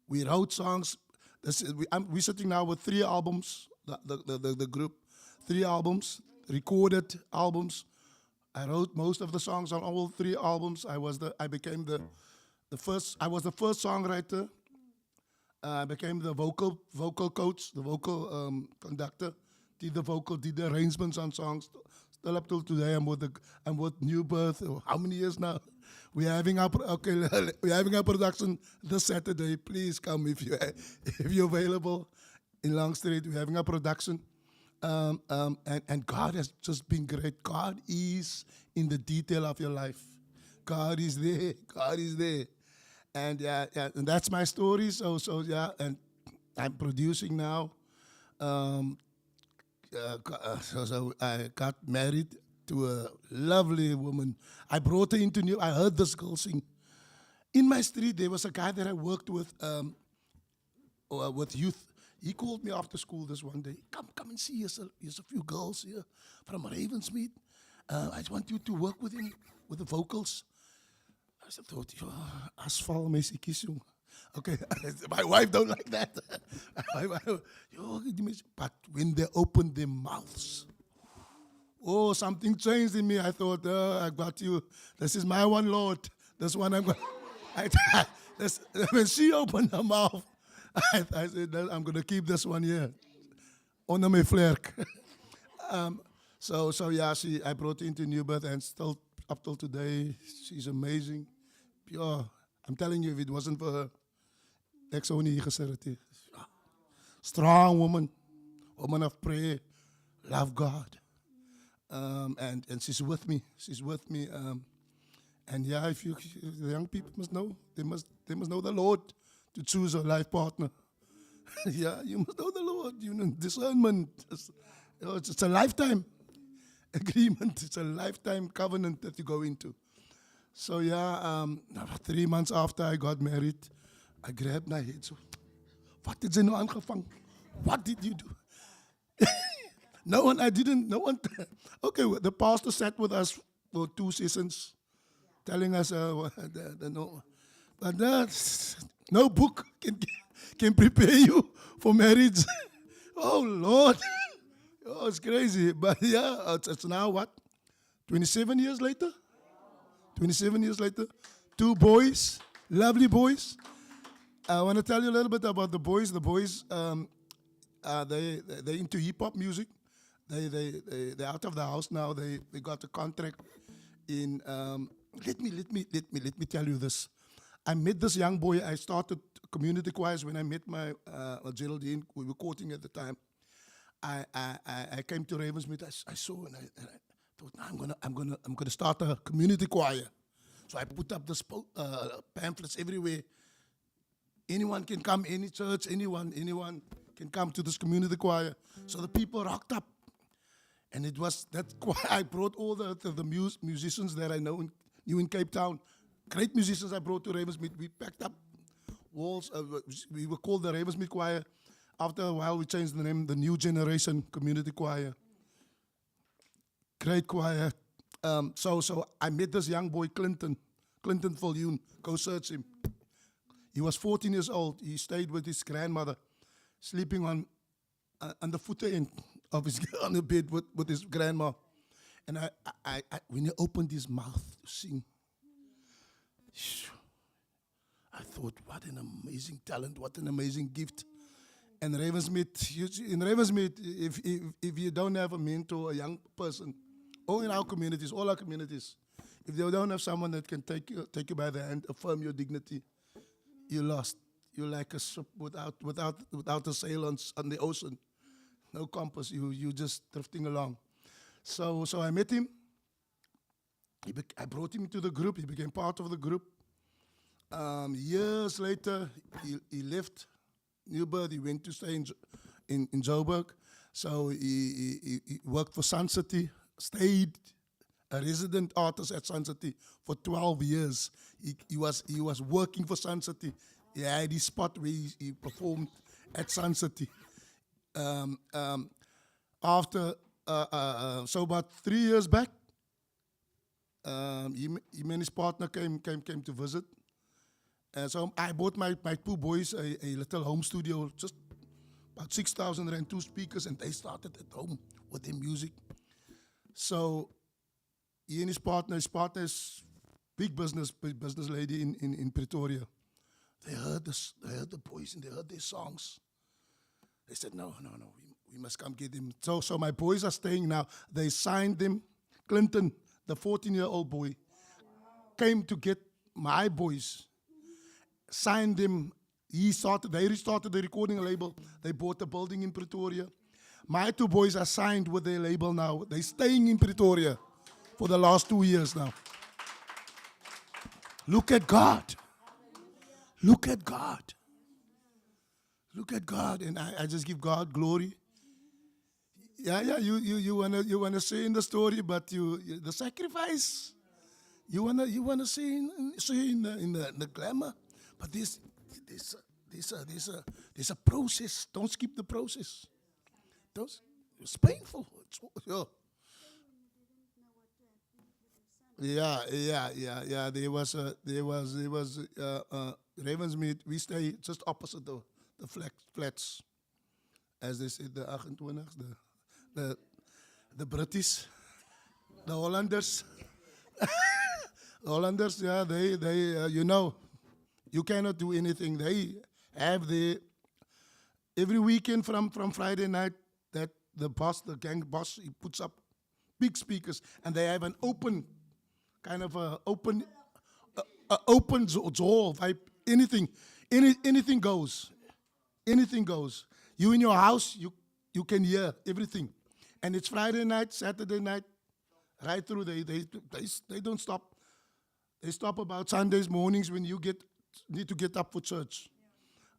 We wrote songs. We're sitting now with 3 albums, the group, 3 albums, recorded albums. I wrote most of the songs on all 3 albums. I was the first songwriter. I became the vocal coach, the vocal conductor. Did the arrangements on songs. Still up till today, I'm with New Birth. How many years now? We're having our production this Saturday. Please come if you're available in Long Street. We're having a production. And God has just been great. God is in the detail of your life. God is there. God is there. And and that's my story. So yeah, and I'm producing now. So I got married to a lovely woman. I brought her into New. I heard this girl sing. In my street, there was a guy that I worked with youth. He called me after school this one day. Come and see. Here's a few girls here from Ravensmead. I just want you to work with him with the vocals. I thought, asphalt messy kiss you. Okay, my wife don't like that. But when they opened their mouths, oh, something changed in me. I thought, I got you. This is my one, Lord. This one I'm going. When she opened her mouth, I said, I'm going to keep this one here. Onder my vlerk. So yeah, I brought her into New Birth, and still up till today, she's amazing. Pure. I'm telling you, if it wasn't for her, ek sou nie hier gesit het nie. Strong woman of prayer, love God. And she's with me. She's with me. And yeah, if the young people must know, they must know the Lord to choose a life partner. Yeah, you must know the Lord. You know, discernment. It's a lifetime agreement. It's a lifetime covenant that you go into. So yeah, 3 months after I got married, I grabbed my head. So, wat het jy nou aangevang? What did you do? No one. Okay, the pastor sat with us for 2 sessions, telling us no. But no book can prepare you for marriage. Oh, Lord. Oh, it's crazy. But yeah, it's now what? 27 years later? 27 years later. 2 boys, lovely boys. I want to tell you a little bit about the boys. The boys, they're into hip-hop music. They're out of the house now. They got a contract in... Let me tell you this. I met this young boy. I started community choirs when I met my Geraldine. We were courting at the time. I came to Ravensmead. I saw and I thought, I'm gonna start a community choir. So I put up this pamphlets everywhere. Anyone can come, any church, anyone can come to this community choir. So the people rocked up, and it was that choir. I brought all the musicians that I knew in Cape Town. Great musicians I brought to Ravensmead. We packed up walls. We were called the Ravensmead Choir. After a while, we changed the name, the New Generation Community Choir. Great choir. So I met this young boy, Clinton Viljoen. Go search him. He was 14 years old. He stayed with his grandmother, sleeping on the footer end of his on the bed with his grandma. And I when he opened his mouth to sing, I thought, what an amazing talent, what an amazing gift. And Ravensmead, if you don't have a mentor, a young person, or in our communities, all our communities, if they don't have someone that can take you by the hand, affirm your dignity, you're lost. You're like a ship without a sail on the ocean. No compass. You just drifting along. So I met him. I brought him to the group. He became part of the group. Years later, he left New Birth. He went to stay in Joburg. So he worked for Sun City, stayed a resident artist at Sun City for 12 years. He was working for Sun City. He had his spot where he performed at Sun City. After so about 3 years back, he and his partner came to visit. So I bought my 2 boys a little home studio, just about 6,000 and 2 speakers, and they started at home with their music. So he and his partner is big business lady in Pretoria. They heard the boys and they heard their songs. They said, no, we must come get them. So my boys are staying now. They signed them. Clinton, the 14-year-old boy, came to get my boys, signed them. They restarted the recording label. They bought a building in Pretoria. My two boys are signed with their label now. They're staying in Pretoria for the last 2 years now. Look at God. Look at God. Look at God. And I just give God glory. Yeah, you wanna say in the story, but the sacrifice, you wanna say in the glamour, but there's a process. Don't skip the process. It's painful. Yeah. There was Ravensmead. We stay just opposite the flats, as they said, the 28, the British, the Hollanders. The Hollanders, yeah, they you cannot do anything. They have every weekend from Friday night that the gang boss, he puts up big speakers, and they have an open open door vibe. Anything goes. Anything goes. You in your house, you can hear everything. And it's Friday night, Saturday night, right through. They don't stop. They stop about Sundays mornings when you need to get up for church.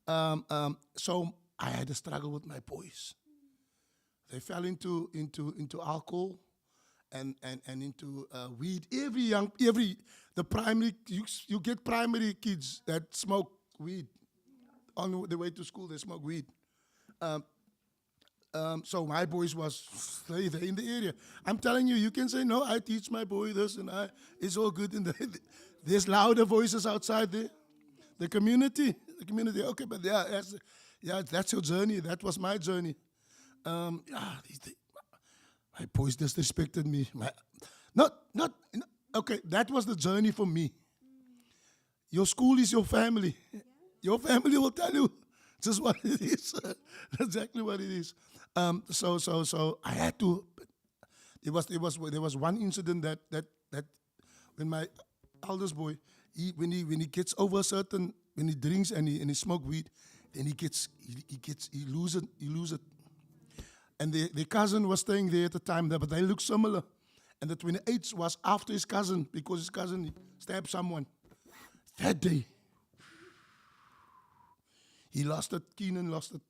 So I had a struggle with my boys. They fell into alcohol and into weed. The primary, you get primary kids that smoke weed. On the way to school, they smoke weed. So my boys they're in the area. I'm telling you, you can say, no, I teach my boy this, and it's all good. There's louder voices outside there. The community, okay, but that's your journey. That was my journey. My boys disrespected me. Okay, that was the journey for me. Your school is your family. Your family will tell you just what it is. Exactly what it is. So I had to. There was one incident that when my eldest boy, when he gets over a certain, when he drinks and he smoke weed, then he loses it. And the cousin was staying there at the time, but they look similar. And the 28th was after his cousin, because his cousin stabbed someone. That day, he lost it. Keenan lost it.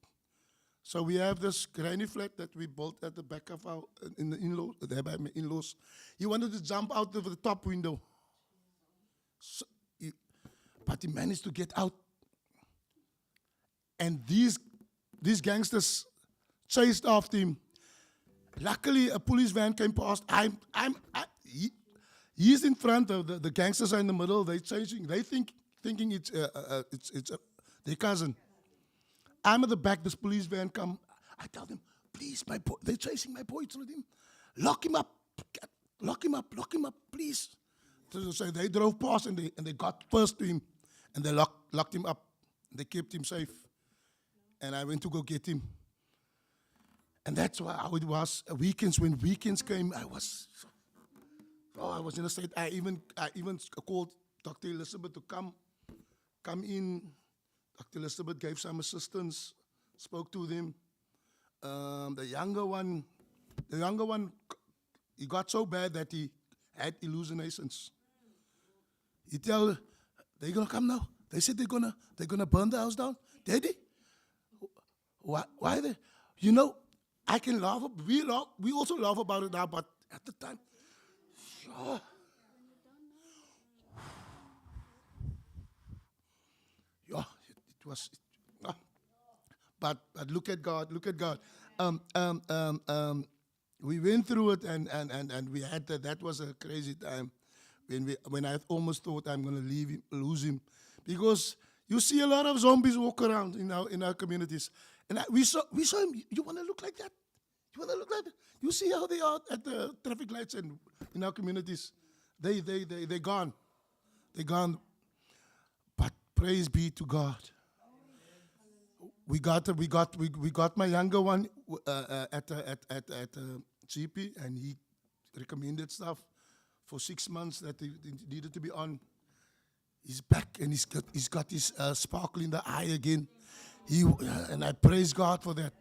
So we have this granny flat that we built at the back of there by my in-laws. He wanted to jump out of the top window. But he managed to get out. And these gangsters chased after him. Luckily, a police van came past. He's in front of the gangsters are in the middle. They're chasing. They thinking it's their cousin. I'm at the back. This police van come. I tell them, please, my boy. They're chasing my boy. Tell him, lock him up, please. So they drove past and they got first to him, and they locked him up. They kept him safe, and I went to go get him. And that's how it was. Weekends, when weekends came, I was in a state. I even called Dr. Elizabeth to come in. Dr. Elizabeth gave some assistance, spoke to them. The younger one, he got so bad that he had hallucinations. He tell, they're gonna come now. They said they're gonna burn the house down. Daddy, why they? I can laugh. We also laugh about it now, but at the time, it was. But look at God. We went through it, and we had that was a crazy time when I almost thought I'm going to lose him, because you see a lot of zombies walk around in our communities. And we saw him. You want to look like that? You want to look like that? You see how they are at the traffic lights and in our communities. They're gone. They're gone. But praise be to God. We got my younger one at GP, and he recommended stuff for 6 months that he needed to be on. He's back, and he's got his sparkle in the eye again. And I praise God for that.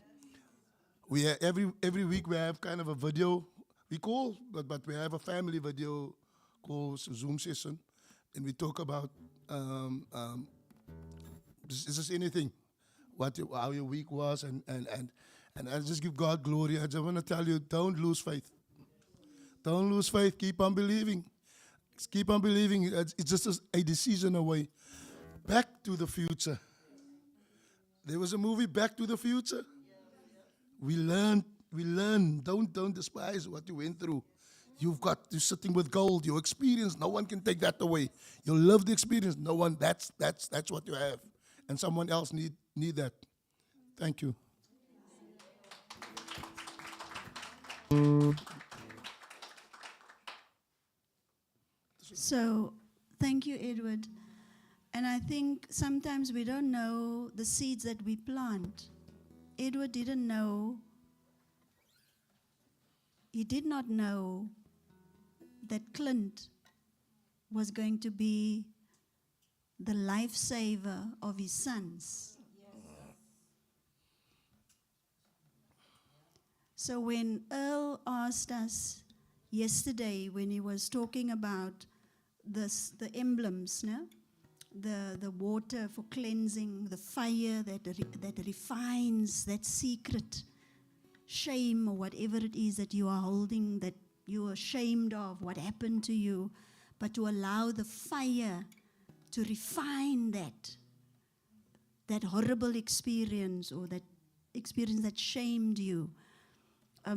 every week we have kind of a video we call, but we have a family video called Zoom session, and we talk about just anything, how your week was, and I just give God glory. I just want to tell you, don't lose faith. Don't lose faith. Keep on believing. Keep on believing. It's just a decision away. Back to the Future. There was a movie, Back to the Future. We learn. Don't despise what you went through. You're sitting with gold. Your experience, no one can take that away. You love the experience. No one. That's what you have, and someone else need that. Thank you. So, thank you, Edward. And I think sometimes we don't know the seeds that we plant. Edward didn't know. He did not know that Clint was going to be the lifesaver of his sons. So when Earl asked us yesterday, when he was talking about the emblems, no? The water for cleansing, the fire that refines, that secret shame or whatever it is that you are holding, that you are ashamed of, what happened to you, but to allow the fire to refine that horrible experience or that experience that shamed you,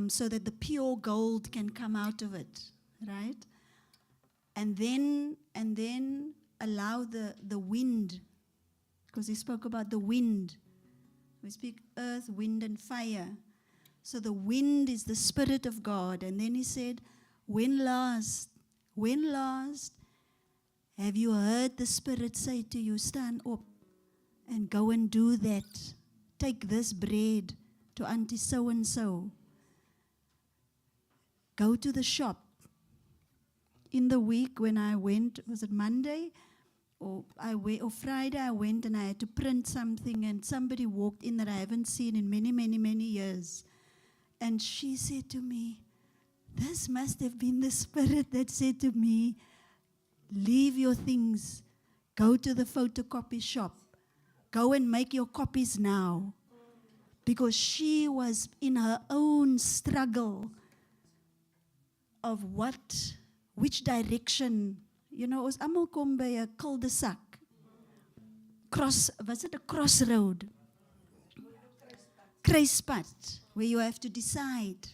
so that the pure gold can come out of it, right? And then allow the wind, because he spoke about the wind. We speak earth, wind, and fire. So the wind is the Spirit of God. And then he said, when last have you heard the Spirit say to you, stand up and go and do that. Take this bread to Auntie so-and-so. Go to the shop. In the week when I went, was it Monday? Or Friday I went and I had to print something, and somebody walked in that I haven't seen in many, many, many years. And she said to me, this must have been the Spirit that said to me, leave your things, go to the photocopy shop, go and make your copies now. Because she was in her own struggle of which direction, ons almal kom by 'n cul-de-sac. Was it a crossroad? Kruispad, where you have to decide.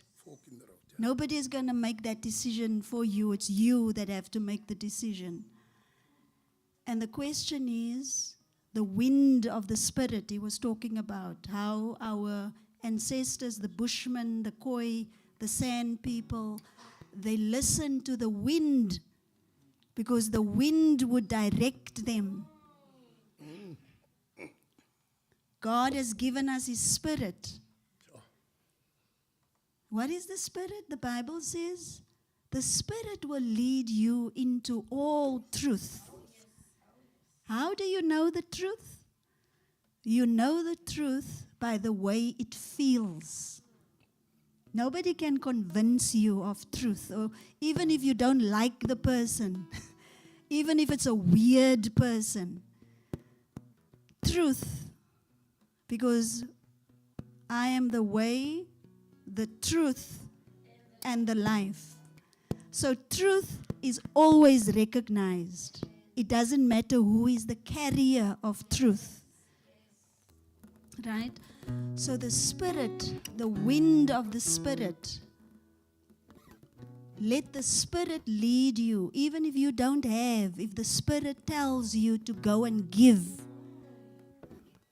Nobody is going to make that decision for you. It's you that have to make the decision. And the question is, the wind of the Spirit, he was talking about how our ancestors, the Bushmen, the Khoi, the Sand people, they listened to the wind because the wind would direct them. God has given us His Spirit. What is the Spirit? The Bible says the Spirit will lead you into all truth. How do you know the truth? You know the truth by the way it feels. Nobody can convince you of truth, or even if you don't like the person, even if it's a weird person. Truth, because I am the way, the truth, and the life. So truth is always recognized. It doesn't matter who is the carrier of truth. Right? So the Spirit, the wind of the Spirit, let the Spirit lead you, even if you don't have, if the Spirit tells you to go and give.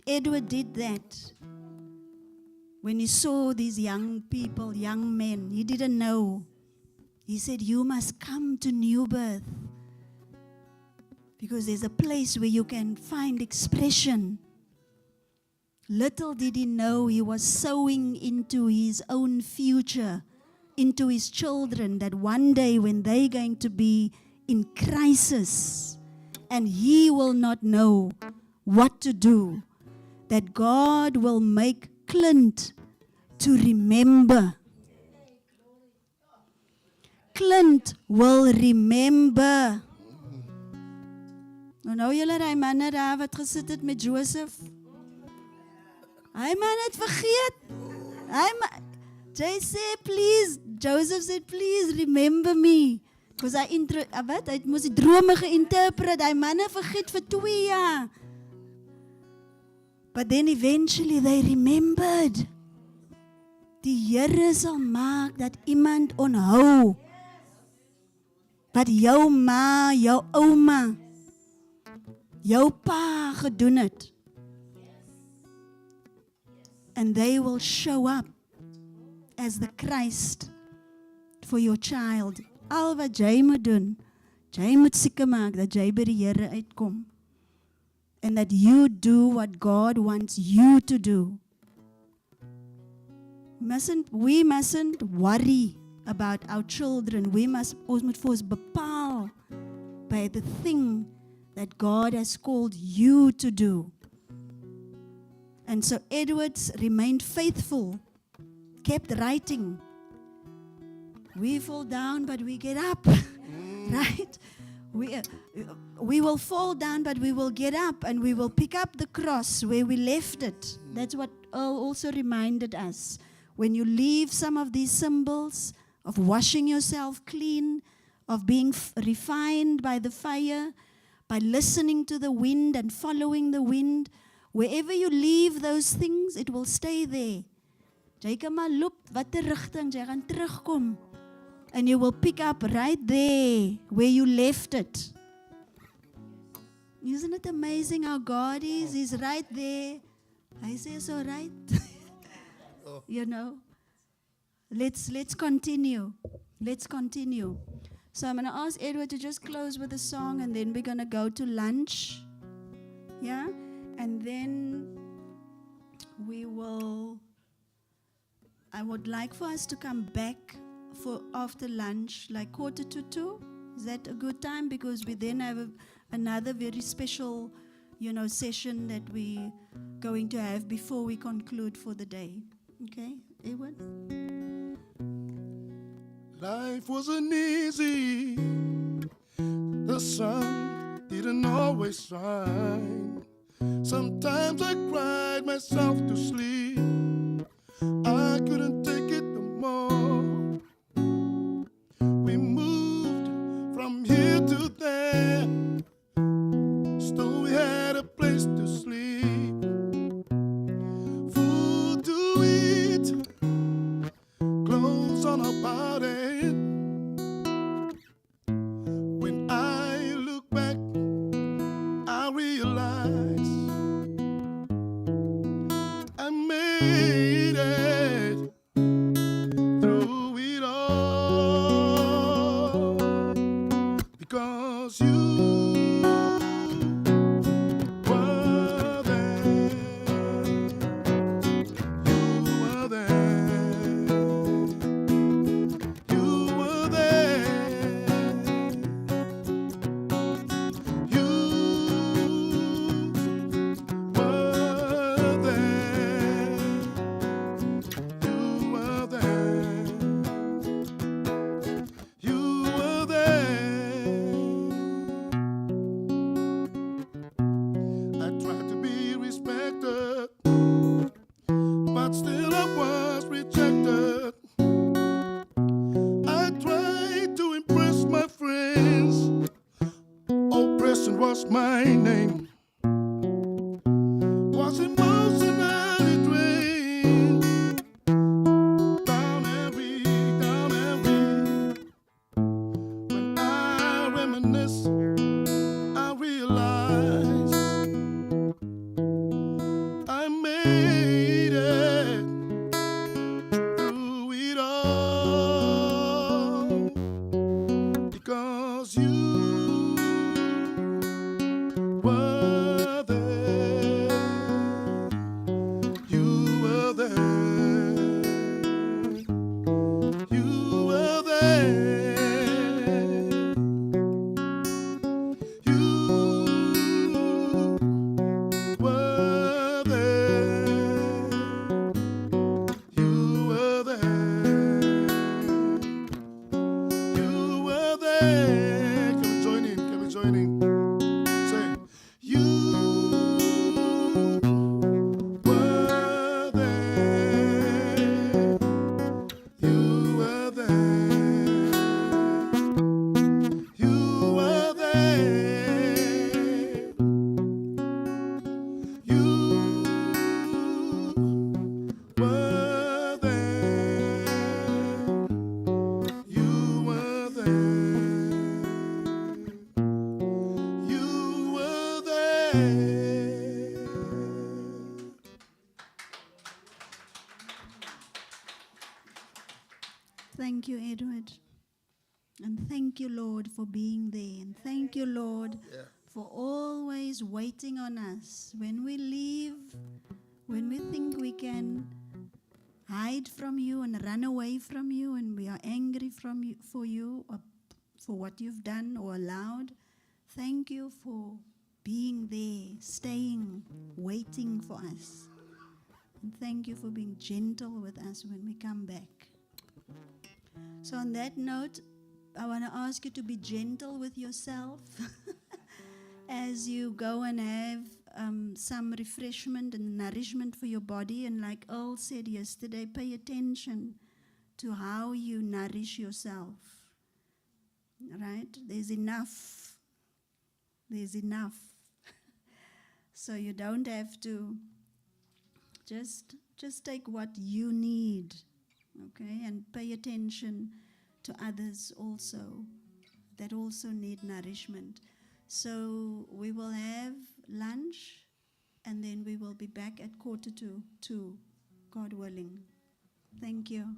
Edward did that. When he saw these young people, young men, he didn't know. He said, you must come to New Birth, because there's a place where you can find expression. Little did he know he was sowing into his own future, into his children, that one day when they're going to be in crisis and he will not know what to do, that God will make Clint to remember. Clint will remember. Nou julle daai manne daar wat gesit het met Joseph. Hy man het vergeet. Jay said, please, Joseph said, please remember me. Because hy moes die drome geïnterpret. Hy manne vergeet vir 2 jaar. But then eventually they remembered. Die Here sal maak dat iemand onthou. Wat jou ma, jou ouma, jou pa gedoen het. And they will show up as the Christ for your child. Al wat jy moet doen, jy moet seker maak dat jy by die Here uitkom. And that you do what God wants you to do. We mustn't worry about our children. Ons moet vir ons bepaal by the thing that God has called you to do. And so Edwards remained faithful, kept writing. We fall down, but we get up, right? We will fall down, but we will get up, and we will pick up the cross where we left it. That's what Earl also reminded us. When you leave some of these symbols of washing yourself clean, of being refined by the fire, by listening to the wind and following the wind, wherever you leave those things, it will stay there. Jy kan maar loop watter rigting jy gaan terugkom. And you will pick up right there where you left it. Isn't it amazing how God is? He's right there. I say so right. You know. Let's continue. Let's continue. So I'm going to ask Edward to just close with a song, and then we're going to go to lunch. Yeah? And then I would like for us to come back for after lunch, like 1:45. Is that a good time? Because we then have another very special, session that we're going to have before we conclude for the day. Okay, Edward? Life wasn't easy. The sun didn't always shine. Sometimes I cried myself to sleep. I couldn't take it no more. We moved from here to there. Still we had a place to sleep. Food to eat. Clothes on our body. When I look back, I realize I made it through it all because you were there. You were there. You were there. You were there. Thank you, Edward. And thank you, Lord, for being there. And thank you, Lord, for always waiting on us. When we leave, when we think we can hide from you and run away from you, and we are angry for you or for what you've done or allowed, thank you for being there, staying, waiting for us. And thank you for being gentle with us when we come back. So on that note, I want to ask you to be gentle with yourself as you go and have some refreshment and nourishment for your body. And like Earl said yesterday, pay attention to how you nourish yourself. Right? There's enough. There's enough. So you don't have to just take what you need, okay? And pay attention to others also that also need nourishment. So we will have lunch and then we will be back at 1:45, God willing. Thank you.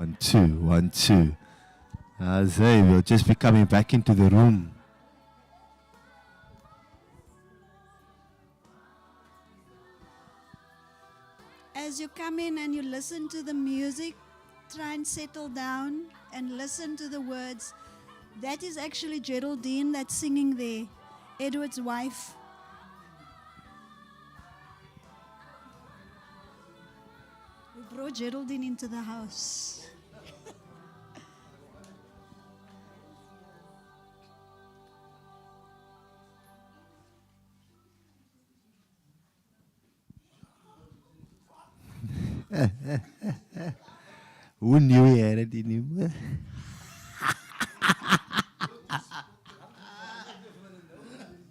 1, 2, 1, 2. Azay, we'll just be coming back into the room. As you come in and you listen to the music, try and settle down and listen to the words. That is actually Geraldine that's singing there, Edward's wife. We brought Geraldine into the house. Hoe knew jy het dit nie?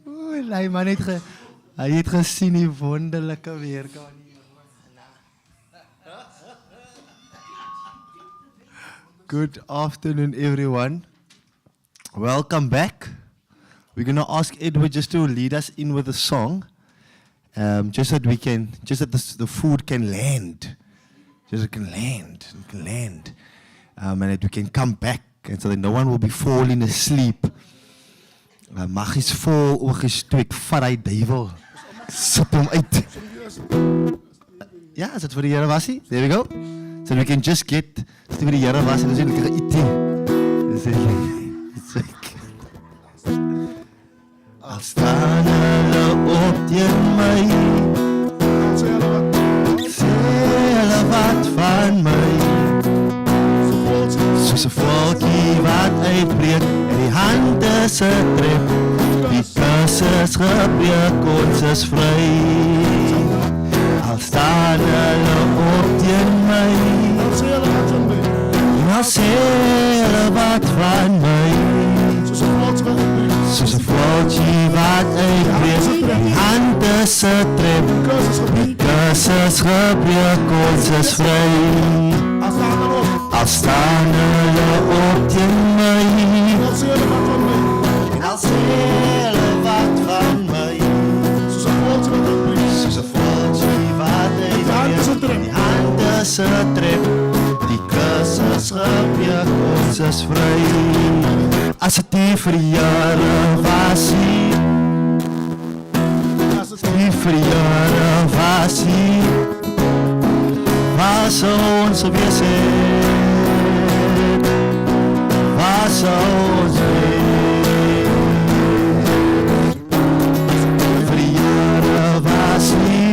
Oeh, hy man het hy het gesien die wonderlike werk aan die Good afternoon, everyone. Welcome back. We're going to ask Edward just to lead us in with a song, just that the food can land. Just it can land, and that we can come back, and so that no one will be falling asleep. Mag is vol oogjes toe ek vat hy duiwel. Sip hom uit. Ja, is dit vir die Here wasie? There we go. So we can just get to vir die Here was en ons het lekker eet. Al staan hulle op teen my, sê hulle wat van my, soos 'n voeltjie wat uitbreek en die hande se trek, die kursus gebreek, ons is vry. Al staan hulle op teen my, en al sê hulle wat van my, soos 'n voeltjie wat uitbreek, die hande se trek, die kursus gebreek, ons is vry. Al staan hulle op teen my, en al sê hulle wat van my, soos 'n voeltjie wat uitbreek, die hande se trek, die kursus gebreek, ons is vry. As dit nie vir die Here was nie, as dit nie vir die Here was nie, waar sou ons wees het? Waar sou ons wees? Vir die Here was nie,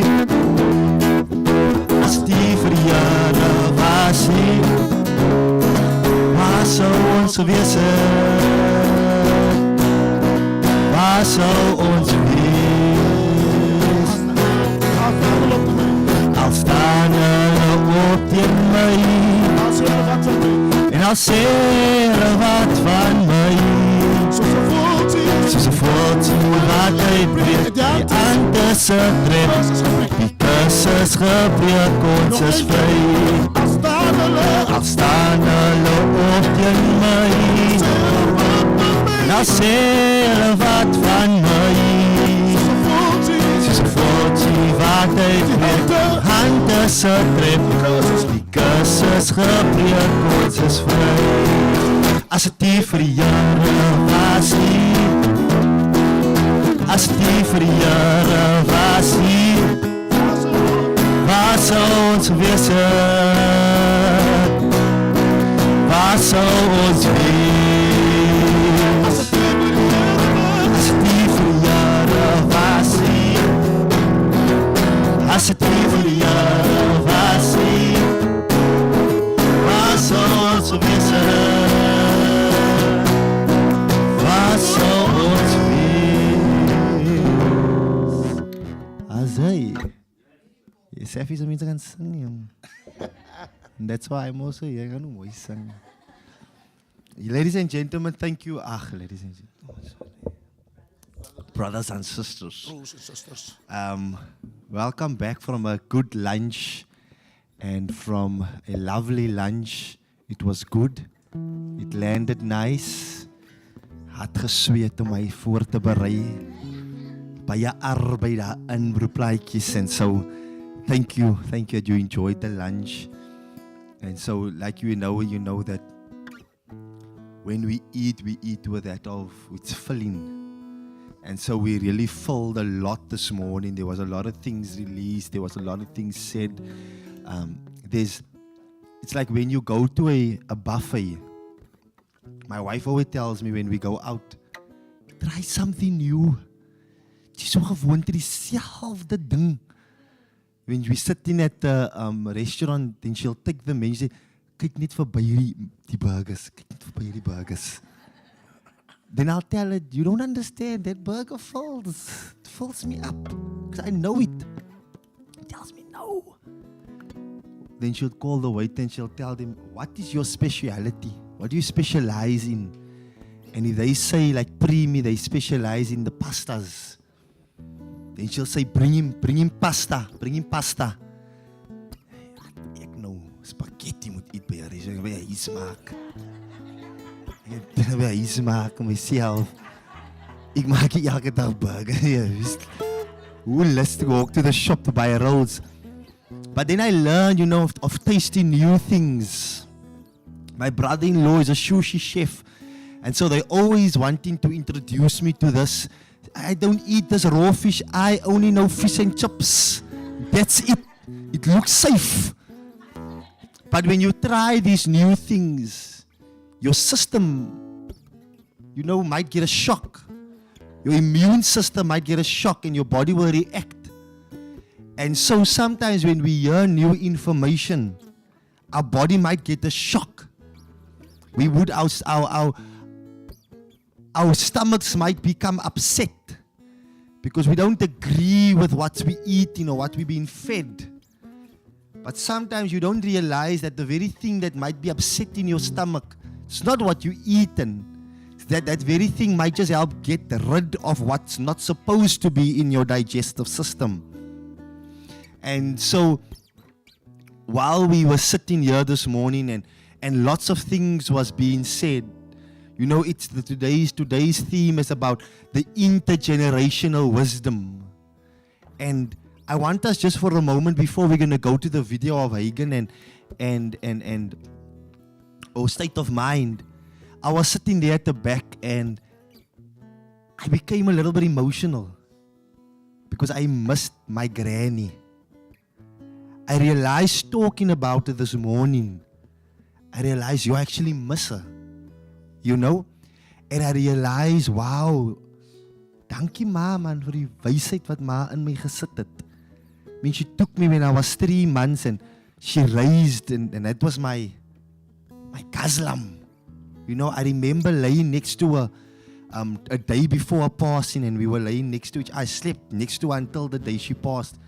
as dit nie vir die Here was nie, waar sou ons wees het? Waar sou ons wees? Al staan hulle op teen my, en al sê hulle wat van my, soos 'n voeltjie wat uitbreek, die hande se trek, die kursus gebreek, ons is vry. Al staan hulle op teen my, en al sê hulle wat van my, soos 'n voeltjie wat uitbreek, hande se trek, die kursus gebreek, ons is vry. As dit nie vir die Here was nie, as dit nie vir die Here was nie, waar sou ons wees het? Waar sou ons wees? As dit nie vir die Here was nie, as dit nie vir die Here was nie, waar sou ons wees het? Waar sou ons wees? Azai. Sef is om iets te gaan sing, jong. And that's why I'm also here, gaan mooi sing. Ladies and gentlemen, thank you. Ladies and gentlemen. Brothers and sisters. Welcome back from a good lunch and from a lovely lunch. It was good. It landed nice. Hard gesweet om my voor te berei. Baie arbeid daarin, broerplaatjies, en so thank you that you enjoyed the lunch. And so, like you know that when we eat with that of, it's filling. And so we really filled a lot this morning. There was a lot of things released. There was a lot of things said. It's like when you go to a buffet. My wife always tells me when we go out, try something new. Dis so gewoond aan dieselfde ding. When we sitting at the restaurant, then she'll take the menu and say, kyk net verby die burgers. Kyk net verby die burgers. Then I'll tell her, you don't understand, that burger fills me up. Because I know it. It tells me no. Then she'll call the waiter and she'll tell them, what is your speciality? What do you specialize in? And if they say like Primi, they specialize in the pastas. Then she'll say, bring him pasta. Ek nou spaghetti moet eet by haar. Sy sê, hy smaak. Hy smaak myself. Ek maak nie elke dag burger. Who lets to walk to the shop to buy rolls? But then I learned, of tasting new things. My brother-in-law is a sushi chef. And so they always wanting to introduce me to this. I don't eat this raw fish. I only know fish and chips. That's it. It looks safe. But when you try these new things, your system, might get a shock. Your immune system might get a shock and your body will react. And so sometimes when we hear new information, our body might get a shock. Our stomachs might become upset because we don't agree with what we eat, what we're being fed. But sometimes you don't realize that the very thing that might be upsetting your stomach, it's not what you eat, and that very thing might just help get rid of what's not supposed to be in your digestive system. And so while we were sitting here this morning and lots of things was being said, it's today's theme is about the intergenerational wisdom. And I want us just for a moment before we're going to go to the video of Hagen and state of mind. I was sitting there at the back and I became a little bit emotional because I missed my granny. I realized talking about it this morning, I realized you actually miss her. And I realized, wow, dankie ma man vir die wysheid wat ma in my gesit het. I mean, she took me when I was 3 months and she raised and that was my Gazlam. I remember laying next to her a day before her passing, and we were laying next to each other. I slept next to her until the day she passed.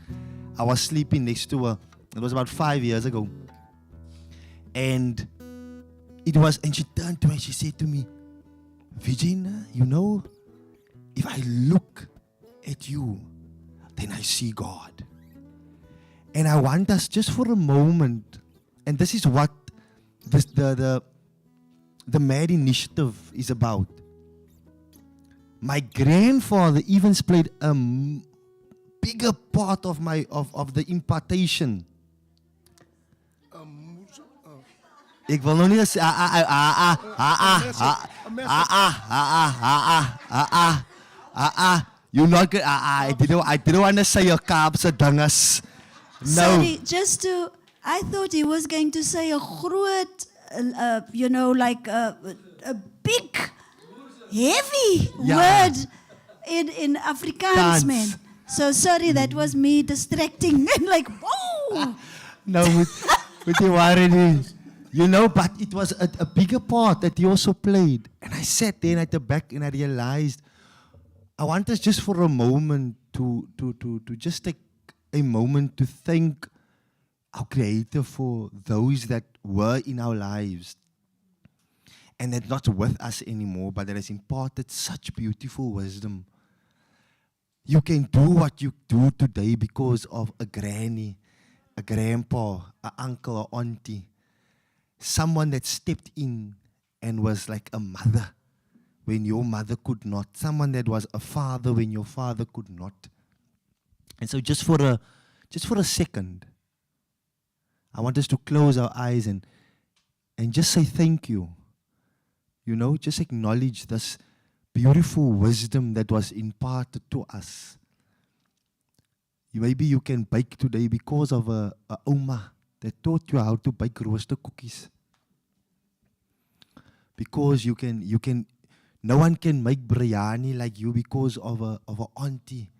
I was sleeping next to her. It was about 5 years ago. And she turned to me and she said to me, Virginia, if I look at you, then I see God. And I want us just for a moment, and this is what the MAD initiative is about. My grandfather even played a bigger part of the impartation. Ik wil nog niet eens you're not good. I didn't want to say your Kaapse dinges. No. Sorry, I thought he was going to say a groot, like a big, heavy word in Afrikaans, man. So sorry, that was me distracting. Like, whoa! No, with you worry. But it was a bigger part that he also played. And I sat there at the back and I realized, I want us just for a moment to just take a moment to thank our Creator for those that were in our lives and that not with us anymore, but that has imparted such beautiful wisdom. You can do what you do today because of a granny, a grandpa, an uncle, or auntie. Someone that stepped in and was like a mother when your mother could not. Someone that was a father when your father could not. And so just for a second, I want us to close our eyes and just say thank you. You know, just acknowledge this beautiful wisdom that was imparted to us. Maybe you can bake today because of a oma that taught you how to bake roasted cookies. Because you can, no one can make biryani like you because of a auntie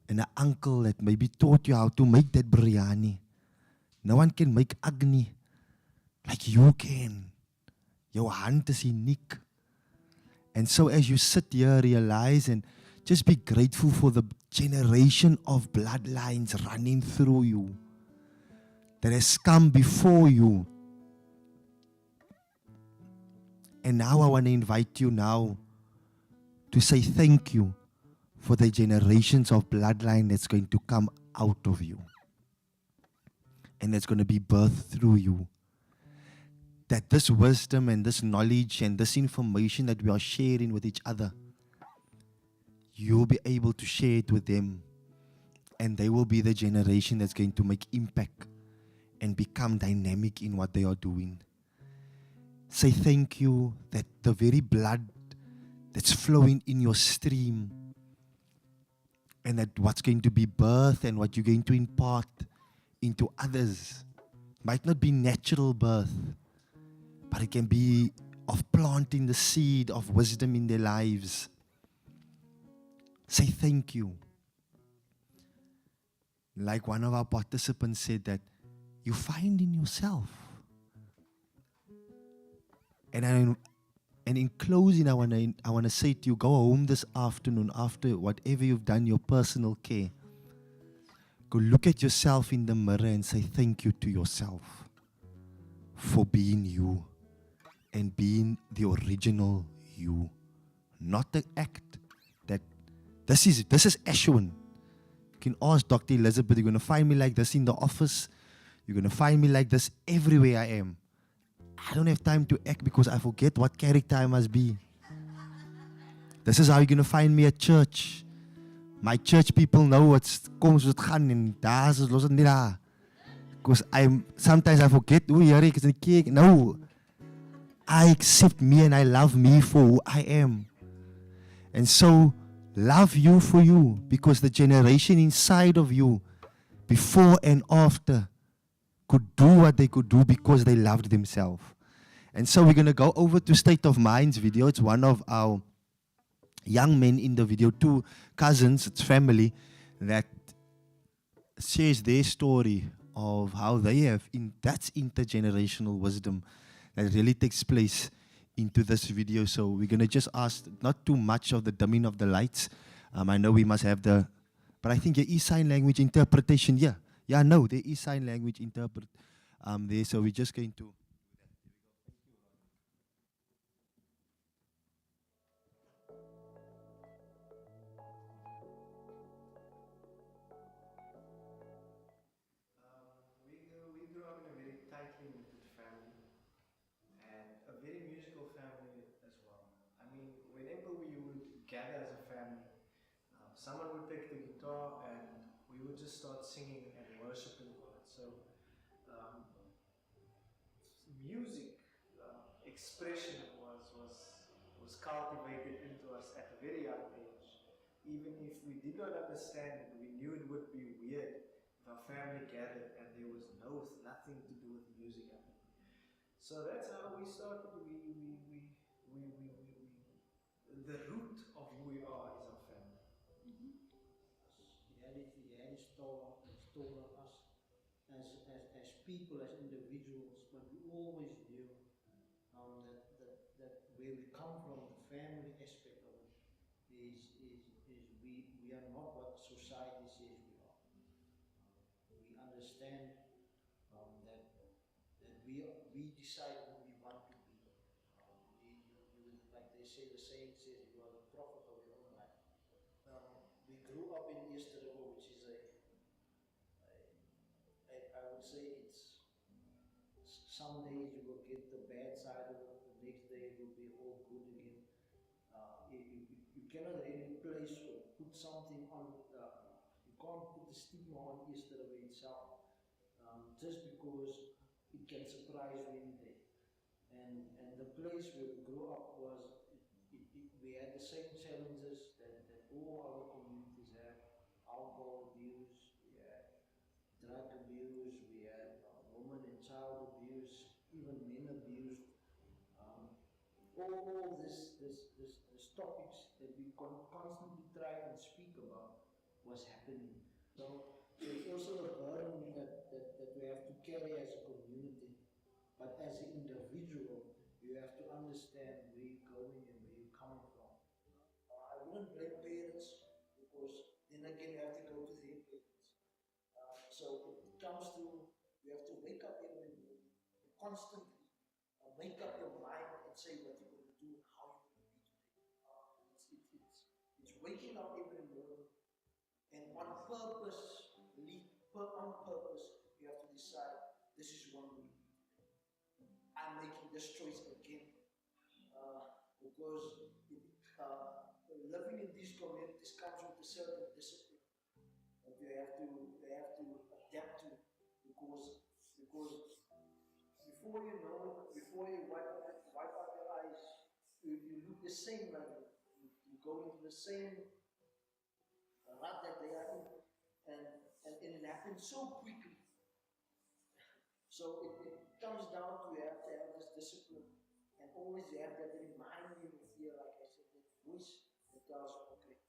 and an uncle that maybe taught you how to make that biryani. No one can make agni like you can. Your hand is unique. And so as you sit here, realize and just be grateful for the generation of bloodlines running through you that has come before you. And now I want to invite you now to say thank you for the generations of bloodline that's going to come out of you. And that's going to be birthed through you. That this wisdom and this knowledge and this information that we are sharing with each other, you'll be able to share it with them. And they will be the generation that's going to make impact and become dynamic in what they are doing. Say thank you that the very blood that's flowing in your stream and that what's going to be birthed and what you're going to impart into others might not be natural birth, but it can be of planting the seed of wisdom in their lives. Say thank you. Like one of our participants said, that you find in yourself. And in closing, I want to say to you, go home this afternoon after whatever you've done, your personal care. Go look at yourself in the mirror and say thank you to yourself for being you and being the original you. Not the act that this is Ashwin. You can ask Dr. Elizabeth, you're going to find me like this in the office. You're going to find me like this everywhere I am. I don't have time to act because I forget what character I must be. This is how you're going to find me at church. My church people know what's comes with gaan en daar is los nie daar. Because sometimes I forget who hier ek is in die kerk. No. I accept me and I love me for who I am. And so love you for you, because the generation inside of you before and after could do what they could do because they loved themselves. And so we're going to go over to State of Mind's video. It's one of our young men in the video, two cousins, it's family, that shares their story of how they have, that's intergenerational wisdom that really takes place into this video. So we're going to just ask not too much of the dimming of the lights. I know we must have but I think there is sign language interpretation. Yeah, no, there is sign language interpret there. So we're just going to. We grew up in a very tightly knitted family and a very musical family as well. I mean, whenever we would gather as a family, someone would pick the guitar and we would just start singing and worshiping God. So music expression was cultivated into us at a very young age. Even if we did not understand it, we knew it would be weird if our family gathered and there was nothing to do with music happening. So that's how we started. The root of who we are is our family. He stolen us as people, as individuals, but we always knew that where we come from, the family aspect of it, is we are not what society says we are. We understand that we decide who we want to be. Like they say, the saying says, you are the prophet of your own life. We grew up in East River, which is I would say it's, some days you will get the bad side of it, the next day it will be all good again. You cannot really place or put something on, you can't put the stigma on East River itself. just because it can surprise you anything. And the place where we grew up was, we had the same challenges that all other communities have. Alcohol abuse, we had drug abuse, we had woman and child abuse, even men abuse. All this topics that we constantly try and speak about was happening. So it's also a burden that we have to carry as a community. But as an individual, you have to understand where you're going and where you're coming from. I wouldn't blame parents, because then again you have to go to their parents. So it comes to, you have to wake up every morning, constantly make up your mind and say what you're going to do and how you're going to be today. It's waking up every morning, and on purpose, on purpose, you have to decide, this is what I'm going to do. I'm making this choice again. Because living in these communities comes with a certain discipline that you have to adapt to, because before you know it, before you wipe out your eyes, you look the same like you go into the same rut that they are in, and it happens so quickly. So it comes down to, you have to have this discipline, and always you have that reminding here, like I said, that voice that tells you, okay,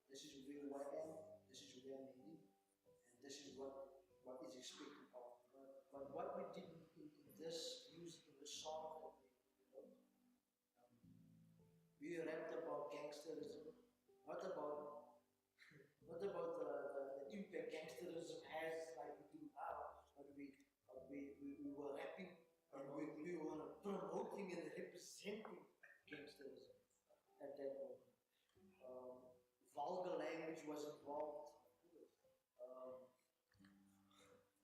this is where I am, this is where I'm heading, and this is what is expected of me. But what we did in this use in the song that we rapped about gangsterism. What about the impact gangsterism has, like we do now? But we were rapping, and we were promoting and representing gangsterism at that moment. Vulgar language was involved.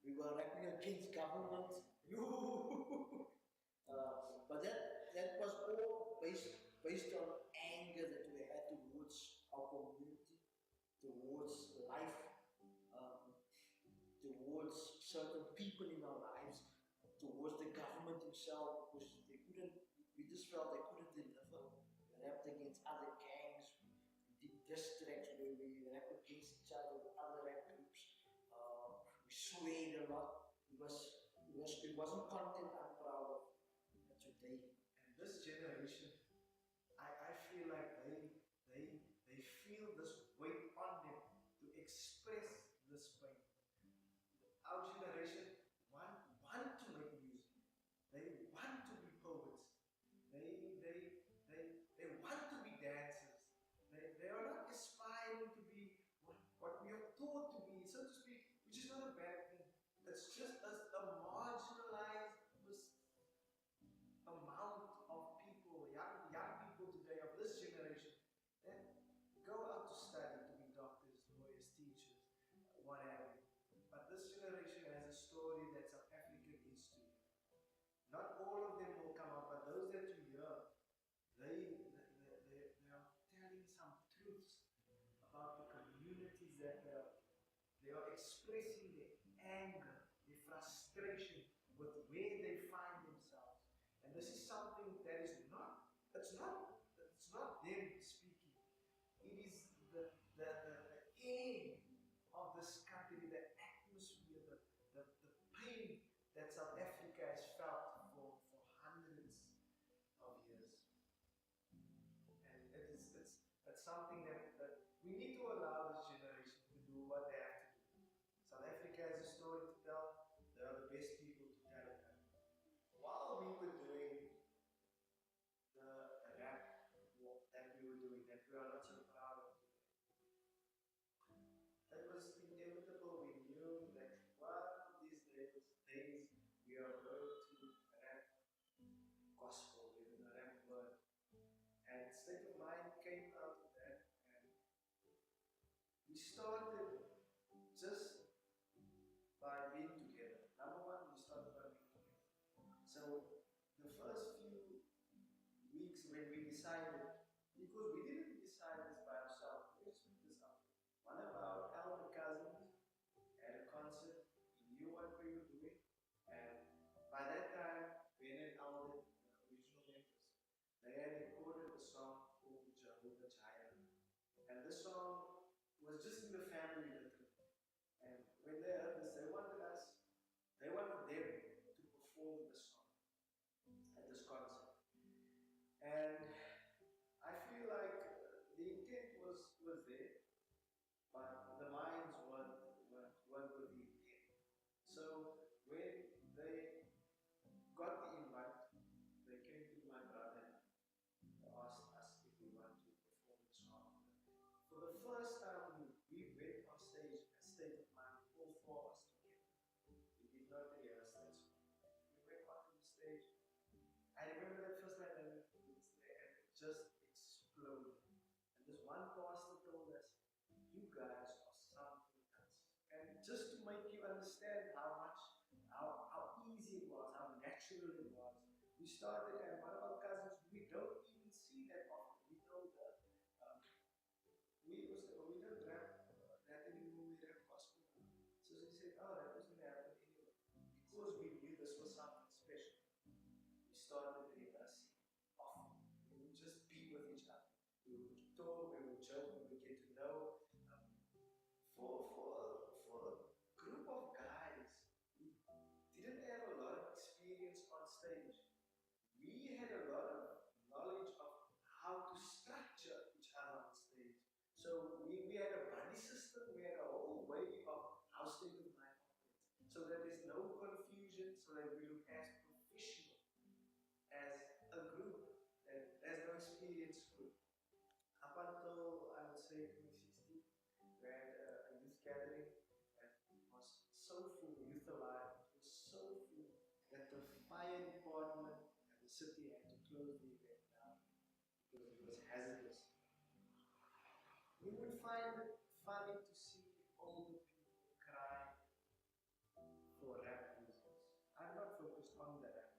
We were rapping against government. But that was all based on anger that we had towards our community, towards life, towards certain people in our lives, towards the government itself, because we just felt they couldn't deliver. We rapped against other gangs, we did diss tracks where we rapped against each other with other rap groups. We swayed a lot. It wasn't content I'm proud of today. And this generation, I feel like they feel this weight on them to express this pain. Our generation want to make music. They want to be poets. They want to be dancers. They are not aspiring to be what we are taught to be, so to speak, which is not a bad thing. It's just a marginalized amount of people, young people today of this generation, that go out to study to be doctors, lawyers, teachers, what have you. But this generation has a story that South Africa needs to hear. Not all of them will come up, but those that you hear, they are telling some truths about the communities that they are expressing their anger, their frustration with where they find themselves. And this is something that is not them speaking. It is the air of this country, the atmosphere, the pain that South Africa has felt for hundreds of years. And it's something that we need to allow this generation to do what they have to do. South Africa has a story to tell. They are the best people to tell it. While we were doing the rap that we were doing, that we are not so proud of today, that was inevitable. We knew that one of these days we are going to rap gospel, we're going to rap word. And State of Mind came out of that, and we started just by being together. Number one, we started by being together. So the first few weeks when we decided, because we didn't decide this by ourselves, let's put this up. One of our elder cousins had a concert, he knew what we And this song was just in the family rhythm. And when they heard this, they wanted them to perform this song at this concert. And I feel like the intent was there, but the minds weren't with the intent. So when they got the invite, they came to my brother and asked us if we want to perform the song. For the first time, we went on stage, a state of mind, all four of us together. We did not rehearse that song. We went onto the stage. I remember that first night that we was there, and it just exploded. And this one pastor told us, "You guys are something else." And just to make you understand how easy it was, how natural it was, we started, and one of our cousins, we don't even see that often. We told her, we don't rap that anymore, we rap gospel. So she said, "Oh, that was going to happen anyway." Because we knew this was something special, we started rehearsing often. We would just be with each other. We would talk, we would joke, we would get to know. For a group of guys who didn't have a lot of experience on stage, we had a lot of knowledge of how to structure each other on stage. So we had a buddy system, we had a whole way of how state of mind operates. So that there's no confusion, so that we look as professional as a group that has no experience group. Up until, I would say, 2016, we had a youth gathering that was so full, Youth Alive, it was so full that the fire department and the city had to close the event down because it was hazardous. You would find it funny to see older people cry for rap reasons. I'm not focused on the rap,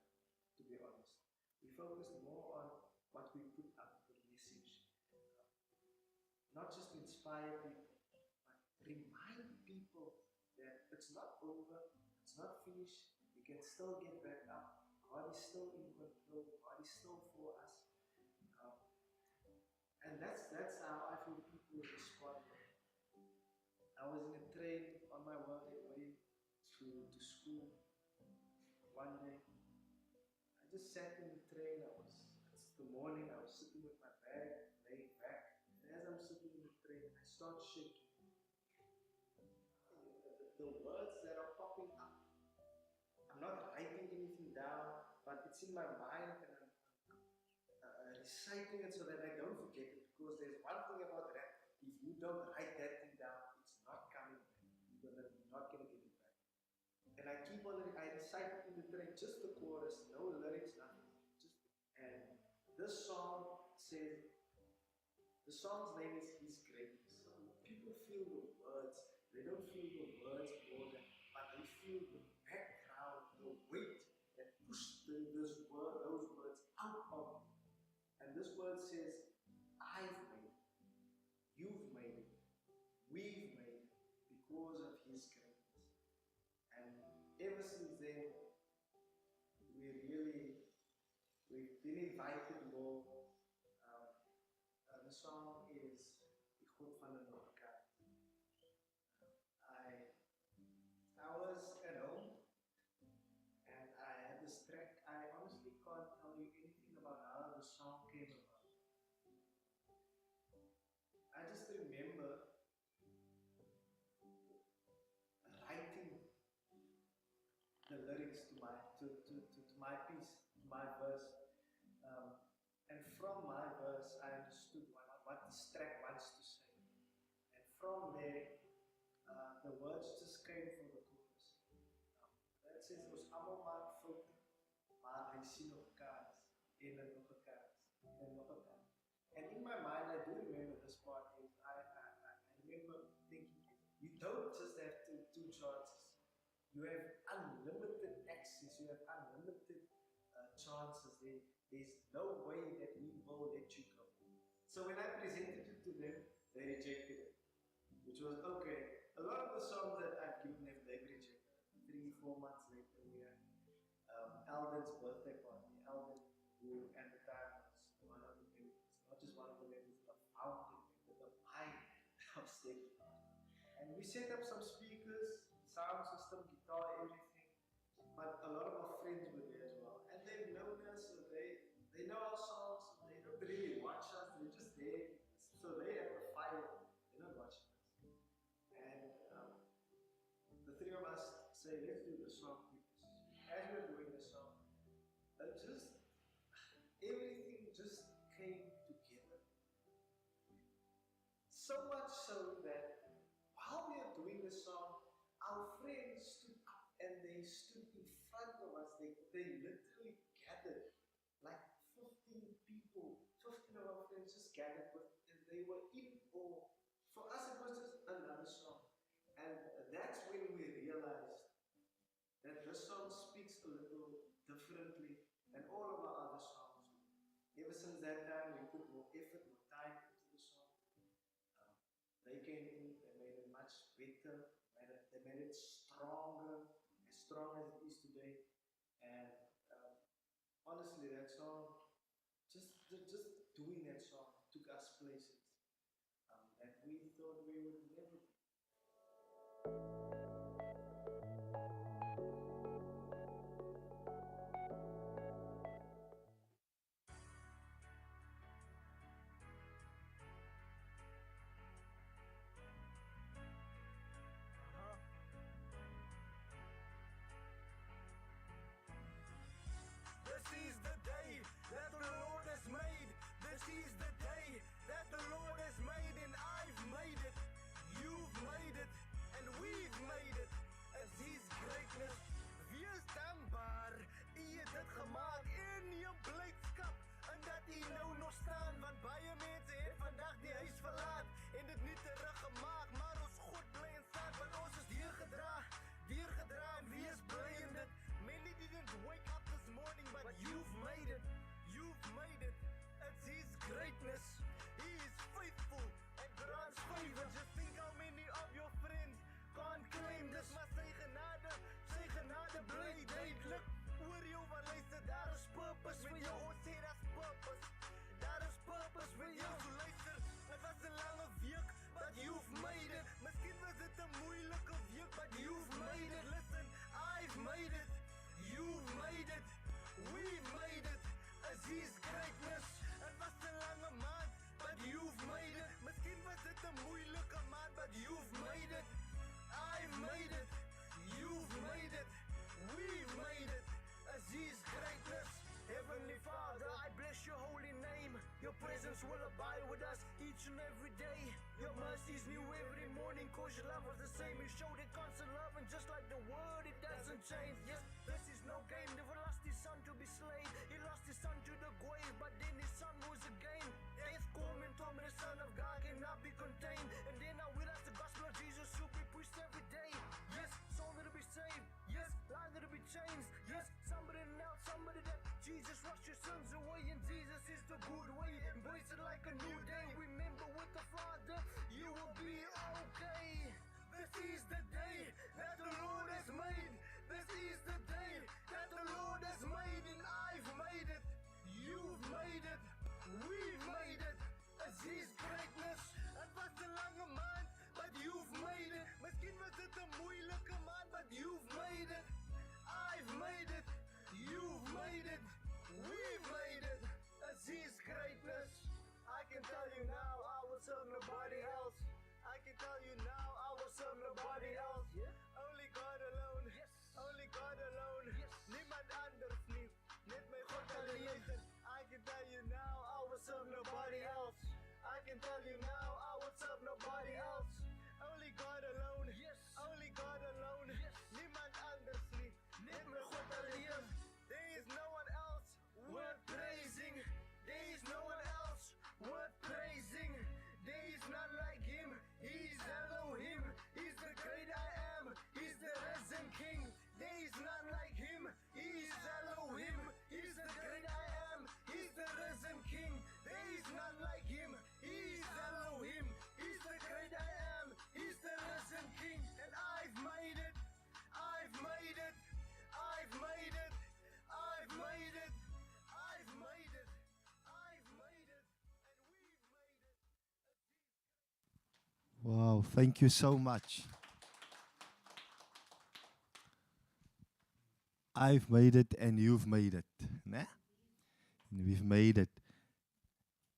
to be honest. We focused more on what we put up, the message. Not just inspire people, but remind people that it's not over, it's not finished, you can still get back up. God is still in control, God is still for us. And that's how I feel people respond. I was in a train on my way to school one day. I just sat in the train, it's the morning, I was sitting with my bag, laid back. And as I'm sitting in the train, I start shaking. The words that are popping up, I'm not writing anything down, but it's in my mind, and I'm reciting it so that I don't forget it. Because there's one thing about rap: if you don't write that thing down, it's not coming back. You're not going to get it back. And I recite it in the train, just the chorus, no lyrics, nothing. And this song says, the song's name is His Greatness. People feel the words. They don't feel the words more than, but they feel the background, the weight that pushed those words out of you. And this word says, I've made it, you've made it, we've made it because of His greatness. And ever since then, we've been invited more. The song is Die God van die Nogkerk. I was at home and I had this track. I honestly can't tell you anything about how the song came about. I just remember writing the lyrics to my piece, to my verse. And from my verse, I understood what this track wants to say. And from there, the words just came from the chorus. That says, ons allemaal maak foute, maar hy sien nog kaars, en nog 'n kaars, en nog 'n kaars. And in my mind, I do remember this part. I remember thinking, you don't just have two chances. You have unlimited access, you have unlimited chances. There's no way that we will let you go. So when I presented it to them, they rejected it, which was okay. A lot of the songs that I've given them, they've rejected. 3-4 months later, we had Alden's birthday party. Alden, who at the time was one of the members, not just one of the members, the founding member, the upstage. And we set up some speakers, sound system, guitar, everything. But a lot of our friends were there as well. And they've known us, so they know our songs. They don't really watch us, they're just there. So they at the fire, they're not watching us. And the three of us say, let's do the song. Because as we're doing the song, everything just came together. So much so that while we are doing the song, our friends stood up and they stood in front of us. They literally gathered, like 15 people, 15 of our friends just gathered and they were in awe. For us, it was just another song. And that's when we realized that this song speaks a little differently than all of our other songs. Ever since that time, we put more effort, more time into the song. They came in, they made it much better, they made it stronger, as strong as it is today. And honestly, that song, just doing that song took us places that we thought we would never be. This is the day that the Lord has made. This is the day that the Lord has made, and I've made it. You've made it, and we've made it. As His greatness. Wees dankbaar, U het dit gemaak in jou blydskap. En dat U nou nog staan, want baie mense het vandag die huis verlaat en dit nie teruggemaak, maar ons God bly en staan, want ons is deurgedra en wees bly in dit. Many didn't wake up this morning, but you've made it. You've made it. It's His greatness. He is faithful and grants favor. Just think how many of your friends can't claim this, maar sy genade bly duidelik oor jou, want luister, daar is purpose met jou, ons sê daar's purpose. Daar is purpose met jou, so luister, het was 'n lange week, but you've made it. Miskien was dit 'n moeilike week, but you've made it. Listen, I've made it. You've made it. We've made it. As His greatness. Het was 'n lange maand, but you've made it. Miskien was dit 'n moeilike maand, but you've made it. I've made it. You've made it. We've made it. As His greatness. Heavenly Father, I bless your holy name. Your presence will abide with us each and every day. Your mercy is new every morning, cause your love was the same. You showed it constant love, and just like the word, it doesn't change. Yes, this is no game. Never lost His son to be slain. He lost His son to the grave, but then His son rose again. Death came and told me the Son of God cannot be contained. And then I realized the gospel of Jesus should be preached every day. Yes, soul to be saved. Yes, life to be changed. Yes, somebody now, somebody that Jesus washed your sins away, and Jesus is the good way. Embrace it like a new day. Remember with the Father, you will be okay. This is the day that the Lord has made. This is the day that the Lord has made, and I've made it. You've made it. We've made it. As His greatness. Het was 'n lange maand, but you've made it. Miskien was dit 'n moeilike maand, but you've made it. I've made it. You've made it. We've made it. As His greatness. I can tell you now, I will serve nobody else. I can tell you now, I will serve nobody else. Only God alone. Only God alone. Niemand anders nie. Net my God alleen. I can tell you now, I will serve nobody else. I can tell you now, I will serve nobody else. Only God alone. Only God alone. Niemand anders nie. Net my God alleen. There is no one else worth praising. There is no one else worth praising. There is none like Him. He's Elohim. He's the great I am. He's the risen King. There is none like Him. He's Elohim. He's the great I am. He's the risen King. There is none like Him. He's Elohim. He's the great I am. He's the risen King. Wow, thank you so much. I've made it and you've made it. Nah? And we've made it.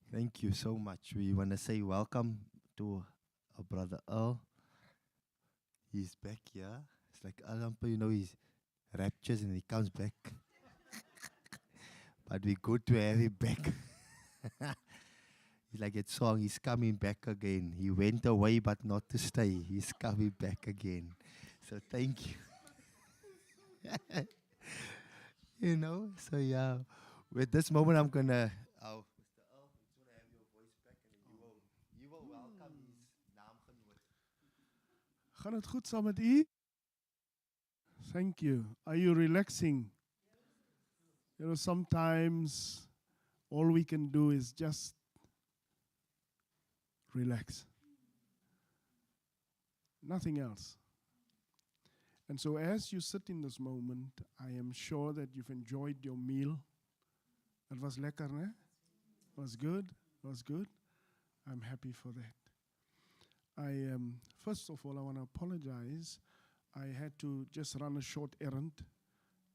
Thank you so much. We want to say welcome to our brother Earl. He's back here. It's like Alampa, you know, he's raptures and he comes back. But we're good to have him back. It's like that song, he's coming back again. He went away but not to stay. He's coming back again. So thank you. You know, so yeah. With this moment, I'm going to... Oh, Mr. Earl, it's going to have your voice back and then you will welcome his naamgenoot. Gaan het goed saam met u? Thank you. Are you relaxing? You know, sometimes all we can do is just relax. Nothing else. And so as you sit in this moment, I am sure that you've enjoyed your meal. It was lekker, ne? It was good. It was good. I'm happy for that. First of all, I want to apologize. I had to just run a short errand.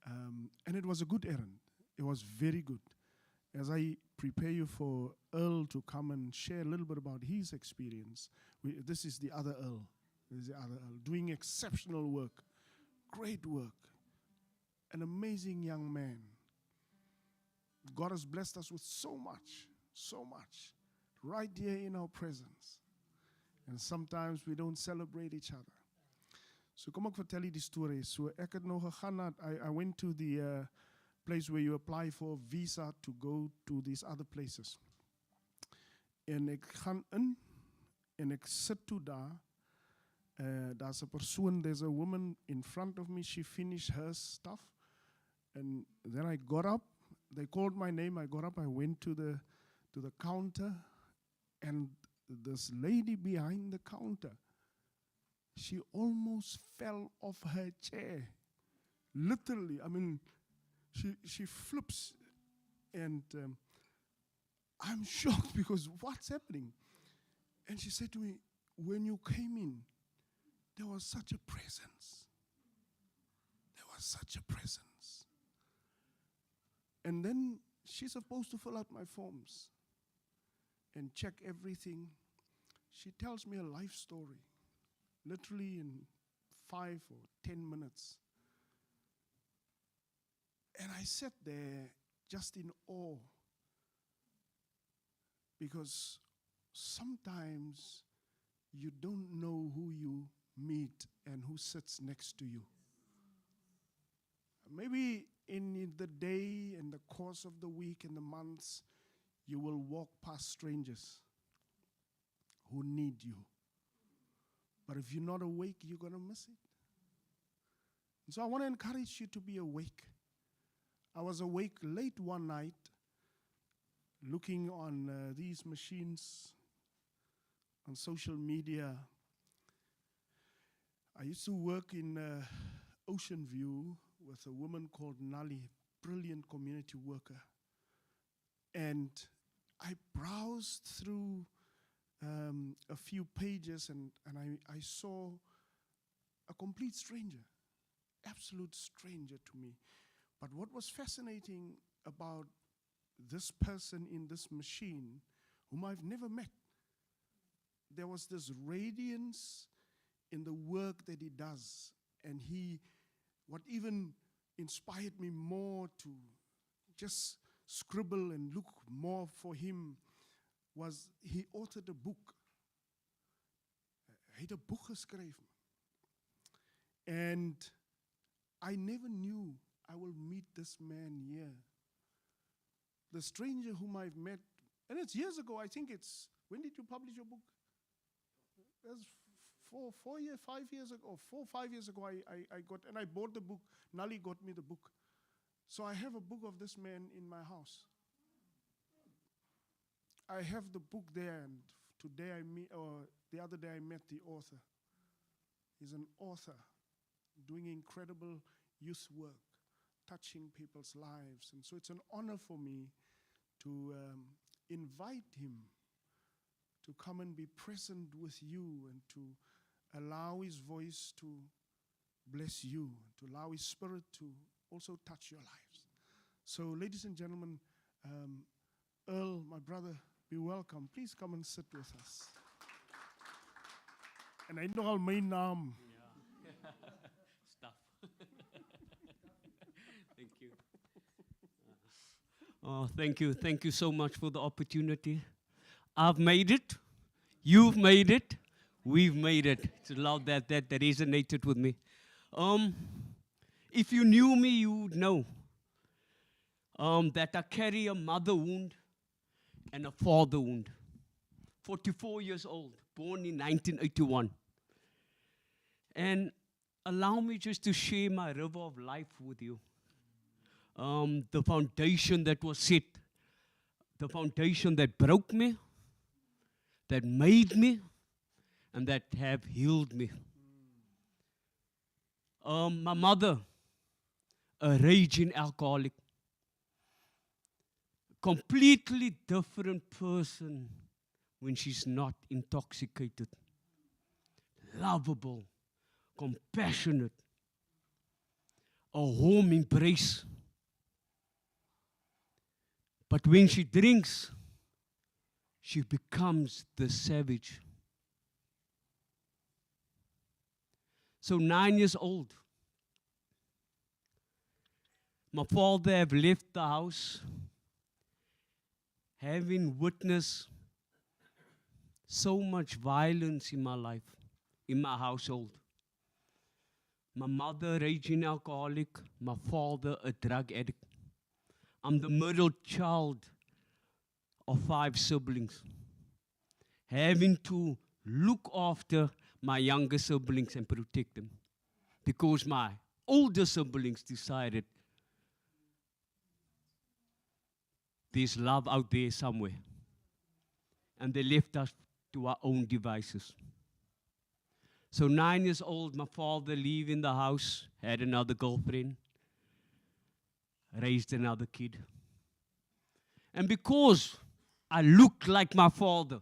And it was a good errand. It was very good. As I prepare you for Earl to come and share a little bit about his experience, this is the other Earl. This is the other Earl, doing exceptional work, great work, an amazing young man. God has blessed us with so much, right here in our presence. And sometimes we don't celebrate each other. So kom ek vertel die storie. So ek het nou gegaan na, I went to the place where you apply for a visa to go to these other places. En ek gaan in en ek sit toe daar. There's a person, there's a woman in front of me. She finished her stuff. And then I got up. They called my name. I got up. I went to the counter. And this lady behind the counter, she almost fell off her chair. Literally. I mean, she flips. And I'm shocked because what's happening? And she said to me, when you came in, there was such a presence. There was such a presence. And then she's supposed to fill out my forms and check everything. She tells me a life story, literally in 5 or 10 minutes. And I sat there just in awe, because sometimes you don't know who you meet and who sits next to you. Maybe in the day, in the course of the week, in the months, you will walk past strangers who need you. But if you're not awake, you're going to miss it. And so I want to encourage you to be awake. I was awake late one night looking on these machines on social media. I used to work in Ocean View with a woman called Nali, brilliant community worker. And I browsed through a few pages and I saw a complete stranger, absolute stranger to me. But what was fascinating about this person in this machine, whom I've never met, there was this radiance in the work that he does. And what even inspired me more to just scribble and look more for him was he authored a book. Hy het 'n boek geskryf. And I never knew I will meet this man here. The stranger whom I've met, and it's years ago, I think when did you publish your book? It was 5 years ago, 4 or 5 years ago, I bought the book. Nali got me the book. So I have a book of this man in my house. I have the book there, and the other day I met the author. He's an author doing incredible youth work, touching people's lives. And so it's an honor for me to invite him to come and be present with you and to allow His voice to bless you, to allow His Spirit to also touch your lives. So, ladies and gentlemen, Earl, my brother, be welcome. Please come and sit with us. And I know I'll main naam. Stuff. Thank you. Oh, thank you. Thank you so much for the opportunity. I've made it. You've made it. We've made it. It's loud that resonated with me. If you knew me, you would know that I carry a mother wound and a father wound. 44 years old, born in 1981. And allow me just to share my river of life with you. The foundation that was set, the foundation that broke me, that made me, and that have healed me. My mother, a raging alcoholic, completely different person when she's not intoxicated. Lovable, compassionate, a home embrace. But when she drinks, she becomes the savage. So 9 years old, my father have left the house, having witnessed so much violence in my life, in my household. My mother, raging alcoholic, my father, a drug addict. I'm the middle child of 5 siblings, having to look after my younger siblings and protect them, because my older siblings decided there's love out there somewhere, and they left us to our own devices. So 9 years old, my father leaving the house, had another girlfriend, raised another kid. And because I looked like my father,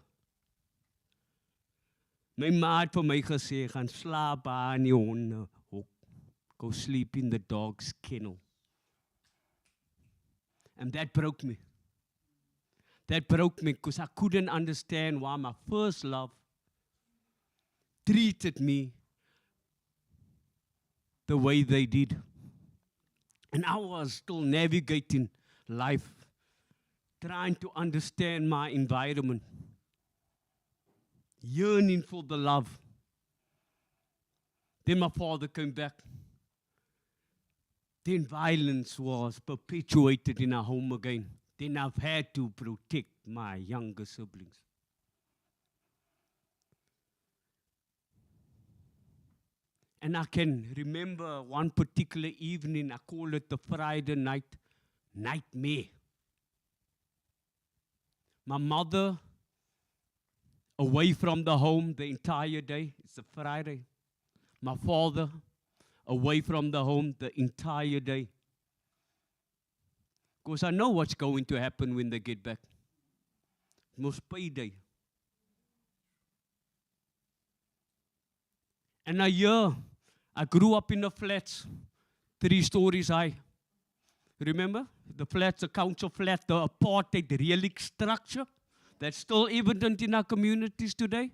my ma het vir my gesê, gaan slaap daar in die hondehok. Go sleep in the dog's kennel. And that broke me. That broke me because I couldn't understand why my first love treated me the way they did. And I was still navigating life, trying to understand my environment, yearning for the love. Then my father came back. Then violence was perpetuated in our home again. Then I've had to protect my younger siblings. And I can remember one particular evening, I call it the Friday night nightmare. My mother away from the home the entire day. It's a Friday. My father away from the home the entire day. Because I know what's going to happen when they get back. Most payday. And I grew up in the flats, 3 stories high. Remember? The flats, the council flat, the apartheid relic structure that's still evident in our communities today.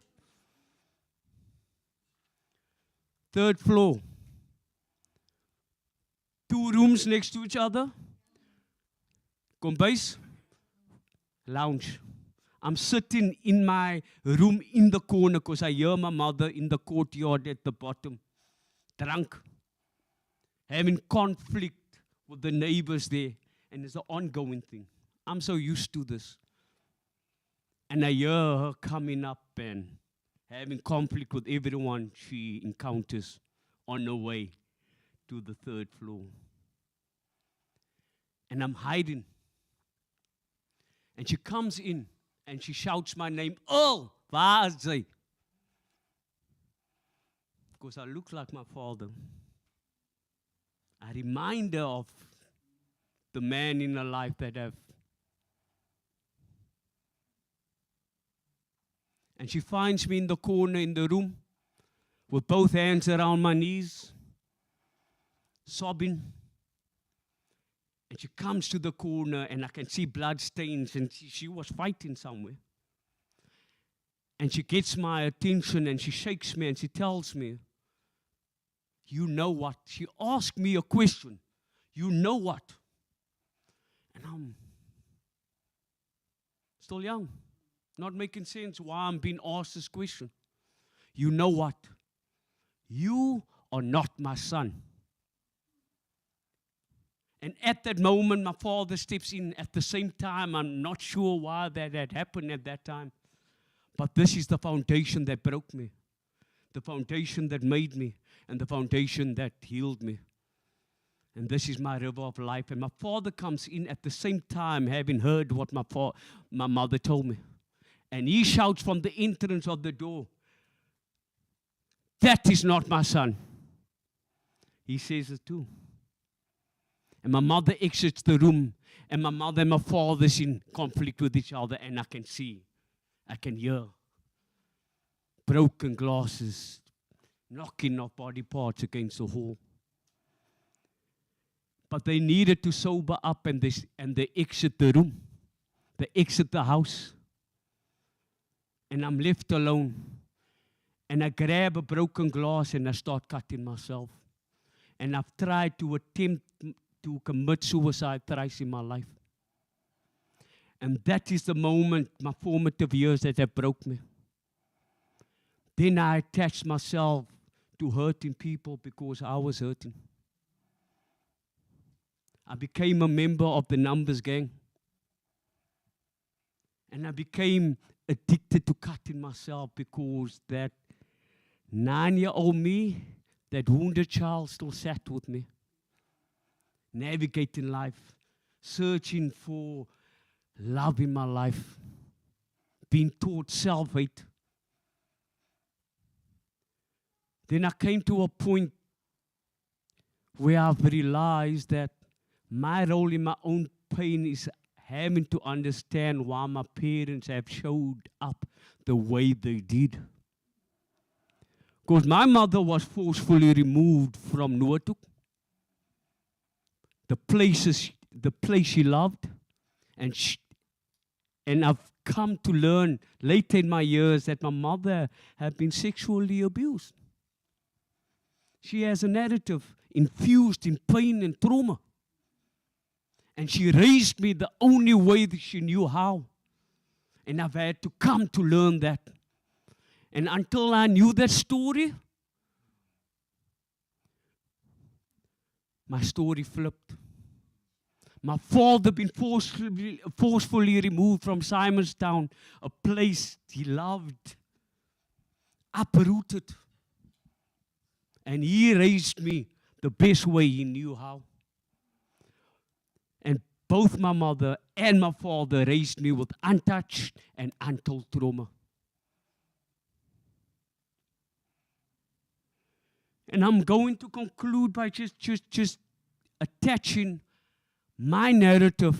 3rd floor. 2 rooms next to each other. Kombuis, lounge. I'm sitting in my room in the corner because I hear my mother in the courtyard at the bottom, drunk, having conflict with the neighbors there, and it's an ongoing thing. I'm so used to this. And I hear her coming up and having conflict with everyone she encounters on her way to the 3rd floor. And I'm hiding. And she comes in and she shouts my name, "Earl, waar is jy?" Because I look like my father. A reminder of the man in her life that have. And she finds me in the corner in the room with both hands around my knees, sobbing. And she comes to the corner and I can see blood stains and she was fighting somewhere. And she gets my attention and she shakes me and she tells me, you know what? She asked me a question. You know what? And I'm still young, not making sense why I'm being asked this question. You know what? You are not my son. And at that moment, my father steps in at the same time. I'm not sure why that had happened at that time. But this is the foundation that broke me, the foundation that made me, and the foundation that healed me. And this is my river of life. And my father comes in at the same time, having heard what my mother told me. And he shouts from the entrance of the door, that is not my son. He says it too. And my mother exits the room, and my mother and my father is in conflict with each other, and I can see, I can hear broken glasses, knocking of body parts against the wall. But they needed to sober up, and they exit the room. They exit the house. And I'm left alone. And I grab a broken glass and I start cutting myself. And I've tried to attempt to commit suicide thrice in my life. And that is the moment, my formative years, that have broke me. Then I attached myself to hurting people because I was hurting. I became a member of the numbers gang. And I became addicted to cutting myself because that 9-year-old me, that wounded child, still sat with me. Navigating life, searching for love in my life, being taught self-hate. Then I came to a point where I've realized that my role in my own pain is having to understand why my parents have showed up the way they did. Because my mother was forcefully removed from Noordhoek, the place she loved, and I've come to learn later in my years that my mother had been sexually abused. She has a narrative infused in pain and trauma. And she raised me the only way that she knew how. And I've had to come to learn that. And until I knew that story, my story flipped. My father been forcefully removed from Simonstown, a place he loved, uprooted. And he raised me the best way he knew how. And both my mother and my father raised me with untouched and untold trauma. And I'm going to conclude by just attaching my narrative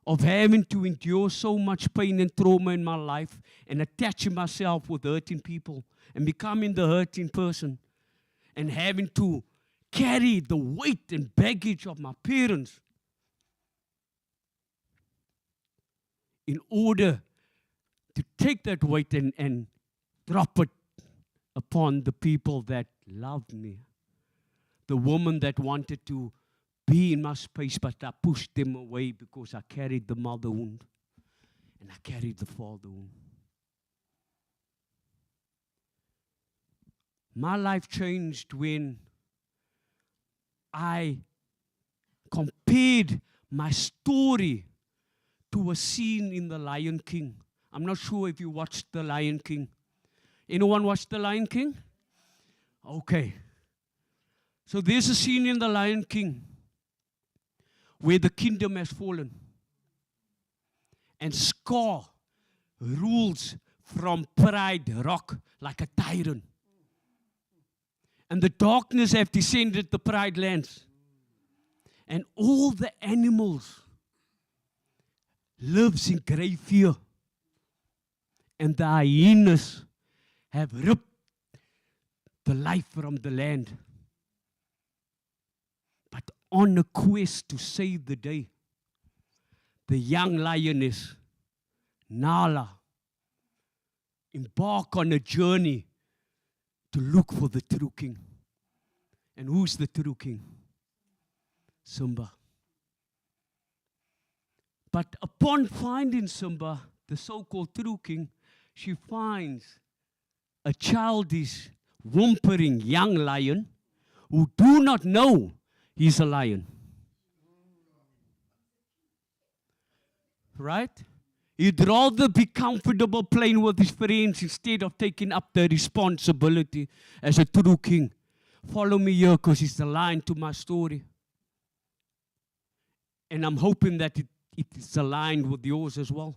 of having to endure so much pain and trauma in my life and attaching myself with hurting people and becoming the hurting person and having to carry the weight and baggage of my parents in order to take that weight and drop it upon the people that loved me. The woman that wanted to be in my space, but I pushed them away because I carried the mother wound and I carried the father wound. My life changed when I compared my story to a scene in The Lion King. I'm not sure if you watched The Lion King. Anyone watched The Lion King? Okay. So there's a scene in The Lion King where the kingdom has fallen. And Scar rules from Pride Rock like a tyrant. And the darkness have descended the Pride lands. And all the animals lives in grave fear. and the hyenas have ripped the life from the land. But on a quest to save the day, the young lioness, Nala, embark on a journey to look for the true king. And who's the true king? Simba. But upon finding Simba, the so-called true king, she finds a childish, whimpering young lion who do not know he's a lion. Right? He'd rather be comfortable playing with his friends instead of taking up the responsibility as a true king. Follow me here because it's aligned to my story. And I'm hoping that it is aligned with yours as well.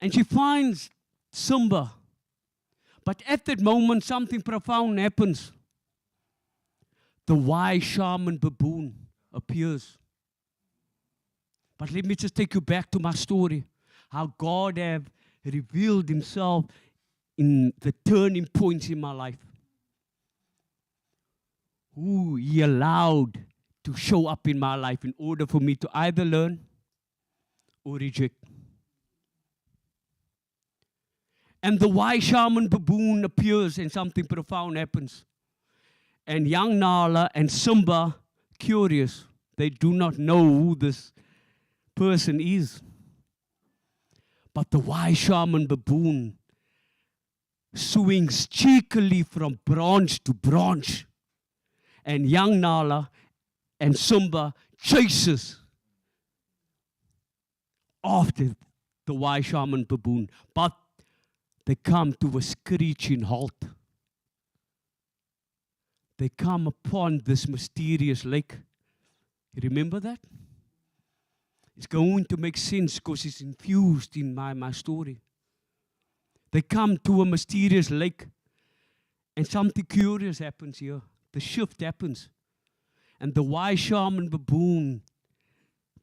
And she finds Simba. But at that moment, something profound happens. The wise shaman baboon appears. But let me just take you back to my story. How God have revealed himself in the turning points in my life. Who he allowed to show up in my life in order for me to either learn or reject. And the wise shaman baboon appears and something profound happens. And young Nala and Simba, curious, they do not know who this person is. But the wise shaman baboon swings cheekily from branch to branch. And young Nala and Simba chases after the wise shaman baboon. But they come to a screeching halt. They come upon this mysterious lake. You remember that? It's going to make sense because it's infused in my story. They come to a mysterious lake and something curious happens here. The shift happens. And the wise shaman baboon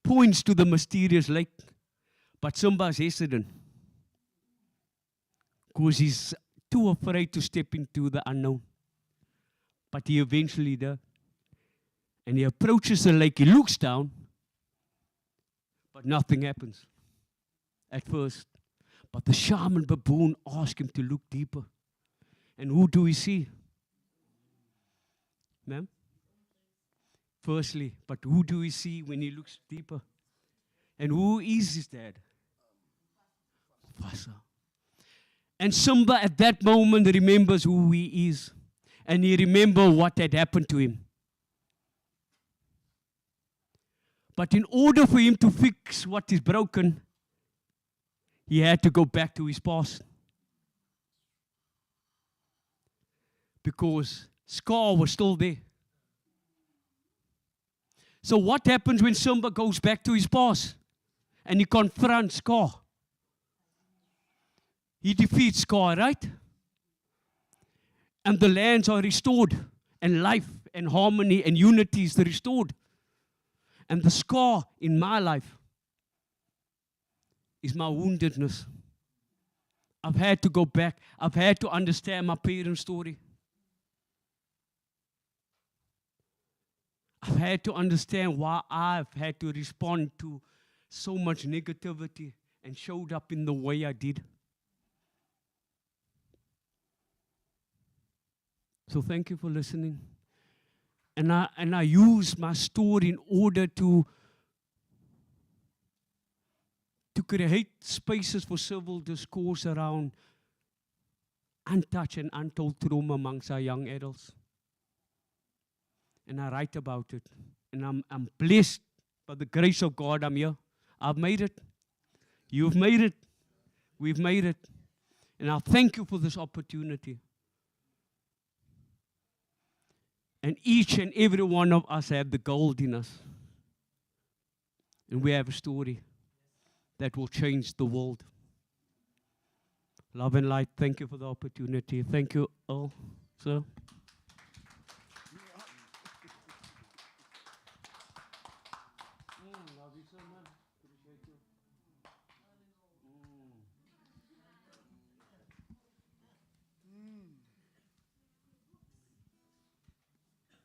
points to the mysterious lake. But Simba's hesitant because he's too afraid to step into the unknown. But he eventually does. And he approaches the lake, he looks down, but nothing happens at first. But the shaman baboon asks him to look deeper. And who do we see? Ma'am? Firstly, but who do we see when he looks deeper? And who is his dad? Mufasa. And Simba at that moment remembers who he is. And he remembers what had happened to him. But in order for him to fix what is broken, he had to go back to his past. Because Scar was still there. So what happens when Simba goes back to his past and he confronts Scar? He defeats Scar, right? And the lands are restored, and life and harmony and unity is restored. And the scar in my life is my woundedness. I've had to go back. I've had to understand my parents' story. I've had to understand why I've had to respond to so much negativity and showed up in the way I did. So thank you for listening. And I use my story in order to create spaces for civil discourse around untouched and untold trauma amongst our young adults. And I write about it. And I'm blessed by the grace of God I'm here. I've made it. You've made it. We've made it. And I thank you for this opportunity. And each and every one of us have the gold in us. And we have a story that will change the world. Love and light, thank you for the opportunity. Thank you all, sir. Love you so much. Appreciate you.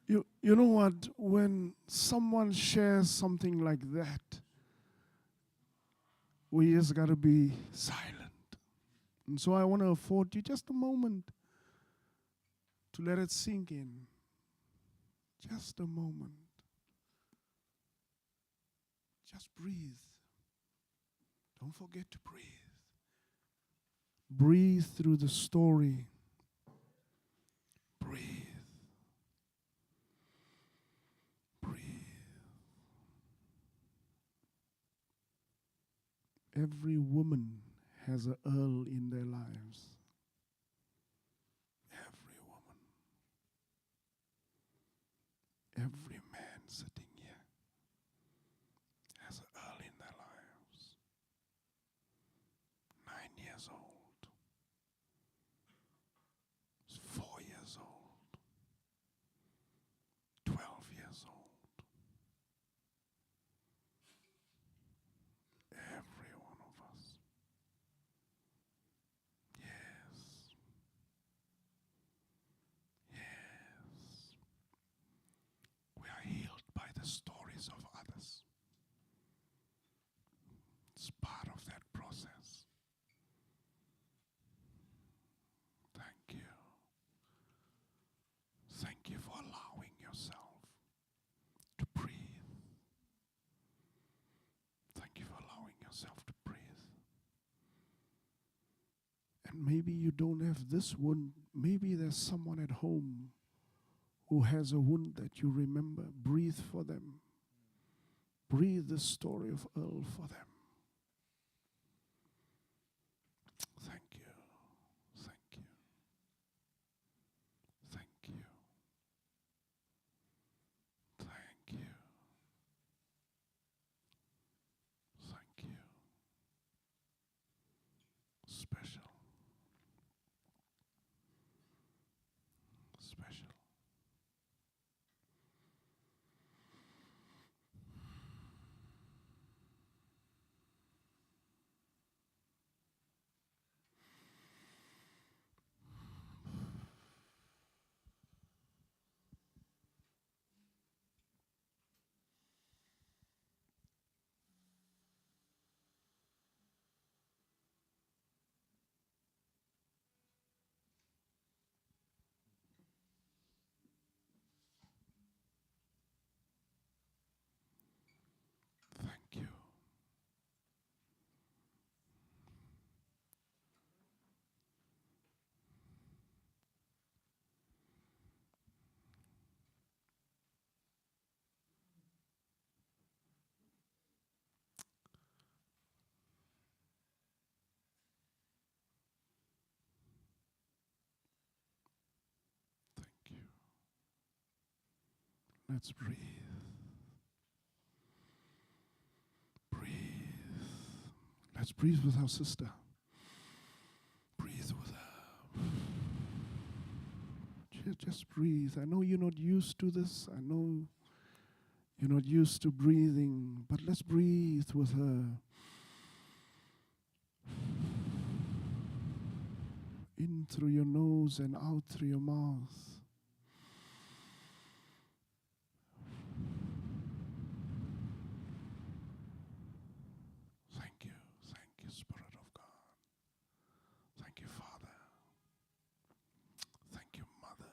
You know what? When someone shares something like that, we just got to be silent. And so I want to afford you just a moment to let it sink in. Just a moment. Just breathe. Don't forget to breathe. Breathe through the story. Breathe. Breathe. Every woman has an Earl in their lives. Every woman. Every man sitting here has an Earl in their lives. 9 years old. 4 years old. 12 years old. Every one of us. Yes. Yes. We are healed by the stories of others. It's part of that process. Thank you. Thank you for allowing yourself to breathe. Thank you for allowing yourself to breathe. And maybe you don't have this wound. Maybe there's someone at home who has a wound that you remember. Breathe for them. Breathe the story of Earl for them. Thank you. Thank you. Thank you. Thank you. Thank you. Special. Special. Thank you. Thank you. Let's breathe. Breathe. Let's breathe with our sister. Breathe with her. Just breathe. I know you're not used to this. I know you're not used to breathing, but let's breathe with her. In through your nose and out through your mouth. Thank you. Thank you, Spirit of God. Thank you, Father. Thank you, Mother.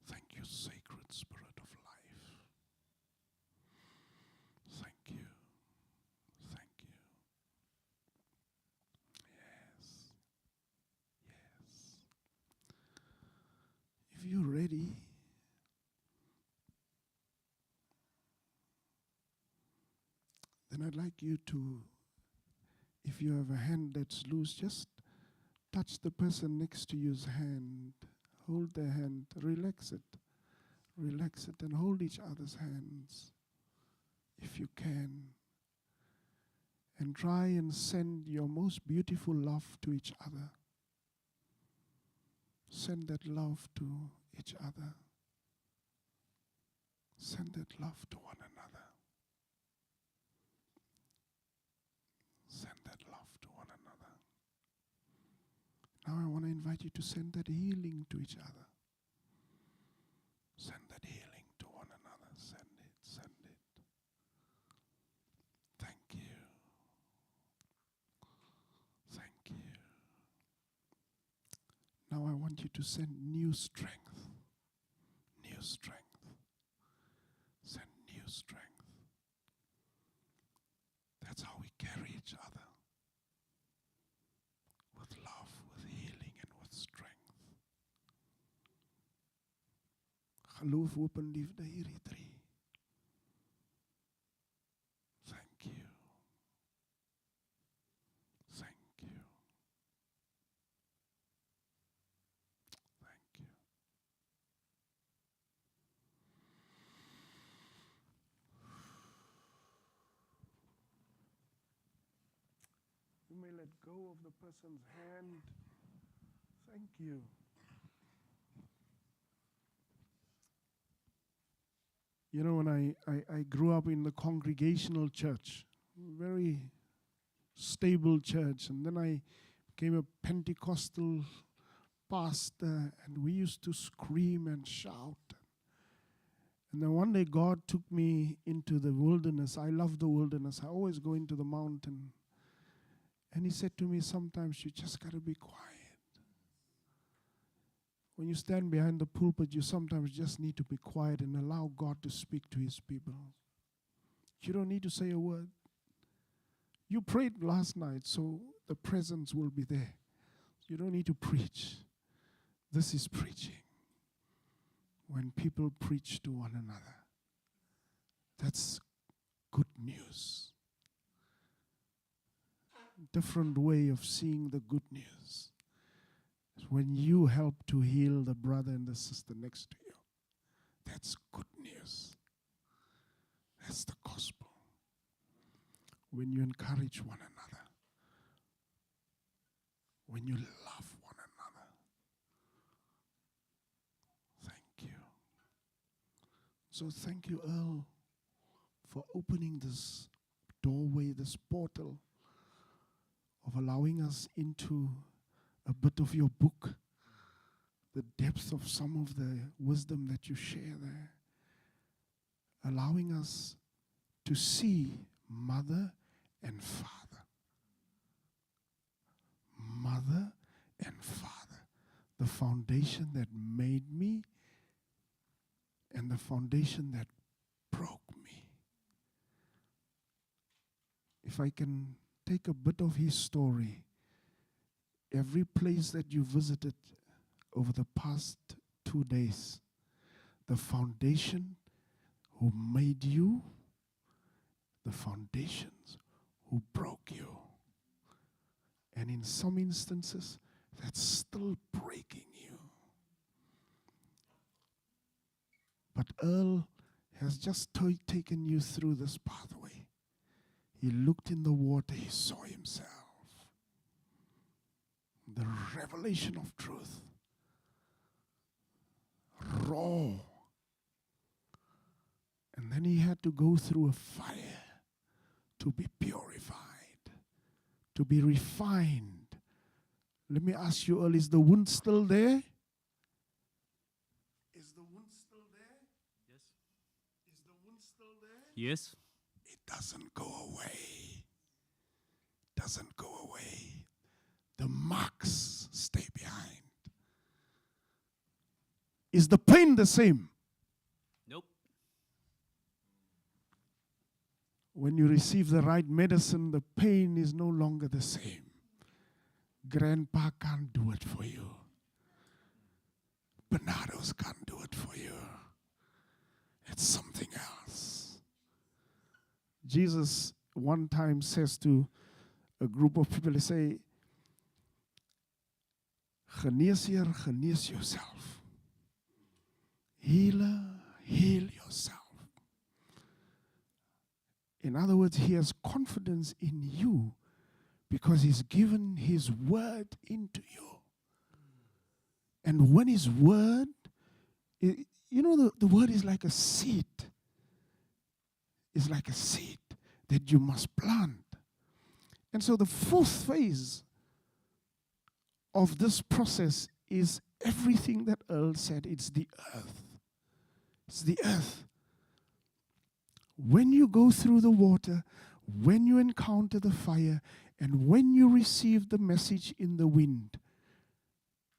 Thank you, Sacred Spirit of life. Thank you. Thank you. Yes. Yes. If you're ready, then I'd like you to, if you have a hand that's loose, just touch the person next to you's hand. Hold their hand. Relax it. Relax it and hold each other's hands if you can. And try and send your most beautiful love to each other. Send that love to each other. Send that love to one another. Send that love to one another. Now I want to invite you to send that healing to each other. Send that healing to one another. Send it, send it. Thank you. Thank you. Now I want you to send new strength. New strength. Send new strength. That's how we carry each other. With love, with healing, and with strength. Geloof, hoop en liefde hierdie drie. Thank you. Thank you. Thank you. You may let go of the person's hand. Thank you. You know, when I grew up in the Congregational church, very stable church, and then I became a Pentecostal pastor, and we used to scream and shout. And then one day God took me into the wilderness. I love the wilderness. I always go into the mountain. And he said to me, sometimes you just got to be quiet. When you stand behind the pulpit, you sometimes just need to be quiet and allow God to speak to his people. You don't need to say a word. You prayed last night, so the presence will be there. You don't need to preach. This is preaching. When people preach to one another, that's good news. Different way of seeing the good news. When you help to heal the brother and the sister next to you, that's good news. That's the gospel. When you encourage one another, when you love one another. Thank you. So thank you, Earl, for opening this doorway, this portal of allowing us into a bit of your book, the depth of some of the wisdom that you share there, allowing us to see mother and father. Mother and father. The foundation that made me and the foundation that broke me. If I can take a bit of his story, every place that you visited over the past 2 days, the foundation who made you, the foundations who broke you. And in some instances, that's still breaking you. But Earl has just taken you through this pathway. He looked in the water, he saw himself. The revelation of truth. Raw. And then he had to go through a fire to be purified, to be refined. Let me ask you, Earl, is the wound still there? Is the wound still there? Yes. Is the wound still there? Yes. It doesn't go away. Doesn't go away. The marks stay behind. Is the pain the same? Nope. When you receive the right medicine, the pain is no longer the same. Grandpa can't do it for you. Bernardo's can't do it for you. It's something else. Jesus one time says to a group of people, he say, Geneesheer, genees yourself. Healer, heal yourself. In other words, he has confidence in you because he's given his word into you. And when his word, you know, the word is like a seed. It's like a seed that you must plant. And so the fourth phase of this process is everything that Earl said. It's the earth. It's the earth. When you go through the water, when you encounter the fire, and when you receive the message in the wind,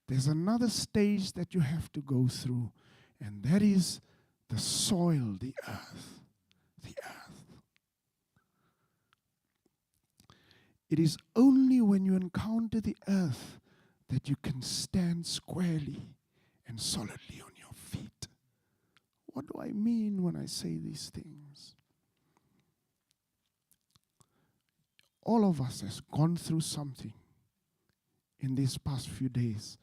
there's another stage that you have to go through, and that is the soil, the earth. The earth. It is only when you encounter the earth that you can stand squarely and solidly on your feet. What do I mean when I say these things? All of us has gone through something in these past few days.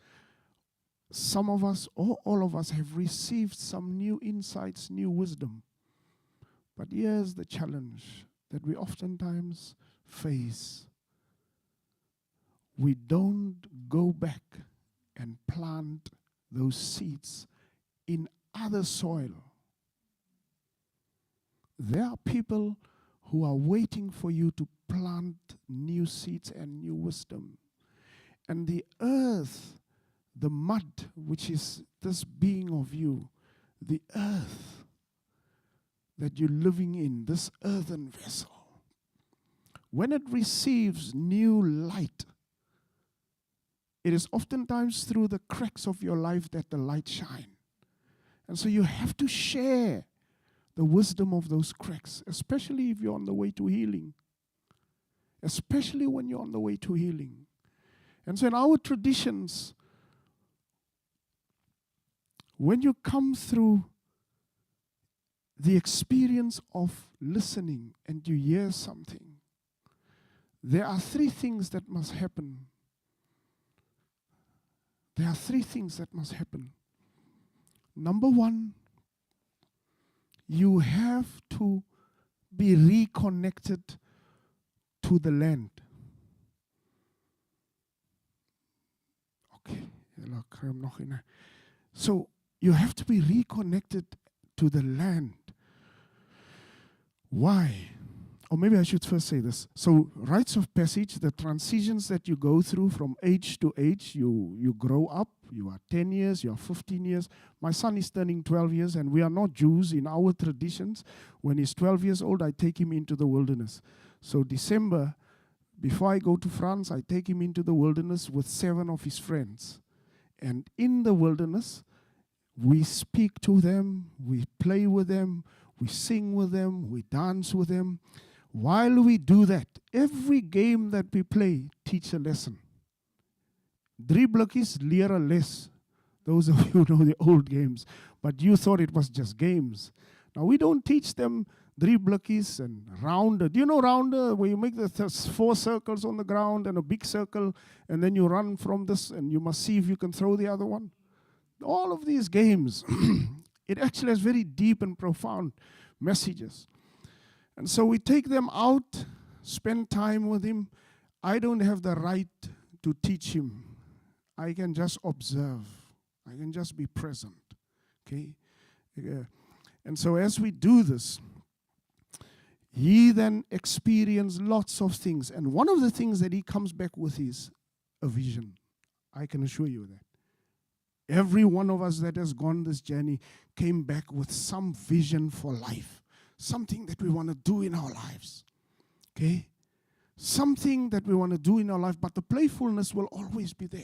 Some of us, or all of us, have received some new insights, new wisdom. But here's the challenge that we oftentimes face. We don't go back and plant those seeds in other soil. There are people who are waiting for you to plant new seeds and new wisdom. And the earth, the mud, which is this being of you, the earth that you're living in, this earthen vessel, when it receives new light, it is oftentimes through the cracks of your life that the light shines. And so you have to share the wisdom of those cracks, especially if you're on the way to healing. Especially when you're on the way to healing. And so in our traditions, when you come through the experience of listening and you hear something, there are three things that must happen. There are three things that must happen. Number one, you have to be reconnected to the land. Okay. So you have to be reconnected to the land. Why? Or maybe I should first say this. So rites of passage, the transitions that you go through from age to age, you grow up, you are 10 years, you are 15 years. My son is turning 12 years, and we are not Jews in our traditions. When he's 12 years old, I take him into the wilderness. So December, before I go to France, I take him into the wilderness with 7 of his friends. And in the wilderness, we speak to them, we play with them, we sing with them, we dance with them. While we do that, every game that we play teach a lesson. 3 blikkies leer 'n les. Those of you who know the old games. But you thought it was just games. Now we don't teach them 3 blikkies and rounder. Do you know rounder? Where you make the 4 circles on the ground and a big circle, and then you run from this and you must see if you can throw the other one. All of these games, it actually has very deep and profound messages. And so we take them out, spend time with him. I don't have the right to teach him. I can just observe. I can just be present. Okay? And so as we do this, he then experiences lots of things. And one of the things that he comes back with is a vision. I can assure you that. Every one of us that has gone this journey came back with some vision for life. Something that we want to do in our lives. Okay? Something that we want to do in our life, but the playfulness will always be there.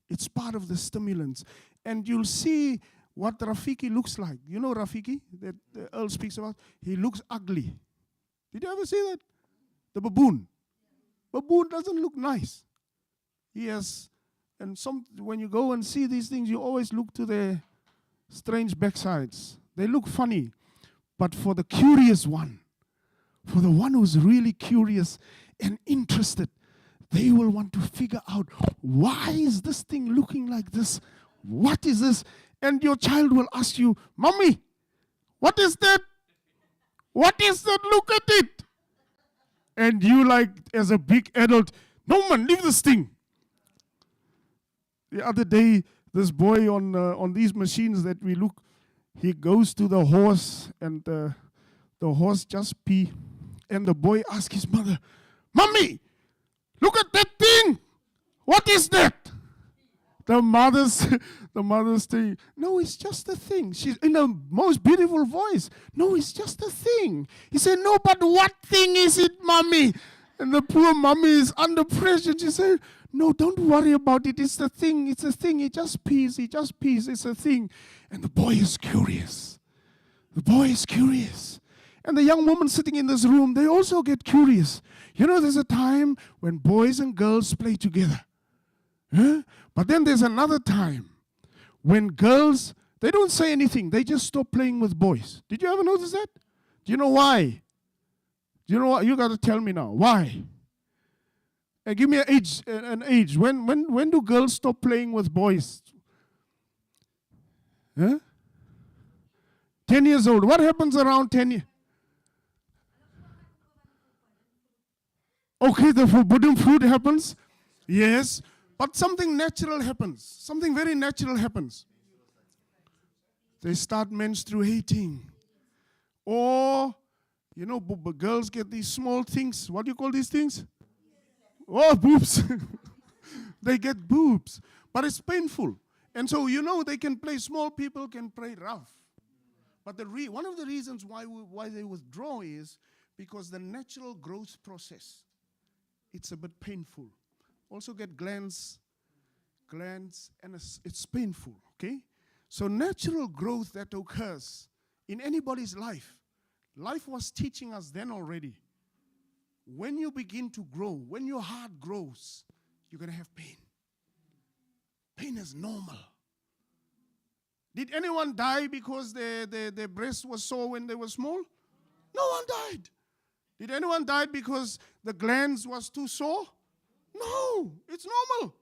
It's part of the stimulants. And you'll see what Rafiki looks like. You know Rafiki that Earl speaks about? He looks ugly. Did you ever see that? The baboon. Baboon doesn't look nice. He has, and when you go and see these things, you always look to their strange backsides. They look funny. But for the curious one, for the one who's really curious and interested, they will want to figure out, why is this thing looking like this? What is this? And your child will ask you, Mommy, what is that? What is that? Look at it. And you, like, as a big adult, no man, leave this thing. The other day, this boy on these machines that we look, he goes to the horse, and the horse just pee. And the boy asks his mother, Mommy, look at that thing. What is that? the mother's saying, no, it's just a thing. She's in the most beautiful voice. No, it's just a thing. He said, no, but what thing is it, mommy? And the poor mommy is under pressure. She said, no, don't worry about it. It's the thing. It's a thing. He just pees. It's a thing. And the boy is curious. The boy is curious. And the young woman sitting in this room, they also get curious. You know, there's a time when boys and girls play together. Huh? But then there's another time when girls, they don't say anything. They just stop playing with boys. Did you ever notice that? Do you know why? Do you know what? You got to tell me now. Why? Give me an age. When do girls stop playing with boys? Huh? 10 years old. What happens around 10 years? Okay, the forbidden fruit happens. Yes. But something natural happens. Something very natural happens. They start menstruating. Or, you know, girls get these small things. What do you call these things? Oh, boobs. They get boobs. But it's painful. And so, you know, they can play, small people can play rough. But one of the reasons why they withdraw is because the natural growth process, it's a bit painful. Also get glands, and it's painful, okay? So natural growth that occurs in anybody's life was teaching us then already. When you begin to grow, when your heart grows, you're going to have pain. Pain is normal. Did anyone die because their breast was sore when they were small? No one died. Did anyone die because the glands was too sore? No, it's normal.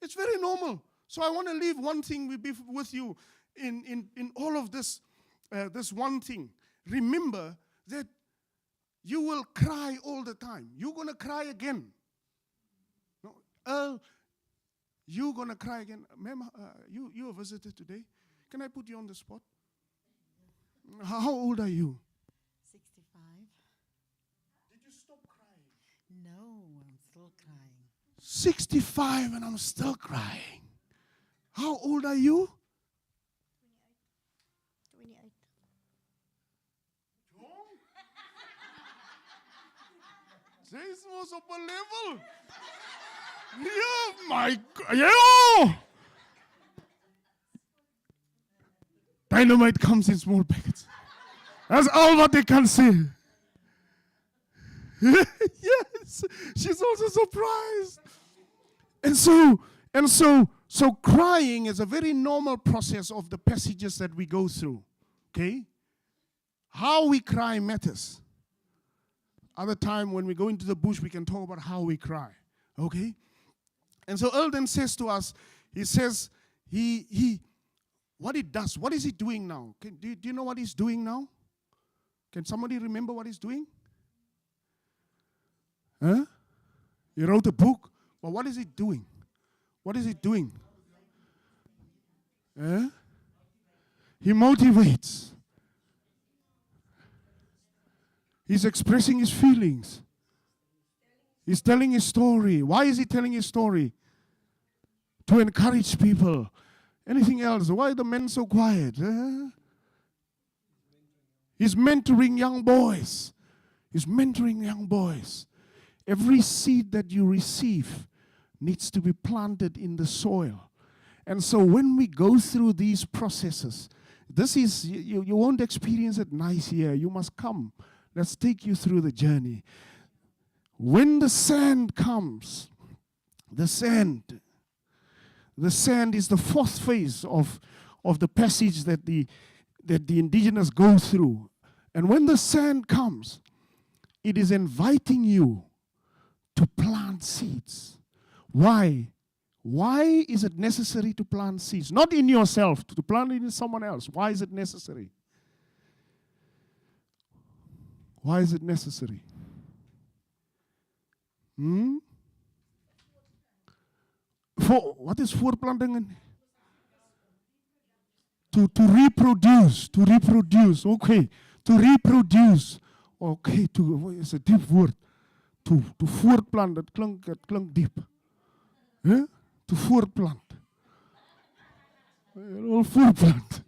It's very normal. So I want to leave one thing with you in all of this, this one thing. Remember that you will cry all the time. You're going to cry again. No, you're going to cry again. Ma'am, you a visitor today. Can I put you on the spot? How old are you? 65. Did you stop crying? No, I'm still crying. 65 and I'm still crying. How old are you? 28. This was up a level. Yeah, my God. Yeah. Dynamite comes in small packets. That's all what they can say. Yes, she's also surprised. And so crying is a very normal process of the passages that we go through. Okay? How we cry matters. Other time when we go into the bush, we can talk about how we cry. Okay? And so Eldon says to us, he says, what he does, what is he doing now? Do you know what he's doing now? Can somebody remember what he's doing? Huh? He wrote a book. Well, what is he doing? What is he doing? Huh? He motivates. He's expressing his feelings. He's telling his story. Why is he telling his story? To encourage people. Anything else? Why are the men so quiet? He's mentoring young boys. He's mentoring young boys. Every seed that you receive needs to be planted in the soil. And so when we go through these processes, this is, you won't experience it nice here. You must come. Let's take you through the journey. When the sand comes, the sand is the fourth phase of the passage that the indigenous go through. And when the sand comes, it is inviting you to plant seeds. Why? Why is it necessary to plant seeds? Not in yourself, to plant it in someone else. Why is it necessary? Why is it necessary? What is voortplanting? To reproduce. Okay, to reproduce. Okay, is a deep word. To voortplant, dat klink diep. Huh? To voortplant. Al voortplant.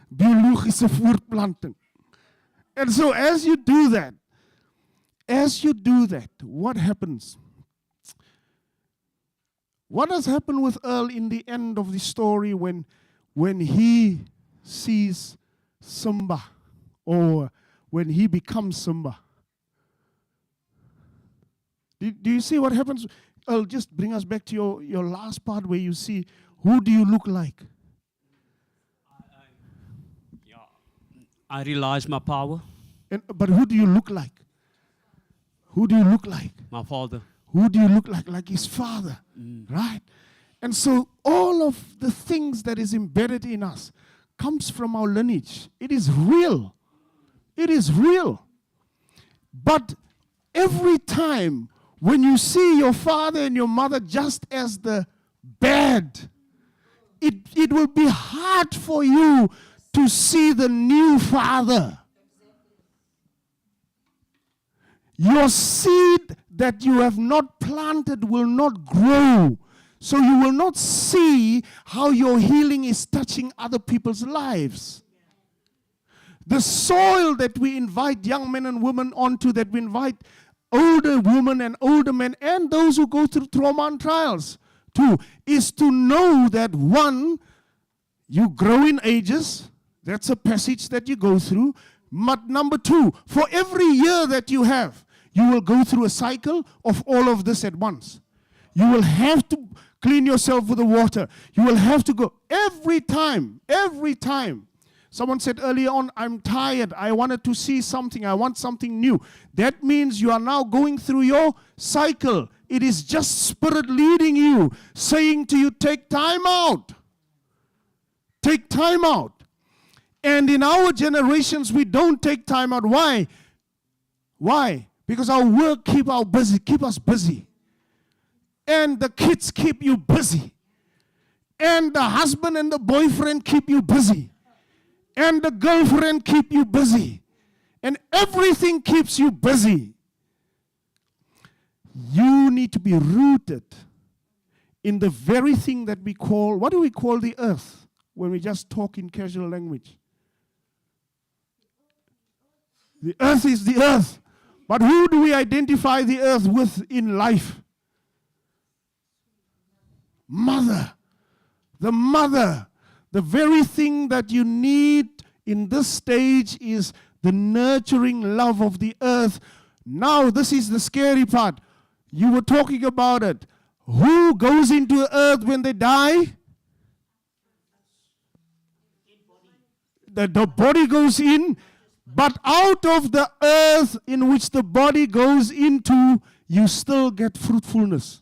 Biologische voortplanting. And so as you do that, what happens? What has happened with Earl in the end of the story when he sees Simba, or when he becomes Simba? Do you see what happens? Earl, just bring us back to your last part where you see, who do you look like? I realize my power. But who do you look like? Who do you look like? My father. Who do you look like? Like his father, right? And so all of the things that is embedded in us comes from our lineage. It is real. It is real. But every time when you see your father and your mother just as the bad, it will be hard for you to see the new father. Your seed that you have not planted will not grow. So you will not see how your healing is touching other people's lives. The soil that we invite young men and women onto, that we invite older women and older men and those who go through trauma and trials to, is to know that one, you grow in ages. That's a passage that you go through. But number two, for every year that you have, you will go through a cycle of all of this at once. You will have to clean yourself with the water. You will have to go every time. Someone said earlier on, I'm tired. I wanted to see something. I want something new. That means you are now going through your cycle. It is just Spirit leading you, saying to you, take time out. Take time out. And in our generations, we don't take time out. Why? Why? Because our work keep us busy. And the kids keep you busy. And the husband and the boyfriend keep you busy. And the girlfriend keep you busy. And everything keeps you busy. You need to be rooted in the very thing that we call, what do we call the earth when we just talk in casual language? The earth is the earth. But who do we identify the earth with in life? Mother. The mother. The very thing that you need in this stage is the nurturing love of the earth. Now, this is the scary part. You were talking about it. Who goes into the earth when they die? The body goes in. But out of the earth in which the body goes into, you still get fruitfulness.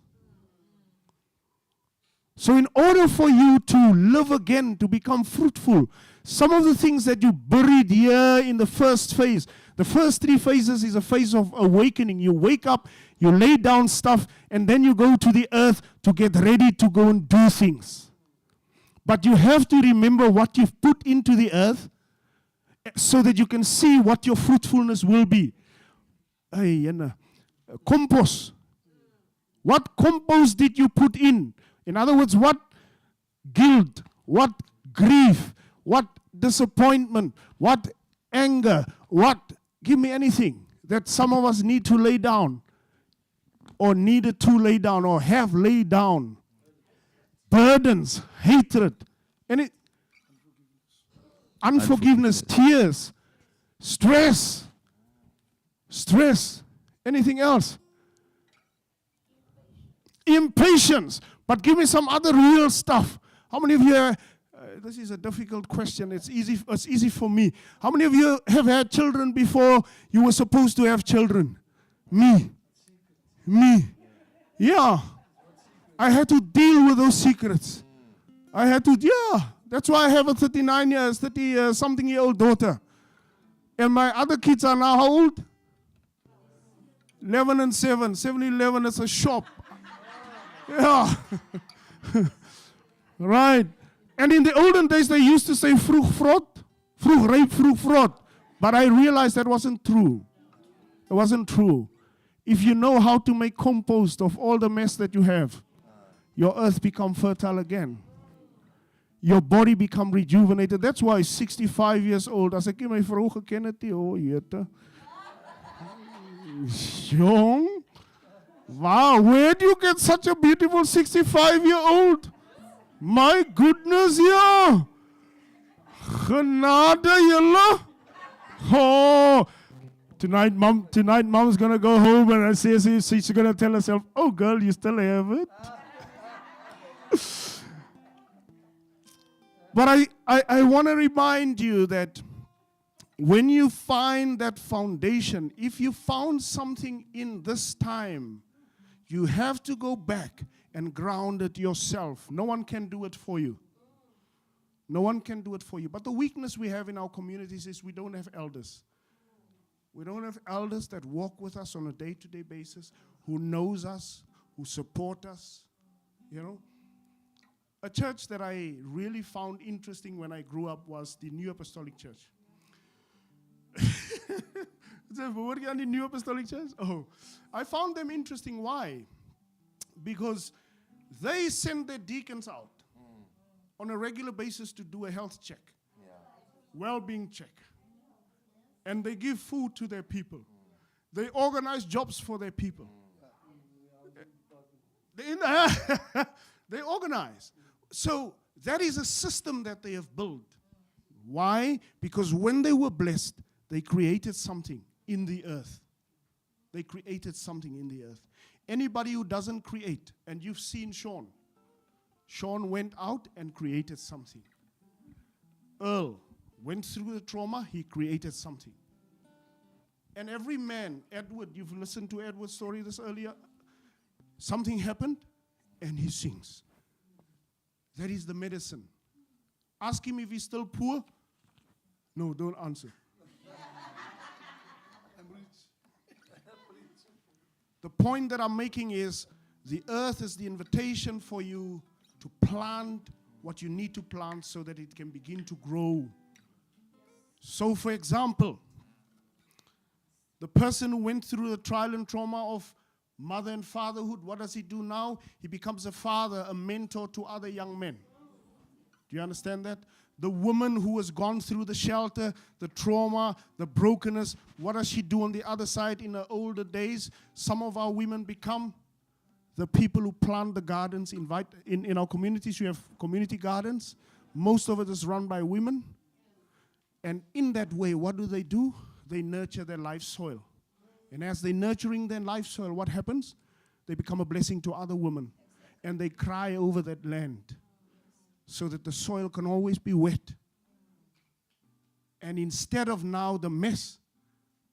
So in order for you to live again, to become fruitful, some of the things that you buried here in the first phase, the first 3 phases is a phase of awakening. You wake up, you lay down stuff, and then you go to the earth to get ready to go and do things. But you have to remember what you've put into the earth, so that you can see what your fruitfulness will be. Compost. What compost did you put in? In other words, what guilt, what grief, what disappointment, what anger, give me anything that some of us need to lay down, or needed to lay down, or have laid down. Burdens, hatred, unforgiveness, tears, stress, anything else? Impatience. But give me some other real stuff. How many of you, this is a difficult question, it's easy for me. How many of you have had children before you were supposed to have children? Me. Yeah. I had to deal with those secrets. That's why I have a 30-something-year-old daughter. And my other kids are now how old? 11 and 7. 7-Eleven is a shop. Yeah. Right. And in the olden days, they used to say vroeg vrot, vroeg rijp, vroeg vrot. But I realized that wasn't true. It wasn't true. If you know how to make compost of all the mess that you have, your earth becomes fertile again. your body become rejuvenated. That's why 65 years old, as ek nie my vrou geken het nie, oh jete. Jong. Wow, where do you get such a beautiful 65-year-old? My goodness, yeah. Genade, julle. Oh, tonight mom's gonna go home and she's gonna tell herself, oh girl, you still have it. But I want to remind you that when you find that foundation, if you found something in this time, you have to go back and ground it yourself. No one can do it for you. No one can do it for you. But the weakness we have in our communities is we don't have elders. We don't have elders that walk with us on a day-to-day basis, who knows us, who support us, you know. A church that I really found interesting when I grew up was the New Apostolic Church. What again, the New Apostolic Church? Oh, I found them interesting. Why? Because they send their deacons out on a regular basis to do a health check, well-being check. And they give food to their people. They organize jobs for their people. They organize. So that is a system that they have built. Why? Because when they were blessed, they created something in the earth. They created something in the earth. Anybody who doesn't create, and you've seen Sean. Sean went out and created something. Earl went through the trauma, he created something. And every man, Edward, you've listened to Edward's story this earlier. Something happened, and he sings. That is the medicine. Ask him if he's still poor. No, don't answer. The point that I'm making is the earth is the invitation for you to plant what you need to plant so that it can begin to grow. So, for example, the person who went through the trial and trauma of mother and fatherhood, what does he do now? He becomes a father, a mentor to other young men. Do you understand that? The woman who has gone through the shelter, the trauma, the brokenness, what does she do on the other side in her older days? Some of our women become the people who plant the gardens. In our communities, we have community gardens. Most of it is run by women. And in that way, what do? They nurture their life soil. And as they're nurturing their life soil, what happens? They become a blessing to other women. And they cry over that land, so that the soil can always be wet. And instead of now the mess,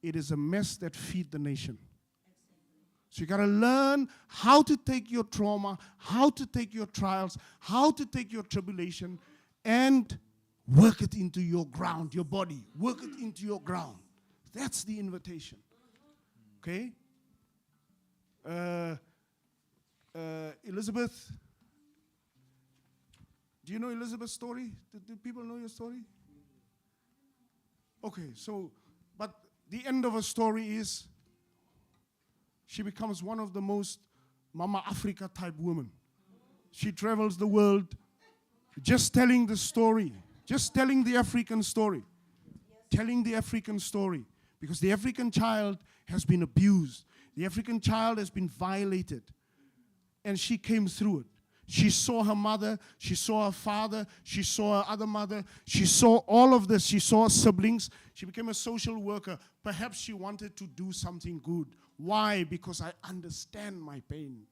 it is a mess that feeds the nation. So you got to learn how to take your trauma, how to take your trials, how to take your tribulation, and work it into your ground, your body. Work it into your ground. That's the invitation. Okay? Elizabeth, do you know Elizabeth's story? Do people know your story? Okay, so, but the end of her story is she becomes one of the most Mama Africa type women. She travels the world just telling the story, just telling the African story, telling the African story. Because the African child has been abused. The African child has been violated. And she came through it. She saw her mother, she saw her father, she saw her other mother, she saw all of this, she saw her siblings. She became a social worker. Perhaps she wanted to do something good. Why? Because I understand my pain.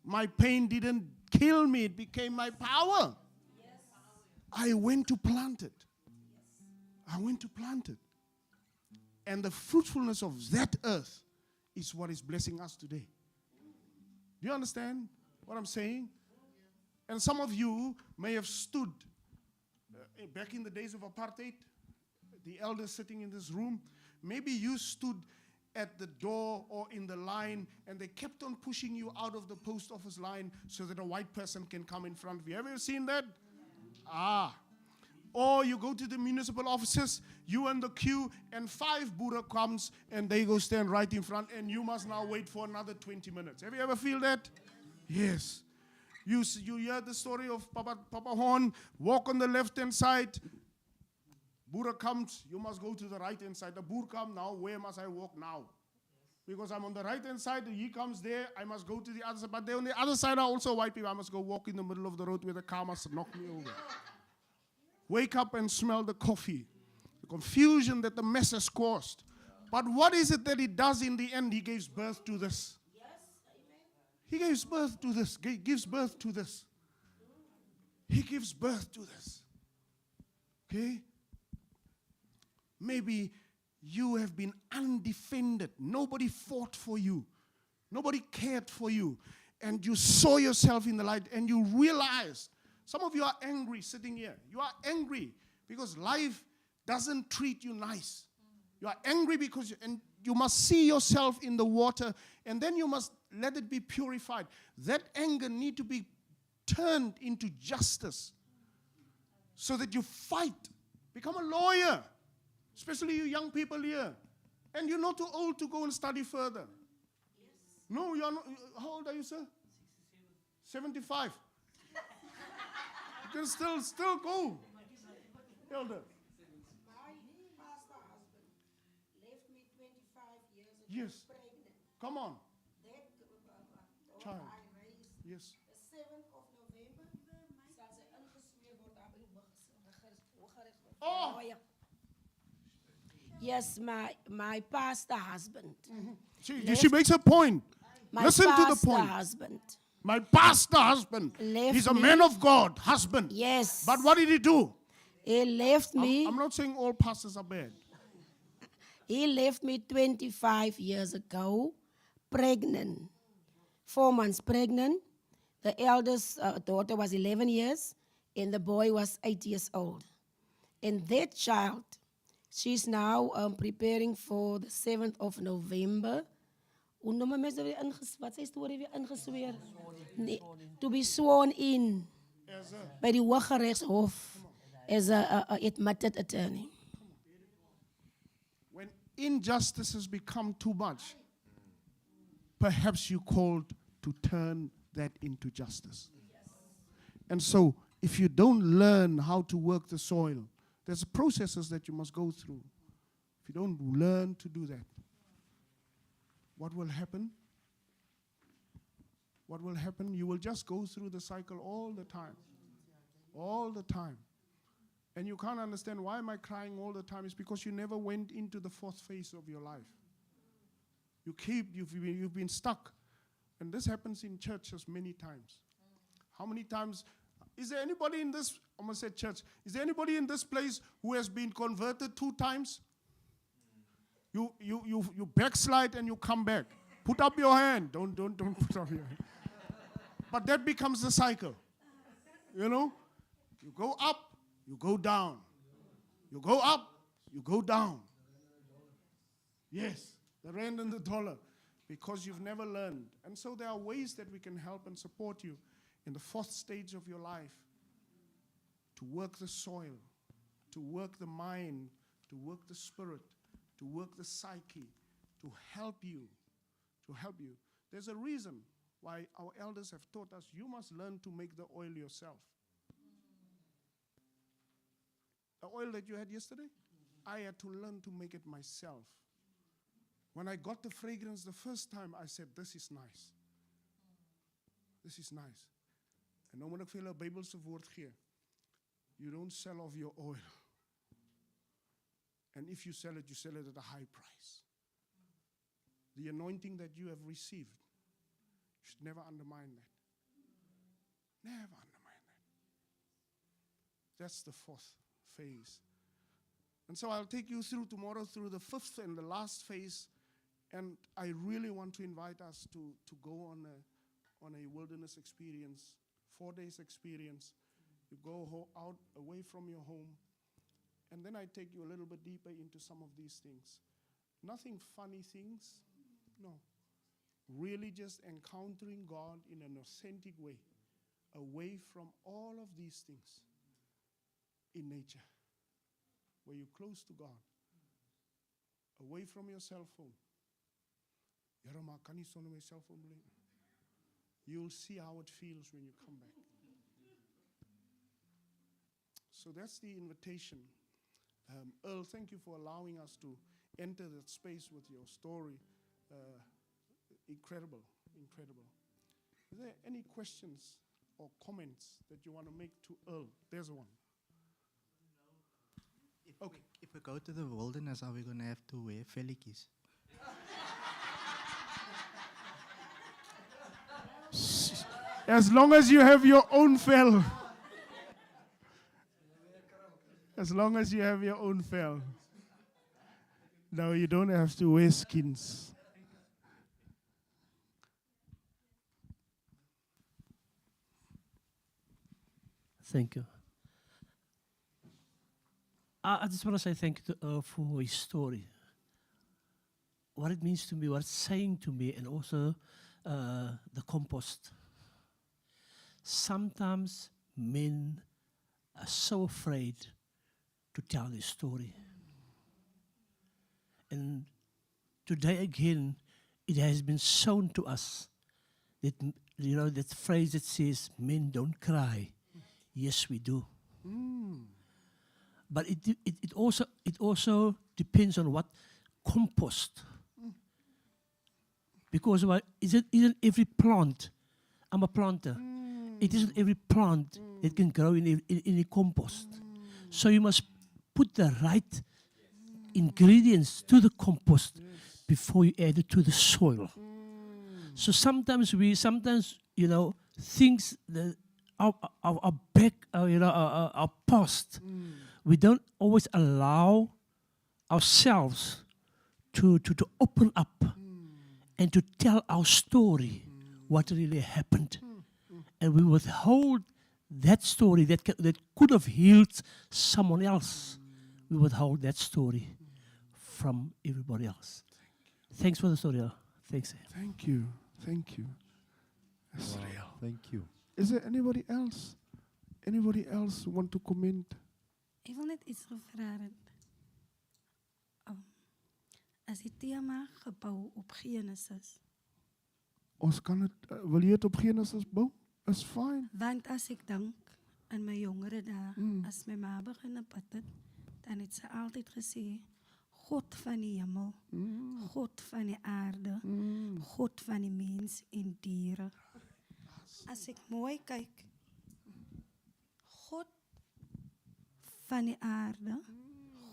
My pain didn't kill me, it became my power. I went to plant it. I went to plant it. And the fruitfulness of that earth is what is blessing us today. Do you understand what I'm saying? And some of you may have stood back in the days of apartheid, the elders sitting in this room, maybe you stood at the door or in the line and they kept on pushing you out of the post office line so that a white person can come in front of you. Have you seen that? Or you go to the municipal offices, you in the queue, and 5 Buddha comes and they go stand right in front and you must now wait for another 20 minutes. Have you ever feel that? Yes. You hear the story of Papa Horn, walk on the left-hand side. Boer comes, you must go to the right-hand side. The Boer comes now, where must I walk now? Because I'm on the right-hand side, he comes there, I must go to the other side. But on the other side are also white people. I must go walk in the middle of the road where the car must knock me over. Wake up and smell the coffee. The confusion that the mess has caused. But what is it that he does in the end? He gives birth to this. He gives birth to this. Gives birth to this. He gives birth to this. Okay? Maybe you have been undefended. Nobody fought for you. Nobody cared for you. And you saw yourself in the light and you realized. Some of you are angry sitting here. You are angry because life doesn't treat you nice. You are angry because you must see yourself in the water and then you must let it be purified. That anger need to be turned into justice so that you fight. Become a lawyer, especially you young people here. And you're not too old to go and study further. Yes. No, you're not. How old are you, sir? 75. You can still go. Elder. Yes. Come on. Child. Yes. The 7th of November sal sy ingesweer word daar by die Hooggeregshof. Oh. Yes, my pastor husband. She makes a point. Listen to the point. Husband. My pastor husband. He's a man of God, husband. Yes. But what did he do? He left me. I'm not saying all pastors are bad. He left me 25 years ago, pregnant. 4 months pregnant. The eldest daughter was 11 years, and the boy was 8 years old. And that child, she's now preparing for the 7th of November. Wat sy storie weer ingesweer? Nee, to be sworn in by die Hooggeregshof as a admitted attorney. When injustices become too much, perhaps you called to turn that into justice. And so, if you don't learn how to work the soil, there's processes that you must go through. If you don't learn to do that, what will happen? What will happen? You will just go through the cycle all the time. All the time. And you can't understand why am I crying all the time. It's because you never went into the fourth phase of your life. You've been stuck. And this happens in churches many times. How many times? Is there anybody in this, I'm going to say church, is there anybody in this place who has been converted 2 times? You backslide and you come back. Put up your hand. Don't put up your hand. But that becomes the cycle. You know? You go up, you go down. You go up, you go down. Yes, the rand and the dollar. Because you've never learned. And so there are ways that we can help and support you in the 4th stage of your life to work the soil, to work the mind, to work the spirit, to work the psyche, to help you, There's a reason why our elders have taught us you must learn to make the oil yourself. The oil that you had yesterday, I had to learn to make it myself. When I got the fragrance the first time, I said, this is nice. This is nice. En nou moet ek vir julle 'n Bybelse woord gee. You don't sell off your oil. And if you sell it at a high price. The anointing that you have received, you should never undermine that. Never undermine that. That's the 4th phase. And so I'll take you through tomorrow through the 5th and the last phase. And I really want to invite us to go on a wilderness experience, 4 days experience. You go out away from your home. And then I take you a little bit deeper into some of these things. Nothing funny things. No. Really just encountering God in an authentic way. Away from all of these things in nature. Where you're close to God. Away from your cell phone. Here, maar kan nie sonder my cell phone bly. you'll see how it feels when you come back. So that's the invitation. Earl, thank you for allowing us to enter that space with your story. Incredible, incredible. Is there any questions or comments that you want to make to Earl? There's one. If we go to the wilderness, are we going to have to wear velletjies? As long as you have your own fell. As long as you have your own fell. No, you don't have to wear skins. Thank you. I just want to say thank you to Earl for his story. What it means to me, what it's saying to me, and also the compost. Sometimes men are so afraid to tell their story. And today again, it has been shown to us that, you know, that phrase that says, men don't cry. Yes, we do. But it also depends on what compost. Because isn't every plant, I'm a planter, it isn't every plant that can grow in a compost. So you must put the right ingredients to the compost before you add it to the soil. So sometimes, you know, things that our back, our past, we don't always allow ourselves to open up and to tell our story, what really happened. And we withhold that story that could have healed someone else. We withhold that story from everybody else. Thanks for the story. Thanks. Thank you. Thank you. That's Wow, real. thank you. Is there anybody else? Anybody else want to comment? Ik wil net iets gevraagd. As die thema gebou op Genesis. Ons kan het, wil je het op Genesis bouwen? Is fine. Want as ek dink in my jongere dae, as my ma begin bid het, dan het sy altyd gesê, God van die hemel, God van die aarde, God van die mens en diere. As ek mooi kyk, God van die aarde,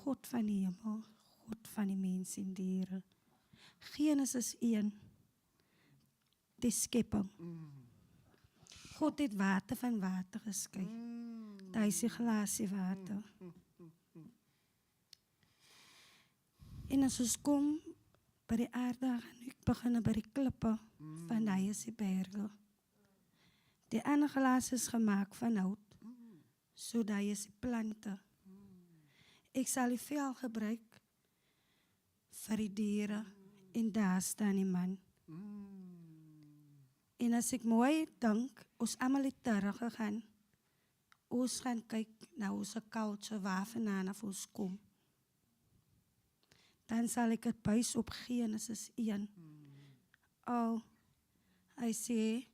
God van die hemel, God van die mens en diere. Genesis 1, die skepping. God het water van water geskei. Daar is die glasie water. En as ons kom by die aarde, en ek begin by die klippe, van daar is die berge. Die ander glas is gemaakt van hout, so daar is die plante. Ek sal die vel gebruik vir die diere, en daar staan die man. En as ek mooi dink, ons allemaal het teruggegaan, ons gaan kyk na ons culture, waar vandaan af ons kom. Dan sal ek het buis op Genesis 1. Hy sê,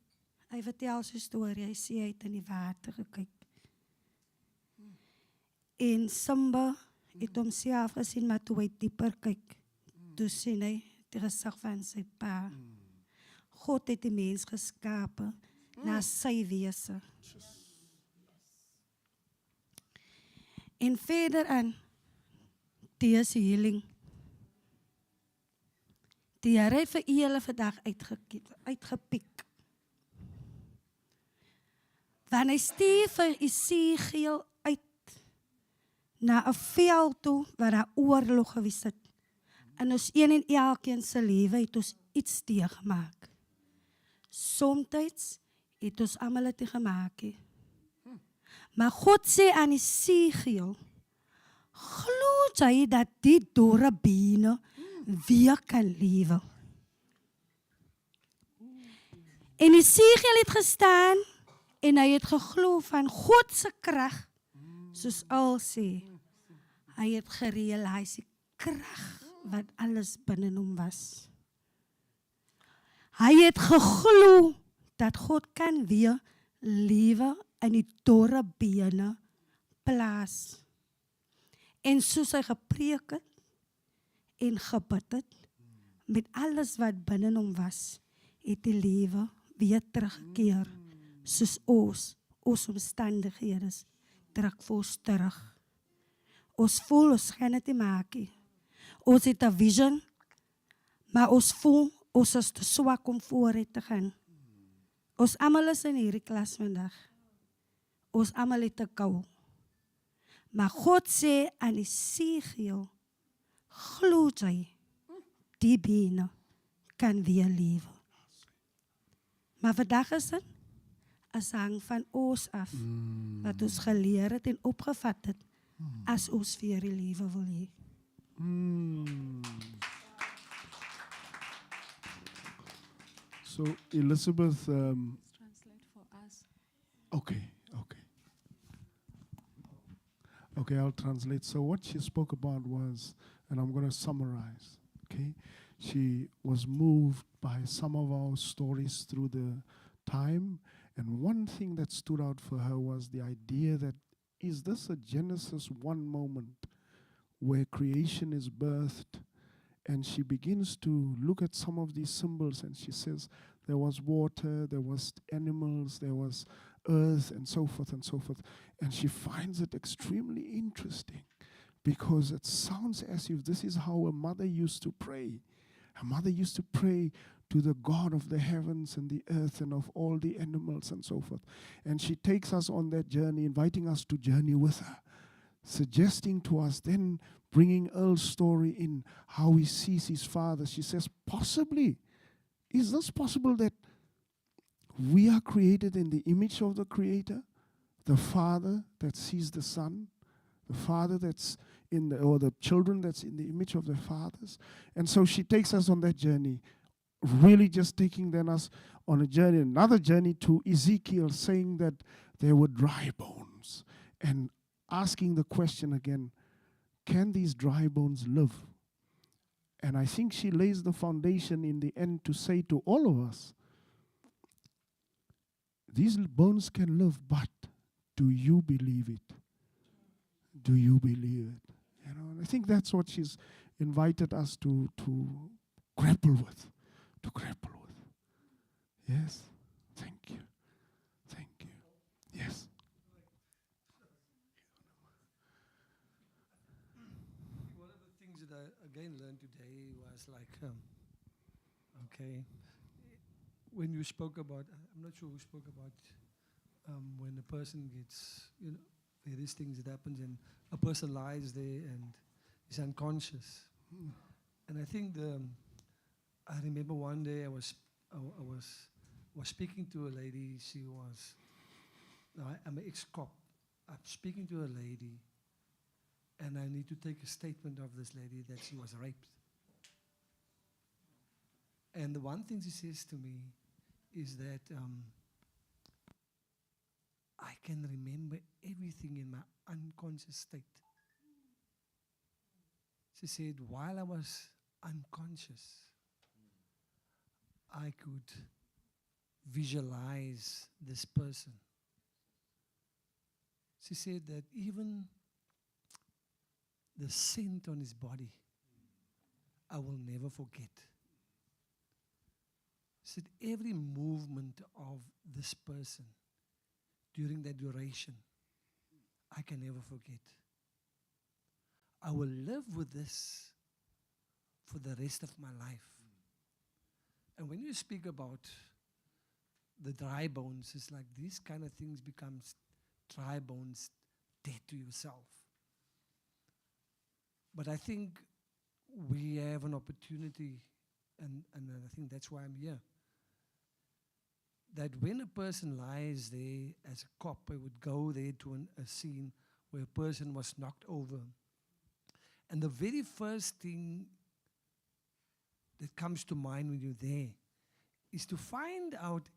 hy vertel sy storie, hy sê, hy het in die water gekyk. En Simba het homself gesien, maar toe hy dieper kyk, toe sien hy die gesig van sy pa. God het die mens geskapen na sy wese. En verder aan, die is healing. Die Here het vir julle vandag uitgepiek. Want hy stuur vir Esegiel uit na 'n veld toe waar daar oorlog gewees het. En ons een en elkeen se lewe het ons iets teëgemaak. Somtyds het ons almal dit gemaak. Maar God sê aan Esegiel, glo jy dat die dorre bene weer kan lewe? En Esegiel het gestaan en hy het geglo van God se krag, soos al sê. Hy het gerealiseer die krag wat alles binne hom was. Hy het geglo dat God kan weer lewe in die dorre bene plaas. En soos hy gepreek het en gebid het, met alles wat binne hom was, het die lewe weer teruggekeer, soos ons omstandighede druk vir ons terug. Ons voel, ons gaan dit nie maak nie. Ons het 'n vision, maar ons voel, ons is te swak om vooruit te gaan. Ons almal is in hierdie klas vandag. Ons almal het te kou. Maar God sê aan die Esegiel, glo jy, die bene kan weer lewe. Maar vandag is dit, is hang van ons af, wat ons geleer het en opgevat het, as ons vir die lewe wil hê. So Elizabeth, Translate for us. okay. Okay, I'll translate. So what she spoke about was, and I'm going to summarize, okay? She was moved by some of our stories through the time, and one thing that stood out for her was the idea that, is this a Genesis 1 moment where creation is birthed? And she begins to look at some of these symbols, and she says, there was water, there was animals, there was earth, and so forth and so forth. And she finds it extremely interesting because it sounds as if this is how a mother used to pray. A mother used to pray to the God of the heavens and the earth and of all the animals and so forth. And she takes us on that journey, inviting us to journey with her, suggesting to us, then bringing Earl's story in, how he sees his father. She says, possibly, is this possible that we are created in the image of the Creator, the Father that sees the Son, the Father that's in the, or the children that's in the image of their fathers? And so she takes us on that journey, really just taking then us on a journey, another journey to Ezekiel, saying that there were dry bones, and asking the question again, can these dry bones live? And I think she lays the foundation in the end to say to all of us, these bones can live, but do you believe it? Do you believe it? You know, and I think that's what she's invited us to grapple with, Yes, thank you. Yes. One of the things that I again learned today was like, okay, when you spoke about, I'm not sure who spoke about when a person gets, various things that happens and a person lies there and is unconscious. And I think I remember one day I was speaking to a lady. She was, I'm an ex-cop. I'm speaking to a lady, and I need to take a statement of this lady that she was raped. And the one thing she says to me is that I can remember everything in my unconscious state. She said, while I was unconscious, I could visualize this person. She said that even the scent on his body, I will never forget. She said every movement of this person during that duration, I can never forget. I will live with this for the rest of my life. And when you speak about the dry bones, it's like these kind of things becomes dry bones, dead to yourself. But I think we have an opportunity, and I think that's why I'm here, that when a person lies there as a cop, I would go there to a scene where a person was knocked over. And the very first thing that comes to mind when you're there is to find out,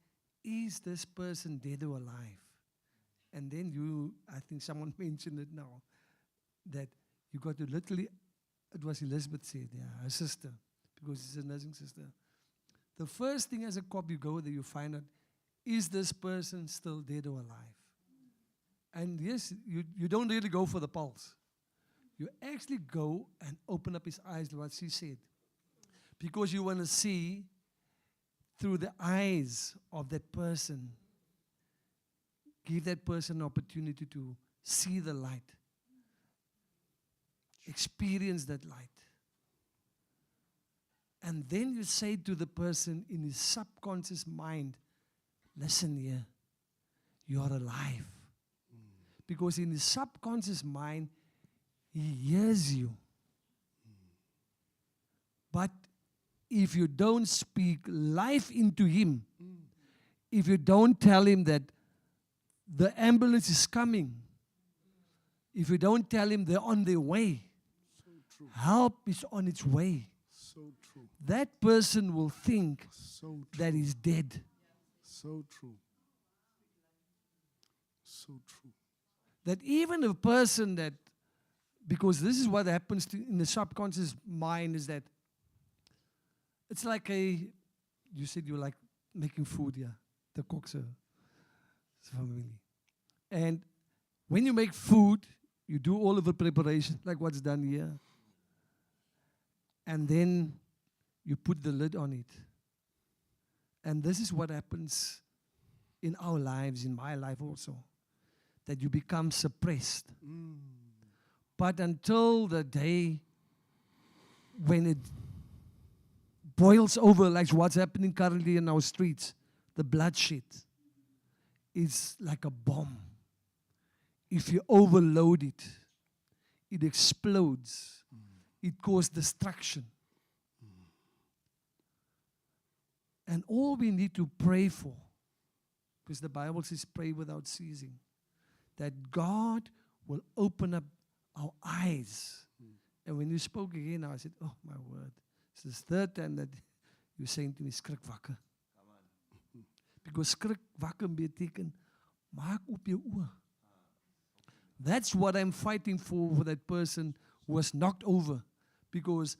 is this person dead or alive? And then I think someone mentioned it now, that you got to literally, it was Elizabeth said, her sister, because she's a nursing sister. The first thing as a cop, you go there, you find out, is this person still dead or alive? And yes, you don't really go for the pulse. You actually go and open up his eyes, what she said. Because you want to see through the eyes of that person. Give that person an opportunity to see the light. Experience that light. And then you say to the person in his subconscious mind, listen here, you are alive. Because in his subconscious mind, he hears you. But if you don't speak life into him, if you don't tell him that the ambulance is coming, if you don't tell him they're on their way, help is on its way, So true. that person will think So that he's dead. So true. So true. That even a person that, because this is what happens in the subconscious mind, is that it's like you said you like making food, yeah, the cook's family. And when you make food, you do all of the preparation, like what's done here. And then you put the lid on it. And this is what happens in our lives, in my life also, that you become suppressed. But until the day when it boils over, like what's happening currently in our streets, the bloodshed is like a bomb. If you overload it, it explodes. It causes destruction. And all we need to pray for, because the Bible says pray without ceasing, that God will open up our eyes. And when you spoke again, I said, oh my word. It's the third time that you're saying to me, skrik wakker. Because skrik wakker beteken, maak op jou oor. That's what I'm fighting for that person who was knocked over. Because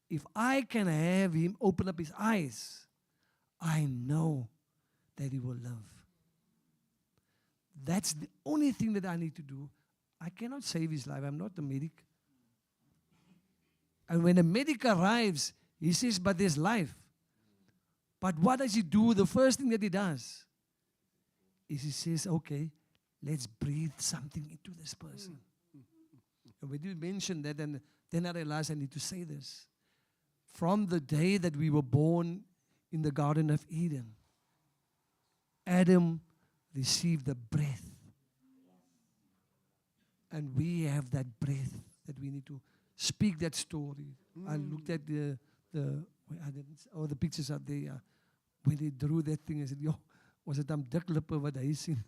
if I can have him open up his eyes, I know that he will live. That's the only thing that I need to do. I cannot save his life. I'm not a medic. And when a medic arrives, he says, but there's life. But what does he do? The first thing that he does is he says, okay, let's breathe something into this person. And when you mentioned that, and then I realized I need to say this. From the day that we were born in the Garden of Eden, Adam received the breath. And we have that breath that we need to speak that story. I looked at the pictures out there. When they drew that thing, I said, yo, was it dik lippe wat hy sien?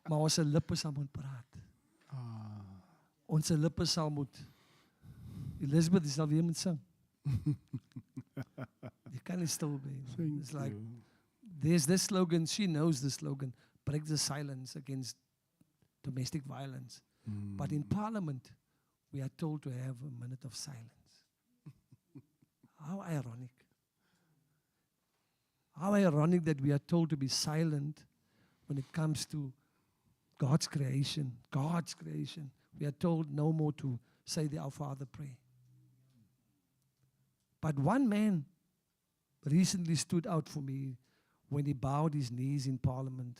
Maar ons lippe sal moet praat. Ons lippe sal moet. Elizabeth sal weer moet sing. You can't still be. It's like, there's this slogan, she knows the slogan, break the silence against domestic violence. But in Parliament, we are told to have a minute of silence. How ironic. How ironic that we are told to be silent when it comes to God's creation. God's creation. We are told no more to say the Our Father prayer. But one man recently stood out for me when he bowed his knees in Parliament.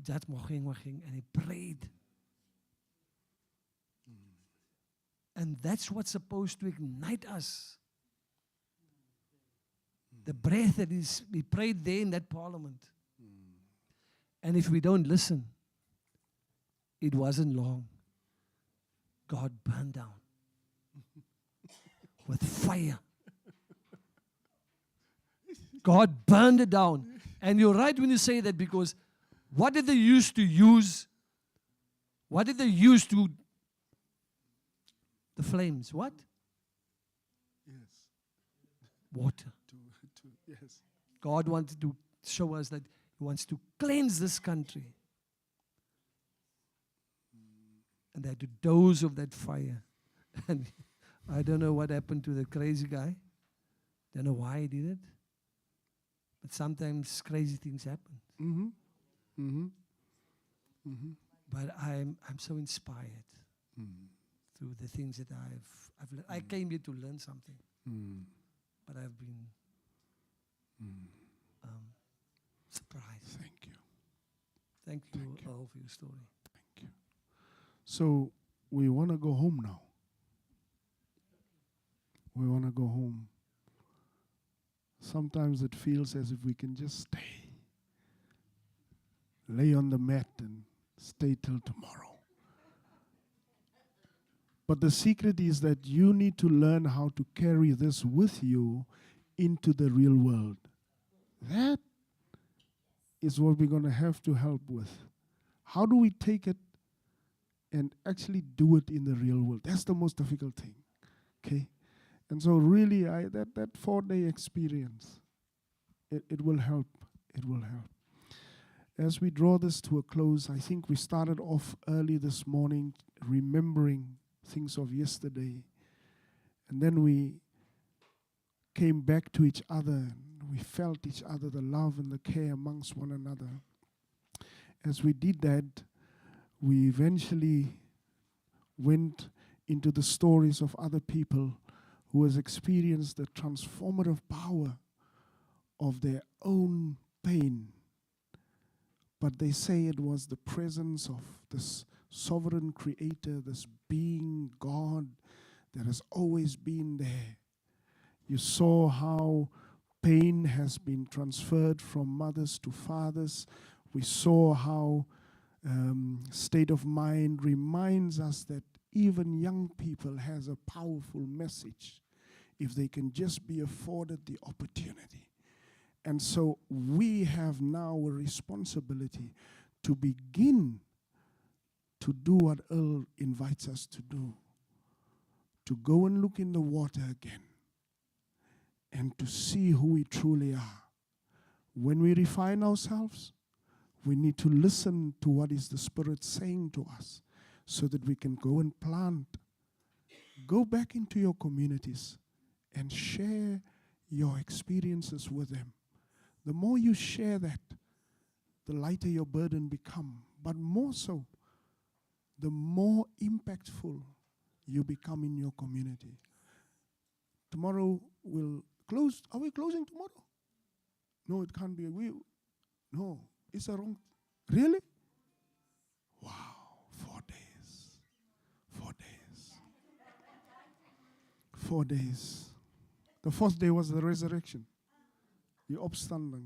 Judge Moching, and he prayed. And that's what's supposed to ignite us. The breath that is, we prayed there in that Parliament. And if we don't listen, it wasn't long. God burned down with fire. God burned it down. And you're right when you say that, because what did they use to use? What did they use to the flames? What? Yes. Water. Yes. God wanted to show us that He wants to cleanse this country. And they had to dose of that fire. And I don't know what happened to the crazy guy. Don't know why he did it. But sometimes crazy things happen. Mm-hmm. Mm-hmm. Mm-hmm. But I'm so inspired through the things that I've learned. I came here to learn something, but I've been surprised. Thank you. Thank you all for your story. Thank you. So we want to go home now. We want to go home. Sometimes it feels as if we can just stay. Lay on the mat and stay till tomorrow. But the secret is that you need to learn how to carry this with you into the real world. That is what we're going to have to help with. How do we take it and actually do it in the real world? That's the most difficult thing. Okay? And so really, that 4-day experience, it will help. It will help. As we draw this to a close, I think we started off early this morning remembering things of yesterday. And then we came back to each other and we felt each other, the love and the care amongst one another. As we did that, we eventually went into the stories of other people who has experienced the transformative power of their own pain. But they say it was the presence of this sovereign creator, this being, God, that has always been there. You saw how pain has been transferred from mothers to fathers. We saw how state of mind reminds us that even young people has a powerful message if they can just be afforded the opportunity. And so we have now a responsibility to begin to do what Earl invites us to do, to go and look in the water again and to see who we truly are. When we refine ourselves, we need to listen to what is the Spirit saying to us so that we can go and plant. Go back into your communities and share your experiences with them. The more you share that, the lighter your burden become. But more so, the more impactful you become in your community. Tomorrow we'll close. Are we closing tomorrow? No, it can't be. No, it's a wrong. Really? Wow, 4 days. 4 days. 4 days. The 4th day was the resurrection. Die opstanding.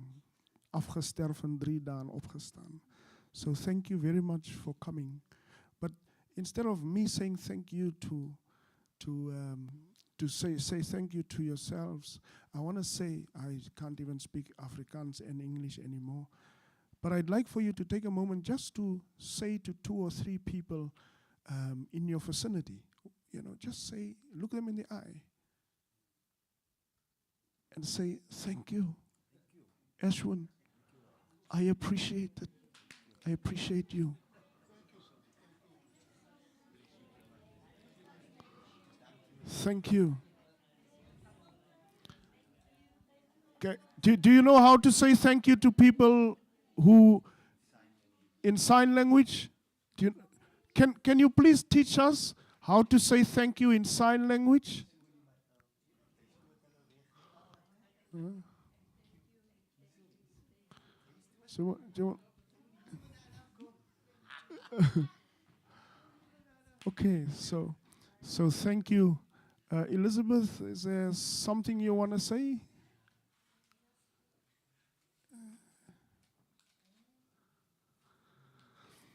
Afgesterf en 3 dagen opgestaan. So thank you very much for coming. But instead of me saying thank you to say thank you to yourselves, I want to say, I can't even speak Afrikaans and English anymore, but I'd like for you to take a moment just to say to 2 or 3 people in your vicinity, just say, look them in the eye and say, thank you. Ashwin, I appreciate it. I appreciate you. Thank you. Okay. Do you know how to say thank you to people who in sign language? Can you please teach us how to say thank you in sign language? So do you want? Okay, so thank you. Elizabeth, is there something you want to say?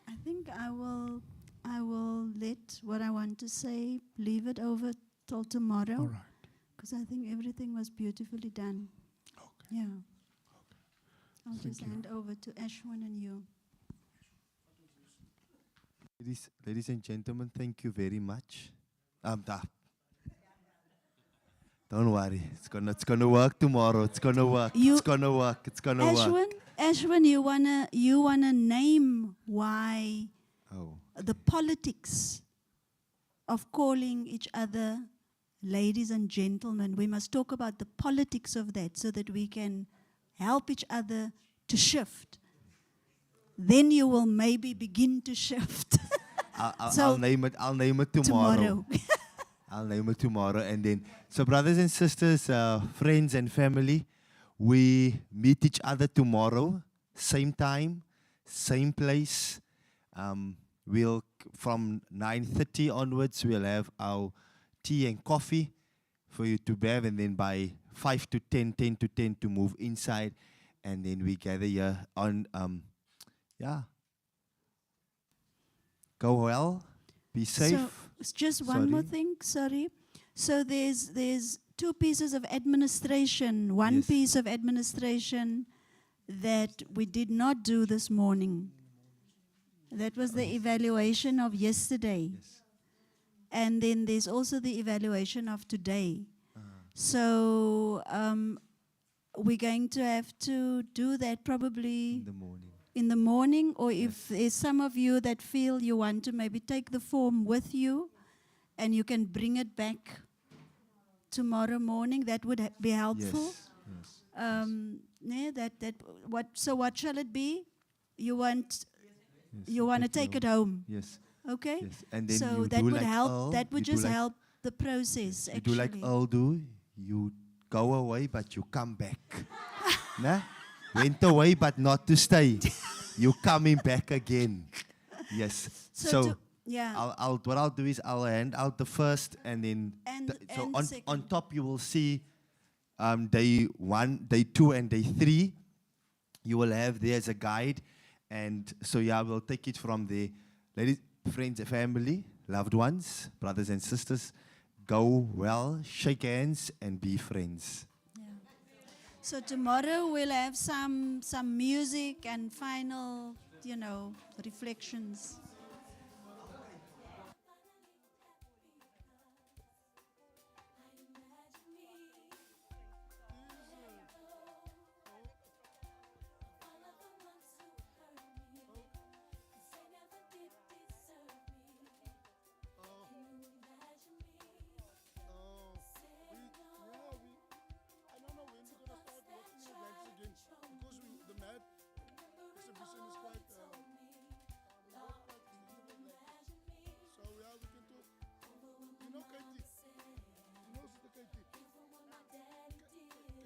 I think I will let what I want to say, leave it over till tomorrow. All right. Because I think everything was beautifully done. Okay. Yeah. I'll Thank just you. hand over to Ashwin and you. Ladies and gentlemen, thank you very much. Don't worry, it's gonna work tomorrow. It's gonna work. It's gonna work. It's gonna work. Ashwin, you wanna name why the politics of calling each other ladies and gentlemen. We must talk about the politics of that so that we can help each other to shift. Then you will maybe begin to shift. I'll name it tomorrow. I'll name it tomorrow. And then, so brothers and sisters, friends and family, we meet each other tomorrow, same time, same place. From 9:30 onwards, we'll have our tea and coffee for you to have, and then by 5 to 10, 10 to 10 to move inside, and then we gather here on, Go well, be safe. So, just one more thing, sorry. So there's two pieces of administration. One piece of administration that we did not do this morning. That was the evaluation of yesterday. And then there's also the evaluation of today. So we're going to have to do that probably in the morning, or if there's some of you that feel you want to maybe take the form with you and you can bring it back tomorrow morning, that would be helpful. So what shall it be? You want to take it home? Yes. Okay. Yes. And then so you that do would like help. Earl, That would you do just like- help the process. You do like actually. Earl do. You go away, but you come back. Nah? Went away, but not to stay. You coming back again. Yes. So what I'll do is I'll hand out the first, and then And on second. top you will see day 1, day 2, and day 3. You will have there as a guide, and so we'll take it from there. Ladies, friends, family, loved ones, brothers and sisters, go well, shake hands, and be friends. So tomorrow we'll have some music and final, reflections. I don't know when we're going to start working in the legs again, because the mat exhibition is quite